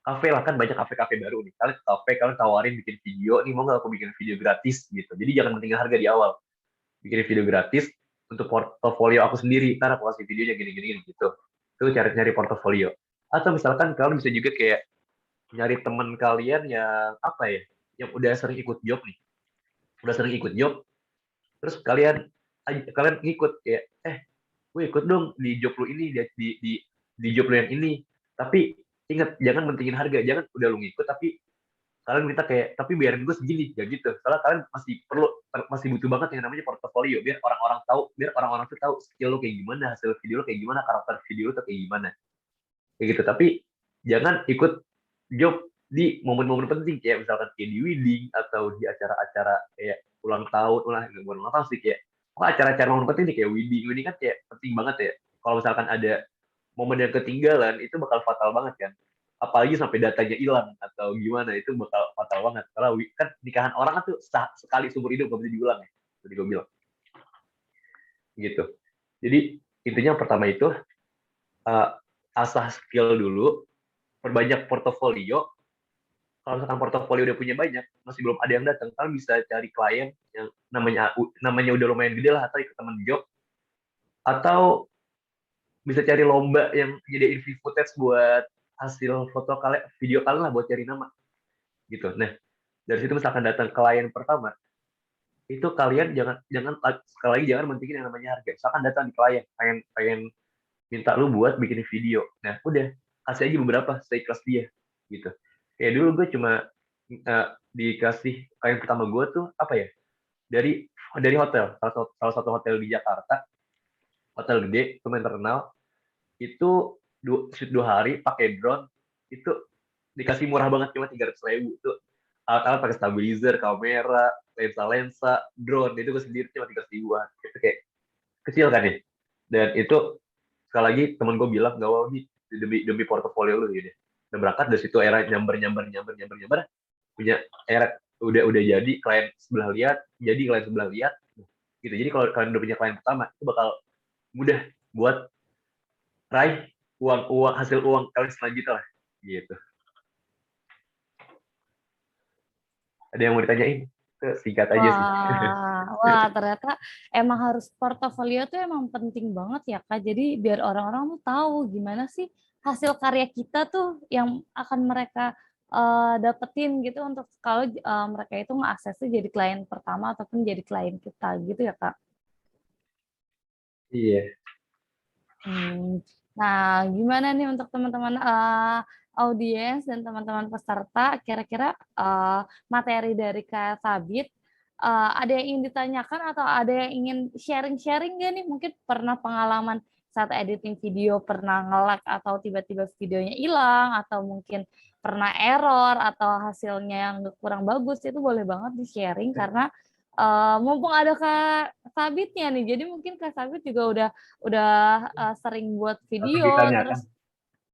kafe lah, kan banyak kafe-kafe baru nih. Kalian ke kafe, kalian tawarin bikin video, nih mau nggak aku bikin video gratis gitu. Jadi jangan pentingin harga di awal. Bikin video gratis untuk portofolio aku sendiri, karena aku kasih videonya gini-gini gitu. Itu cari-cari portofolio. Atau misalkan kalian bisa juga kayak nyari teman kalian yang apa ya, yang udah sering ikut job nih. Udah sering ikut job, terus kalian ngikut kayak, gue ikut dong di job lu ini, di job lu yang ini. Tapi ingat, jangan mentingin harga, jangan udah lu ngikut tapi kalian minta kayak, tapi biarin gue segini, ya gitu. Soalnya kalian masih butuh banget yang namanya portofolio, biar orang-orang tuh tahu skill lu kayak gimana, hasil video lu kayak gimana, karakter video lu tuh kayak gimana, kayak gitu. Tapi jangan ikut job di momen-momen penting kayak misalkan kayak di wedding atau di acara-acara kayak ulang tahun sih, kayak acara-acara momen penting nih kayak wedding kan kayak penting banget ya. Kalau misalkan ada momen yang ketinggalan itu bakal fatal banget kan, apalagi sampai datanya hilang atau gimana, itu bakal fatal banget. Karena kan nikahan orang tuh sekali seumur hidup, gak bisa diulang ya, tadi gue bilang gitu. Jadi intinya yang pertama itu asah skill dulu, perbanyak portofolio. Kalau misalkan portofolio udah punya banyak, masih belum ada yang datang, kalian bisa cari klien yang namanya udah lumayan gede lah, atau ikut temen job, atau bisa cari lomba yang nyediain footage buat hasil foto kalian, video kalian lah, buat cari nama gitu. Nah, dari situ misalkan datang klien pertama, itu kalian jangan sekali lagi jangan mentingin yang namanya harga. Misalkan datang di klien pengen minta lu buat bikin video, nah udah kasih aja beberapa seikhlas dia gitu. Kayak dulu gue cuma dikasih klien pertama gue tuh apa ya, dari hotel, salah satu hotel di Jakarta, hotel gede, lumayan terkenal. Itu shoot 2 hari pakai drone, itu dikasih murah banget, cuma 300.000 tuh. Alat-alat pakai stabilizer, kamera, lensa, drone, itu gue sendiri cuma 300.000-an. Itu kayak kecil kan ya. Dan itu sekali lagi temen gue bilang, gak mau nih, demi portofolio lu gitu. Dan berangkat dari situ, era nyamber, punya era udah jadi klien sebelah lihat, gitu. Jadi kalau kalian udah punya klien pertama, itu bakal mudah buat raih hasil uang kalian selanjutnya lah gitu. Ada yang mau ditanyain? Singkat aja sih. Wah, ternyata emang harus portofolio tuh emang penting banget ya Kak. Jadi biar orang-orang tuh tahu gimana sih hasil karya kita tuh yang akan mereka dapetin gitu, untuk kalau mereka itu mengaksesnya jadi klien pertama ataupun jadi klien kita gitu ya Kak. Iya. Nah, gimana nih untuk teman-teman audiens dan teman-teman peserta, kira-kira materi dari Kak Sabit ada yang ingin ditanyakan atau ada yang ingin sharing-sharing nggak nih? Mungkin pernah pengalaman saat editing video pernah nge-lag atau tiba-tiba videonya hilang, atau mungkin pernah error atau hasilnya yang kurang bagus, itu boleh banget di-sharing karena mumpung ada Kak Sabitnya nih, jadi mungkin Kak Sabit juga udah sering buat video, terus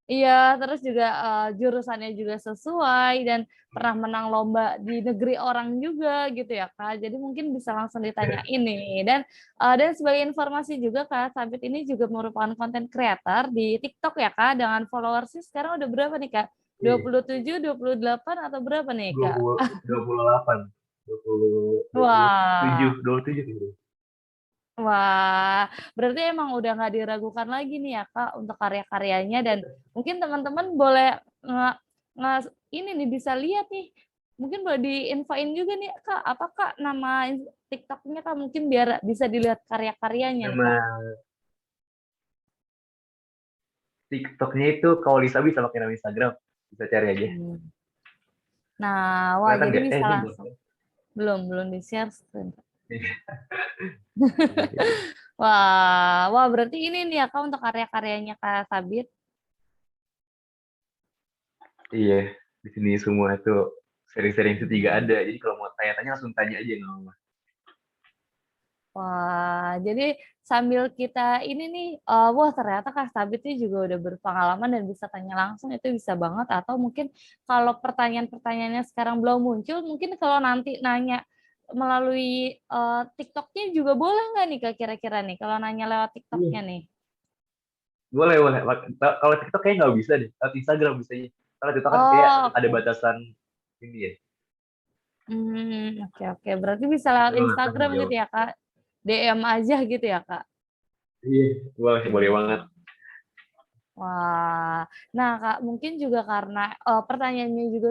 iya, terus juga jurusannya juga sesuai dan pernah menang lomba di negeri orang juga gitu ya Kak. Jadi mungkin bisa langsung ditanyain nih. Dan sebagai informasi juga Kak Sabit ini juga merupakan content creator di TikTok ya Kak, dengan followersnya sekarang udah berapa nih Kak? 27, 28 atau berapa nih Kak? 28. 27 gitu. Wah, berarti emang udah nggak diragukan lagi nih ya Kak untuk karya-karyanya, dan mungkin teman-teman boleh ini nih bisa lihat nih, mungkin boleh diinfoin juga nih Kak, apa Kak nama TikTok-nya Kak, mungkin biar bisa dilihat karya-karyanya nih Kak. TikTok-nya itu kalau Lisabi sama kayak nama Instagram, bisa cari aja. Nah, wah jadi bisa langsung. Belum di-share screen. Wah, berarti ini nih ya Kak untuk karya-karyanya Kak Sabit. Iya, di sini semua tuh sering-sering setiga ada. Jadi kalau mau tanya-tanya langsung tanya aja nggak apa-apa. Wah, jadi sambil kita ini nih, wah ternyata Kak Sabit ini juga udah berpengalaman dan bisa tanya langsung itu bisa banget atau mungkin kalau pertanyaan-pertanyaannya sekarang belum muncul, mungkin kalau nanti nanya melalui, TikTok-nya juga boleh nggak nih Kak kira-kira nih kalau nanya lewat Iya. TikTok-nya nih? Boleh, boleh. Kalau TikTok kayaknya nggak bisa deh. Kalau Instagram bisa. Kalau TikTok kan kayak Oh, ada oke. batasan ini ya. Oke oke. Berarti bisa lewat Gue nggak tahu mau Instagram gitu jawab. ya Kak? DM aja gitu ya Kak? Iya, boleh, boleh banget. Mmm. Wah, nah Kak, mungkin juga karena, pertanyaannya juga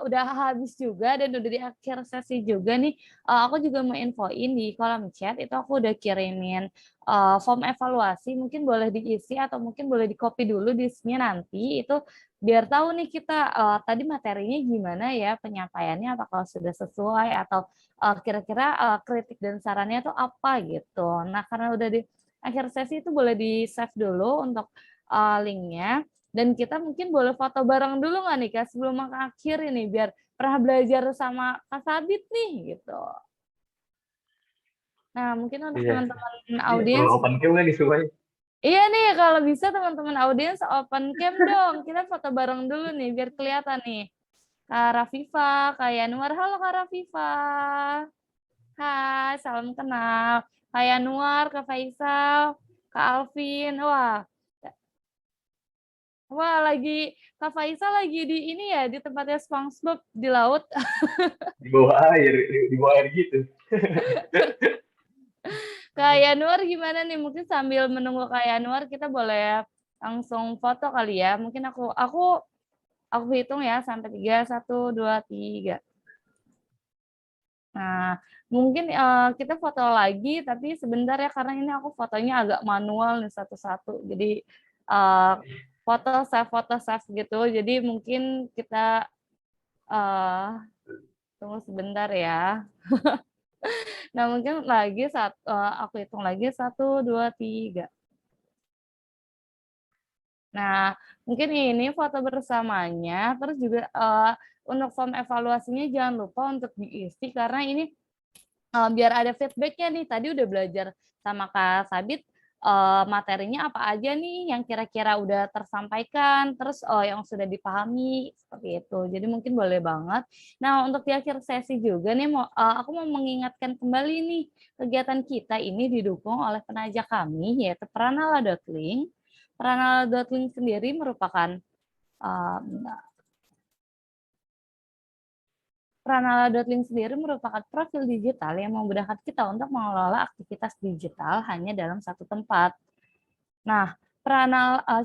udah habis juga dan udah di akhir sesi juga nih, aku juga mau infoin di kolom chat itu aku udah kirimin, form evaluasi mungkin boleh diisi atau mungkin boleh di-copy dulu di isinya nanti, itu biar tahu nih kita, tadi materinya gimana ya penyampaiannya, apakah sudah sesuai atau, kira-kira, kritik dan sarannya tuh apa gitu. Nah, karena udah di akhir sesi itu boleh di-save dulu untuk linknya dan kita mungkin boleh foto bareng dulu nggak nih Kak sebelum akhir ini biar pernah belajar sama Kak Sabit nih gitu. Nah mungkin untuk Iya. teman-teman Iya, kalau audiens open cam nggak nih semuanya? iya nih kalau bisa teman-teman audiens open cam dong, kita foto bareng dulu nih biar kelihatan nih. Kak Rafifa, Kak Yanuar, halo Kak Rafifa. Hai, salam kenal. Kak Yanuar, Kak Faisal, Kak Alvin, wah, Kak Faisal lagi di ini ya, di tempatnya SpongeBob di laut. Di bawah air, di bawah air gitu. Kak Yanuar gimana nih? Mungkin sambil menunggu Kak Yanuar kita boleh langsung foto kali ya. Mungkin aku hitung ya sampai 3, 1, 2, 3. Nah, mungkin kita foto lagi tapi sebentar ya karena ini aku fotonya agak manual nih satu-satu. Jadi eh, foto save gitu. Jadi mungkin kita eh, tunggu sebentar ya. Nah, mungkin aku hitung lagi 1, 2, 3. Nah, mungkin ini foto bersamanya, terus juga untuk form evaluasinya jangan lupa untuk diisi karena ini biar ada feedback-nya nih. Tadi udah belajar sama Kak Sabit, materinya apa aja nih yang kira-kira udah tersampaikan, terus yang sudah dipahami, seperti itu. Jadi mungkin boleh banget. Nah, untuk di akhir sesi juga nih aku mau mengingatkan kembali nih, kegiatan kita ini didukung oleh penaja kami yaitu Pranala.link. Pranala.link sendiri merupakan, bentar. Pranala.link sendiri merupakan profil digital yang memudahkan kita untuk mengelola aktivitas digital hanya dalam satu tempat. Nah,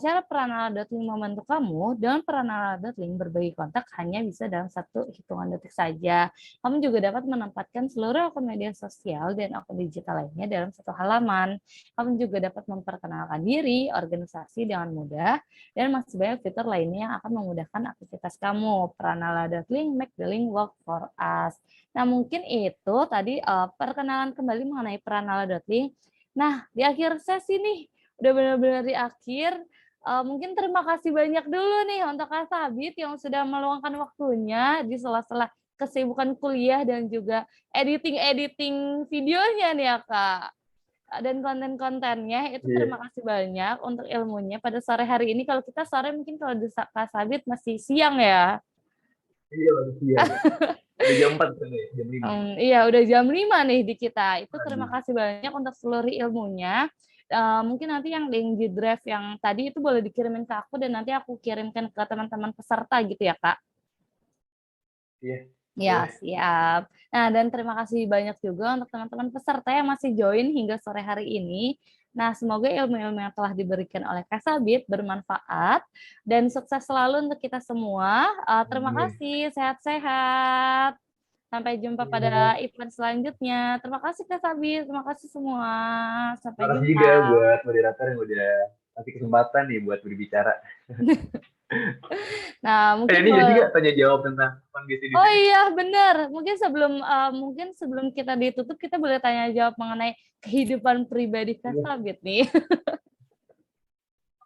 cara Pranala.link membantu kamu, dengan Pranala.link berbagi kontak hanya bisa dalam satu hitungan detik saja. Kamu juga dapat menempatkan seluruh akun media sosial dan akun digital lainnya dalam satu halaman. Kamu juga dapat memperkenalkan diri, organisasi dengan mudah, dan masih banyak fitur lainnya yang akan memudahkan aktivitas kamu. Pranala.link, make the link work for us. Nah, mungkin itu tadi perkenalan kembali mengenai Pranala.link. Nah, di akhir sesi nih, udah benar-benar di akhir. Mungkin terima kasih banyak dulu nih untuk Kak Sabit yang sudah meluangkan waktunya di sela-sela kesibukan kuliah dan juga editing-editing videonya nih ya Kak. Dan konten-kontennya itu Iya, terima kasih banyak untuk ilmunya pada sore hari ini. Kalau kita sore mungkin kalau di Kak Sabit masih siang ya. iya baru siang. Udah jam 4 kan ya, jam 5. Iya, udah jam 5 nih di kita. Itu terima Waduh. kasih banyak untuk seluruh ilmunya. Mungkin nanti yang link di drive yang tadi itu boleh dikirimin ke aku dan nanti aku kirimkan ke teman-teman peserta gitu ya, Kak? Iya, Ya, boleh. siap. Nah, dan terima kasih banyak juga untuk teman-teman peserta yang masih join hingga sore hari ini. Nah, semoga ilmu-ilmu yang telah diberikan oleh Kak Sabit bermanfaat dan sukses selalu untuk kita semua. Terima Amin. kasih, sehat-sehat. Sampai jumpa Iya. pada event selanjutnya. Terima kasih Kak Sabit, terima kasih semua. Sampai Makasih juga jumpa. buat moderator yang udah kasih kesempatan nih buat berbicara. Nah, mungkin Ini jadi kalau nggak tanya jawab tentang kondisi di oh sini? iya benar. Mungkin sebelum kita ditutup kita boleh tanya jawab mengenai kehidupan pribadi Kak Iya. Sabit nih.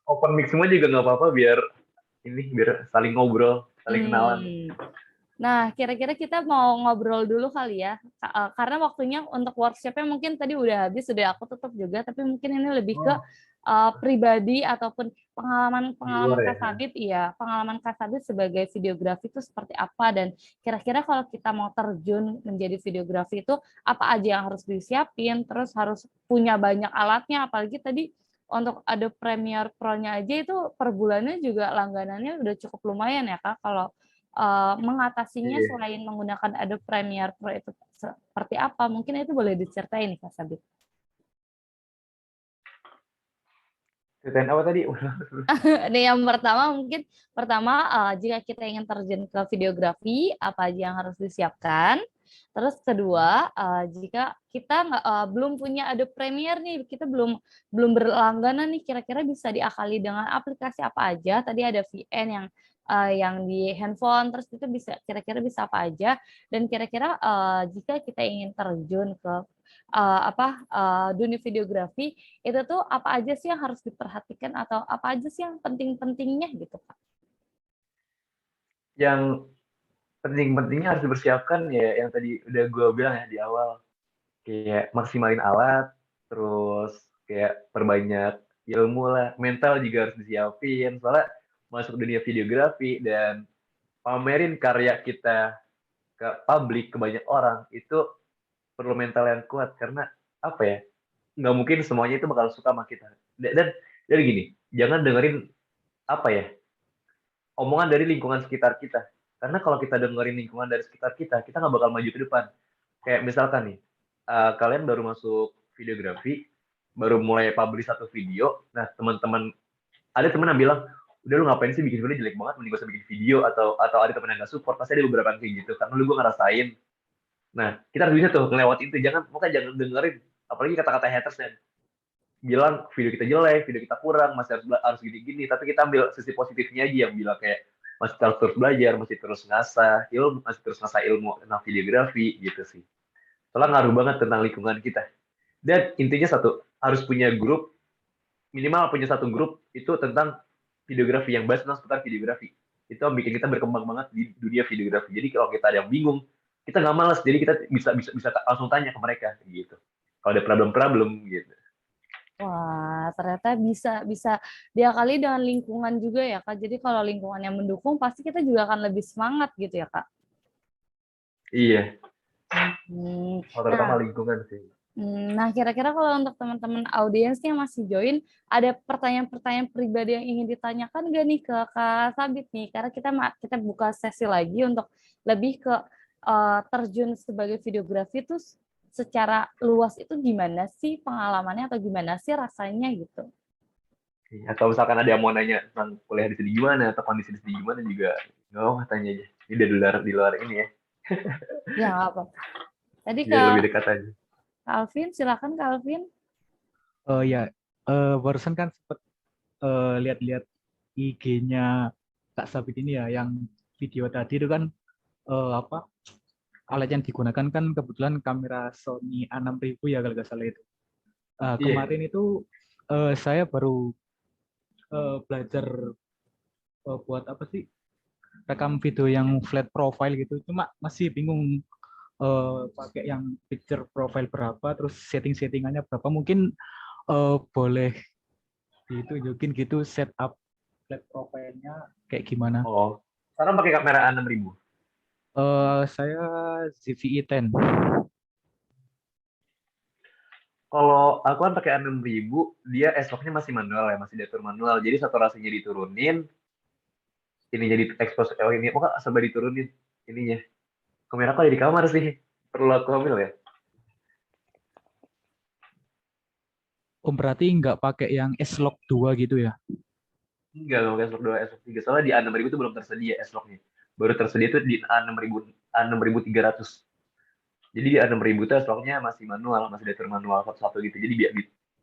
Open mic semua juga nggak apa-apa biar saling ngobrol, saling kenalan. Hmm. Nah, kira-kira kita mau ngobrol dulu kali ya, karena waktunya untuk workshop-nya mungkin tadi udah habis, sudah aku tutup juga, tapi mungkin ini lebih ke Oh, pribadi ataupun di luar pengalaman ya. Kak Sabit, iya, pengalaman Kak Sabit sebagai videografi itu seperti apa, dan kira-kira kalau kita mau terjun menjadi videografi itu apa aja yang harus disiapin, terus harus punya banyak alatnya, apalagi tadi untuk Adobe Premiere Pro-nya aja itu per bulannya juga langganannya udah cukup lumayan ya Kak, kalau mengatasinya Iya. selain menggunakan Adobe Premiere Pro itu seperti apa? Mungkin itu boleh diceritain nih Kak Sabit. Ceritain apa tadi? Nih yang pertama jika kita ingin terjun ke videografi apa aja yang harus disiapkan. Terus kedua, jika kita belum punya Adobe Premiere nih, kita belum berlangganan nih, kira-kira bisa diakali dengan aplikasi apa aja? Tadi ada VN yang di handphone, terus itu bisa kira-kira bisa apa aja? Dan kira-kira jika kita ingin terjun ke dunia videografi, itu tuh apa aja sih yang harus diperhatikan atau apa aja sih yang penting-pentingnya gitu Pak? Yang penting-pentingnya harus dipersiapkan ya yang tadi udah gue bilang ya di awal. Kayak maksimalin alat, terus kayak perbanyak ilmu lah. Mental juga harus disiapin. Soalnya masuk dunia videografi dan pamerin karya kita ke publik, ke banyak orang, itu perlu mental yang kuat. Karena apa ya, nggak mungkin semuanya itu bakal suka sama kita. Dan gini, jangan dengerin apa ya, omongan dari lingkungan sekitar kita. Karena kalau kita dengerin lingkungan dari sekitar kita, kita nggak bakal maju ke depan. Kayak misalkan nih, kalian baru masuk videografi, baru mulai publish satu video, nah teman-teman, ada teman yang bilang, udah lu ngapain sih bikin video jelek banget, mending gak usah bikin video, atau ada teman yang gak support, pasti ada beberapa yang kayak gitu, karena lu gue ngerasain. Nah, kita harus bisa tuh ngelewat itu, makanya jangan dengerin, apalagi kata-kata haters yang bilang video kita jelek, video kita kurang, masih harus gini-gini, tapi kita ambil sisi positifnya aja yang bilang kayak masih terus belajar, masih terus ngasah ilmu tentang videografi gitu sih. Soalnya ngaruh banget tentang lingkungan kita. Dan intinya satu, harus punya grup, minimal punya satu grup itu tentang videografi, yang bahas tentang seputar videografi. Itu yang bikin kita berkembang banget di dunia videografi. Jadi kalau kita ada yang bingung, kita nggak malas, jadi kita bisa langsung tanya ke mereka gitu. Kalau ada problem-problem gitu. Wah, ternyata bisa diakali dengan lingkungan juga ya Kak. Jadi kalau lingkungan yang mendukung pasti kita juga akan lebih semangat gitu ya Kak. Iya, Hmm. terutama Nah, lingkungan sih. Nah, kira-kira kalau untuk teman-teman audiens yang masih join, ada pertanyaan-pertanyaan pribadi yang ingin ditanyakan nggak nih ke Kak Sabit nih? Karena kita buka sesi lagi untuk lebih ke terjun sebagai videografi itu secara luas itu gimana sih pengalamannya atau gimana sih rasanya gitu? Iya, kalau misalkan ada yang mau nanya tentang kuliah di sini gimana atau kondisi di sini gimana juga, nggak apa tanya aja. Ini udah di luar ini ya, Ya, nggak apa-apa. Tadi biar Kak lebih dekat aja. Alvin, silakan Kak Alvin. Oh ya, barusan kan sempat lihat-lihat IG-nya Kak Sabit ini ya, yang video tadi itu kan apa alat yang digunakan kan kebetulan kamera Sony A6000 ya kalau nggak salah itu. Iya, Kemarin itu saya baru belajar buat apa sih rekam video yang flat profile gitu. Cuma masih bingung pakai yang picture profile berapa, terus setting-settingannya berapa. Mungkin boleh ditunjukin gitu setup flat profile-nya kayak gimana. oh, sekarang pakai kamera A6000. Saya ZVE 10. Kalau aku kan pakai A6000, dia S-Log-nya masih manual ya, masih diatur manual. Jadi saturasinya diturunin, ini jadi expose, ini kok sampai diturunin ininya. Kamera aku ada di kamar sih, perlu aku ambil ya. Berarti nggak pakai yang S-Log 2 gitu ya? Enggak, nggak pakai S-Log 2, S-Log 3. Soalnya di A6000 itu belum tersedia S-Log-nya. Baru tersedia itu di A6300. Jadi di A6000 itu S-Log-nya masih manual, masih diatur manual satu-satu gitu. Jadi biar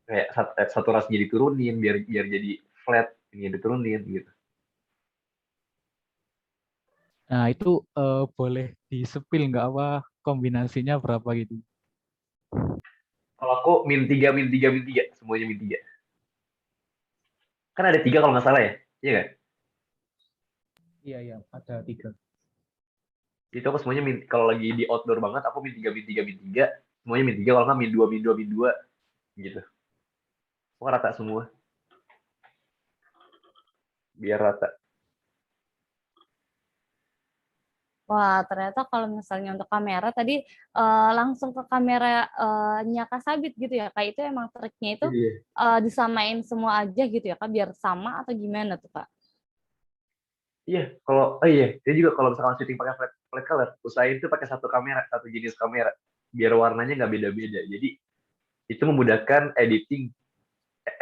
kayak saturasinya diturunin, biar jadi flat, ini diturunin gitu. Nah, itu boleh di-spill nggak apa kombinasinya berapa gitu? Kalau aku min 3, min 3, min 3. Semuanya min 3. Kan ada 3 kalau nggak salah ya? Iya nggak? Iya, iya, ada 3. Itu aku semuanya kalau lagi di outdoor banget, aku min 3, min 3, min 3. Semuanya min 3, kalau nggak min 2, min 2, min 2. Gitu. Aku rata semua. Biar rata. Wah, ternyata kalau misalnya untuk kamera tadi langsung ke kameranya Kak Sabit gitu ya, Kak? Itu emang triknya itu Iya. disamain semua aja gitu ya, Kak? Biar sama atau gimana tuh, Kak? Iya, iya, dia juga kalau misalkan syuting pakai flat color, usahain tuh pakai satu kamera, satu jenis kamera, biar warnanya nggak beda-beda. Jadi itu memudahkan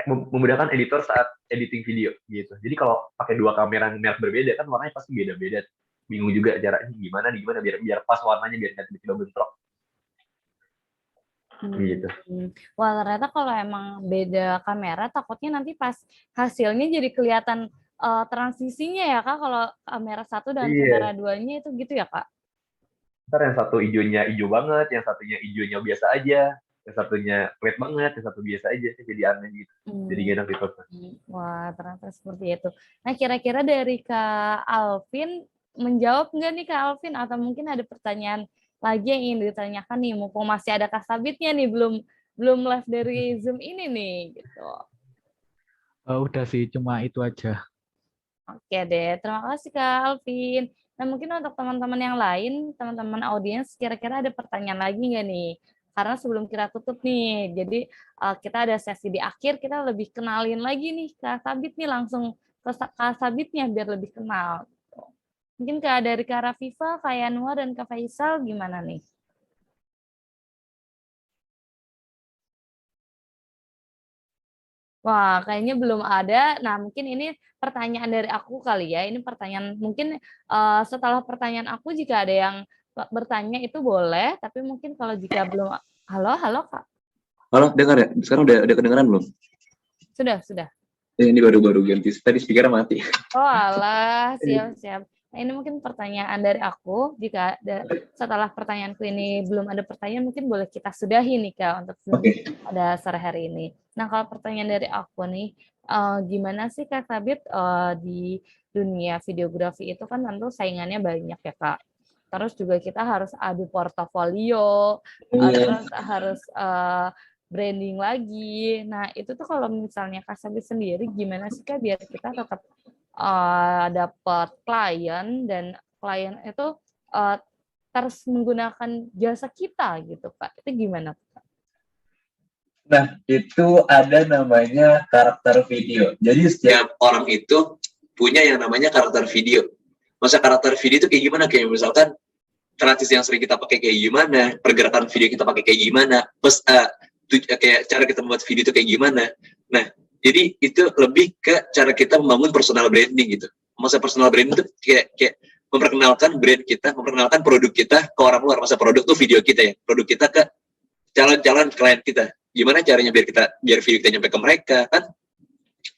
memudahkan editor saat editing video gitu. Jadi kalau pakai 2 kamera merek berbeda kan warnanya pasti beda-beda. Bingung juga caranya gimana biar pas warnanya, biar nggak tiba-tiba bentrok gitu. Wah, ternyata kalau emang beda kamera takutnya nanti pas hasilnya jadi kelihatan transisinya ya, Kak, kalau kamera 1 dan kamera Iya. 2-nya itu gitu ya, Kak? Ntar yang satu hijaunya hijau banget, yang satunya hijaunya biasa aja, yang satunya red banget, yang satu biasa aja, jadi aneh gitu. Jadi gak enak ditonton. Wah, ternyata seperti itu. Nah, kira-kira dari Kak Alvin menjawab nggak nih Kak Alvin? Atau mungkin ada pertanyaan lagi yang ingin ditanyakan nih, mumpung masih ada Kak Sabitnya nih, belum live dari Zoom ini nih, gitu. Udah sih, cuma itu aja. Oke deh, terima kasih Kak Alvin. Nah, mungkin untuk teman-teman yang lain, teman-teman audiens, kira-kira ada pertanyaan lagi nggak nih? Karena sebelum kita tutup nih, jadi kita ada sesi di akhir, kita lebih kenalin lagi nih Kak Sabit nih, langsung ke Kak Sabitnya biar lebih kenal. Mungkin dari Kak Rafifa, Kak Yanwar, dan Kak Faisal gimana nih? Wah, kayaknya belum ada. Nah, mungkin ini pertanyaan dari aku kali ya. Ini pertanyaan mungkin setelah pertanyaan aku jika ada yang bertanya itu boleh, tapi mungkin kalau jika belum, halo Kak. Halo, dengar ya? Sekarang udah kedengeran belum? Sudah. Ini baru ganti. Tadi speakernya mati. Oh, alah, siap. Nah, ini mungkin pertanyaan dari aku. Jika setelah pertanyaanku ini belum ada pertanyaan, mungkin boleh kita sudahi nih Kak untuk pada sore hari ini. Nah, kalau pertanyaan dari aku nih, gimana sih Kak Sabit di dunia videografi itu kan tentu saingannya banyak ya Kak. Terus juga kita harus adu portofolio, terus harus branding lagi. Nah, itu tuh kalau misalnya Kak Sabit sendiri gimana sih Kak biar kita tetap dapat klien dan klien itu terus menggunakan jasa kita gitu Kak. Itu gimana Kak? Nah, itu ada namanya karakter video. Jadi setiap orang itu punya yang namanya karakter video. Masa karakter video itu kayak gimana? Kayak misalkan transisi yang sering kita pakai kayak gimana, pergerakan video kita pakai kayak gimana, kayak cara kita membuat video itu kayak gimana. Nah, jadi itu lebih ke cara kita membangun personal branding gitu. Masa personal branding itu kayak memperkenalkan brand kita, memperkenalkan produk kita ke orang luar. Masa produk tuh video kita ya, produk kita ke calon-calon klien kita. Gimana caranya biar video kita nyampe ke mereka kan?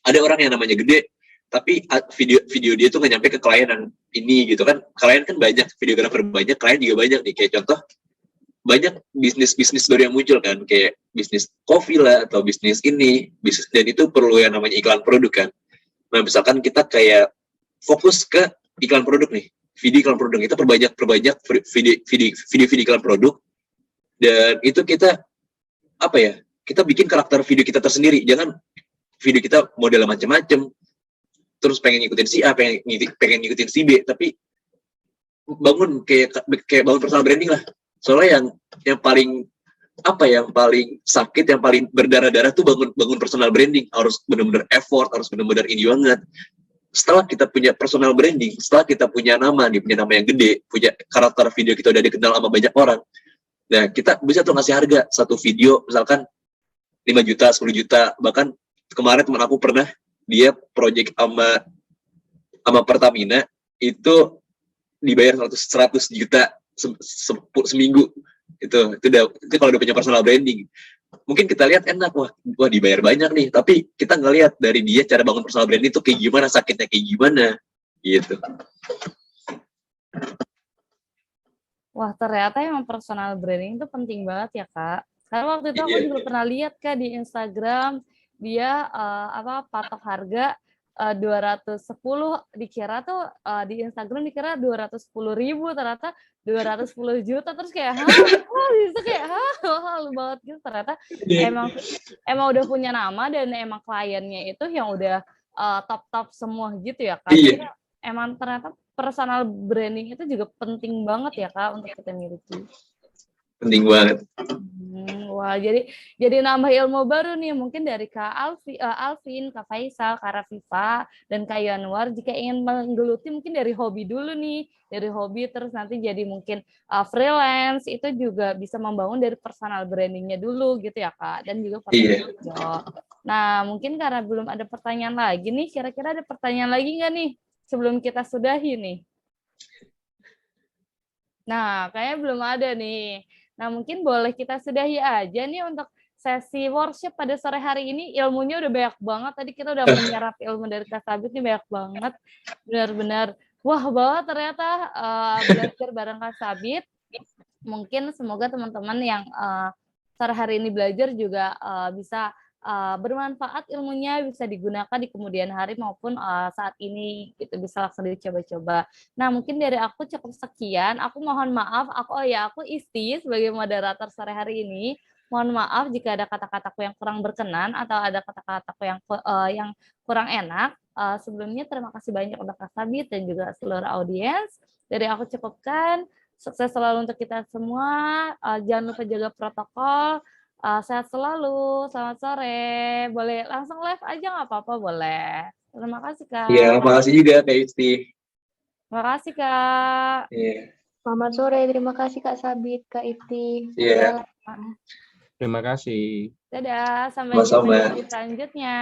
Ada orang yang namanya gede, tapi video dia tuh nggak nyampe ke klien yang ini gitu kan. Klien kan banyak, videografer banyak, klien juga banyak nih. Kayak contoh, banyak bisnis baru yang muncul kan, kayak bisnis kopi lah atau bisnis dan itu perlu yang namanya iklan produk kan. Nah, misalkan kita kayak fokus ke iklan produk nih, video iklan produk, kita perbanyak video iklan produk, dan itu kita kita bikin karakter video kita tersendiri. Jangan video kita model macam-macam, terus pengen ngikutin si A, pengen ngikutin si B, tapi bangun kayak bangun personal branding lah. Soalnya yang paling sakit, yang paling berdarah-darah tuh bangun personal branding. Harus benar-benar effort, harus benar-benar ini banget. Setelah kita punya personal branding, setelah kita punya nama yang gede, punya karakter video kita udah dikenal sama banyak orang, nah kita bisa tuh ngasih harga satu video misalkan 5 juta, 10 juta. Bahkan kemarin teman aku pernah, dia project sama Pertamina, itu dibayar 100 juta seminggu. Itu kalau udah punya personal branding. Mungkin kita lihat enak, wah dibayar banyak nih, tapi kita ngelihat dari dia cara bangun personal branding itu kayak gimana, sakitnya kayak gimana gitu. Wah, ternyata emang personal branding itu penting banget ya, Kak. Karena waktu itu aku Iya. juga pernah lihat, Kak, di Instagram, dia patok harga 210, dikira tuh di Instagram dikira 210.000, ternyata 210 juta, terus kayak, hah? Wah, itu kayak, hah? Mahal banget gitu. Ternyata emang emang udah punya nama dan emang kliennya itu yang udah top-top semua gitu ya, Kak. Jadi Iya, emang ternyata personal branding itu juga penting banget ya, Kak, untuk kita miliki. penting banget. Wah, jadi nambah ilmu baru nih, mungkin dari Kak Alvin, Kak Faisal, Kak Rafifa, dan Kak Yanwar. Jika ingin menggeluti mungkin dari hobi dulu nih, dari hobi terus nanti jadi mungkin freelance, itu juga bisa membangun dari personal brandingnya dulu gitu ya, Kak, dan juga Iya. portfolio. Nah, mungkin karena belum ada pertanyaan lagi nih, kira-kira ada pertanyaan lagi nggak nih sebelum kita sudahi nih? Nah, kayaknya belum ada nih. Nah, mungkin boleh kita sudahi aja nih untuk sesi workshop pada sore hari ini. Ilmunya udah banyak banget. Tadi kita udah menyerap ilmu dari Kak Sabit nih banyak banget. Benar-benar wah banget ternyata belajar bareng Kak Sabit. Mungkin semoga teman-teman yang sore hari ini belajar juga bisa bermanfaat ilmunya, bisa digunakan di kemudian hari maupun saat ini gitu, bisa langsung dicoba-coba. Nah, mungkin dari aku cukup sekian. Aku mohon maaf, aku Isti sebagai moderator sore hari ini. Mohon maaf jika ada kata-kataku yang kurang berkenan atau ada kata-kataku yang kurang enak. Sebelumnya terima kasih banyak untuk Kak Sabit dan juga seluruh audiens. Dari aku cukupkan. Sukses selalu untuk kita semua. Jangan lupa jaga protokol. Sehat selalu. Selamat sore. Boleh langsung live aja nggak apa-apa, boleh. Terima kasih, Kak. Iya, makasih juga Kak Isti. Terima kasih, Kak. Iya. Selamat sore, terima kasih Kak Sabit, Kak Ifti. Iya. Terima kasih. Dadah, sampai jumpa Sama-sama. di selanjutnya.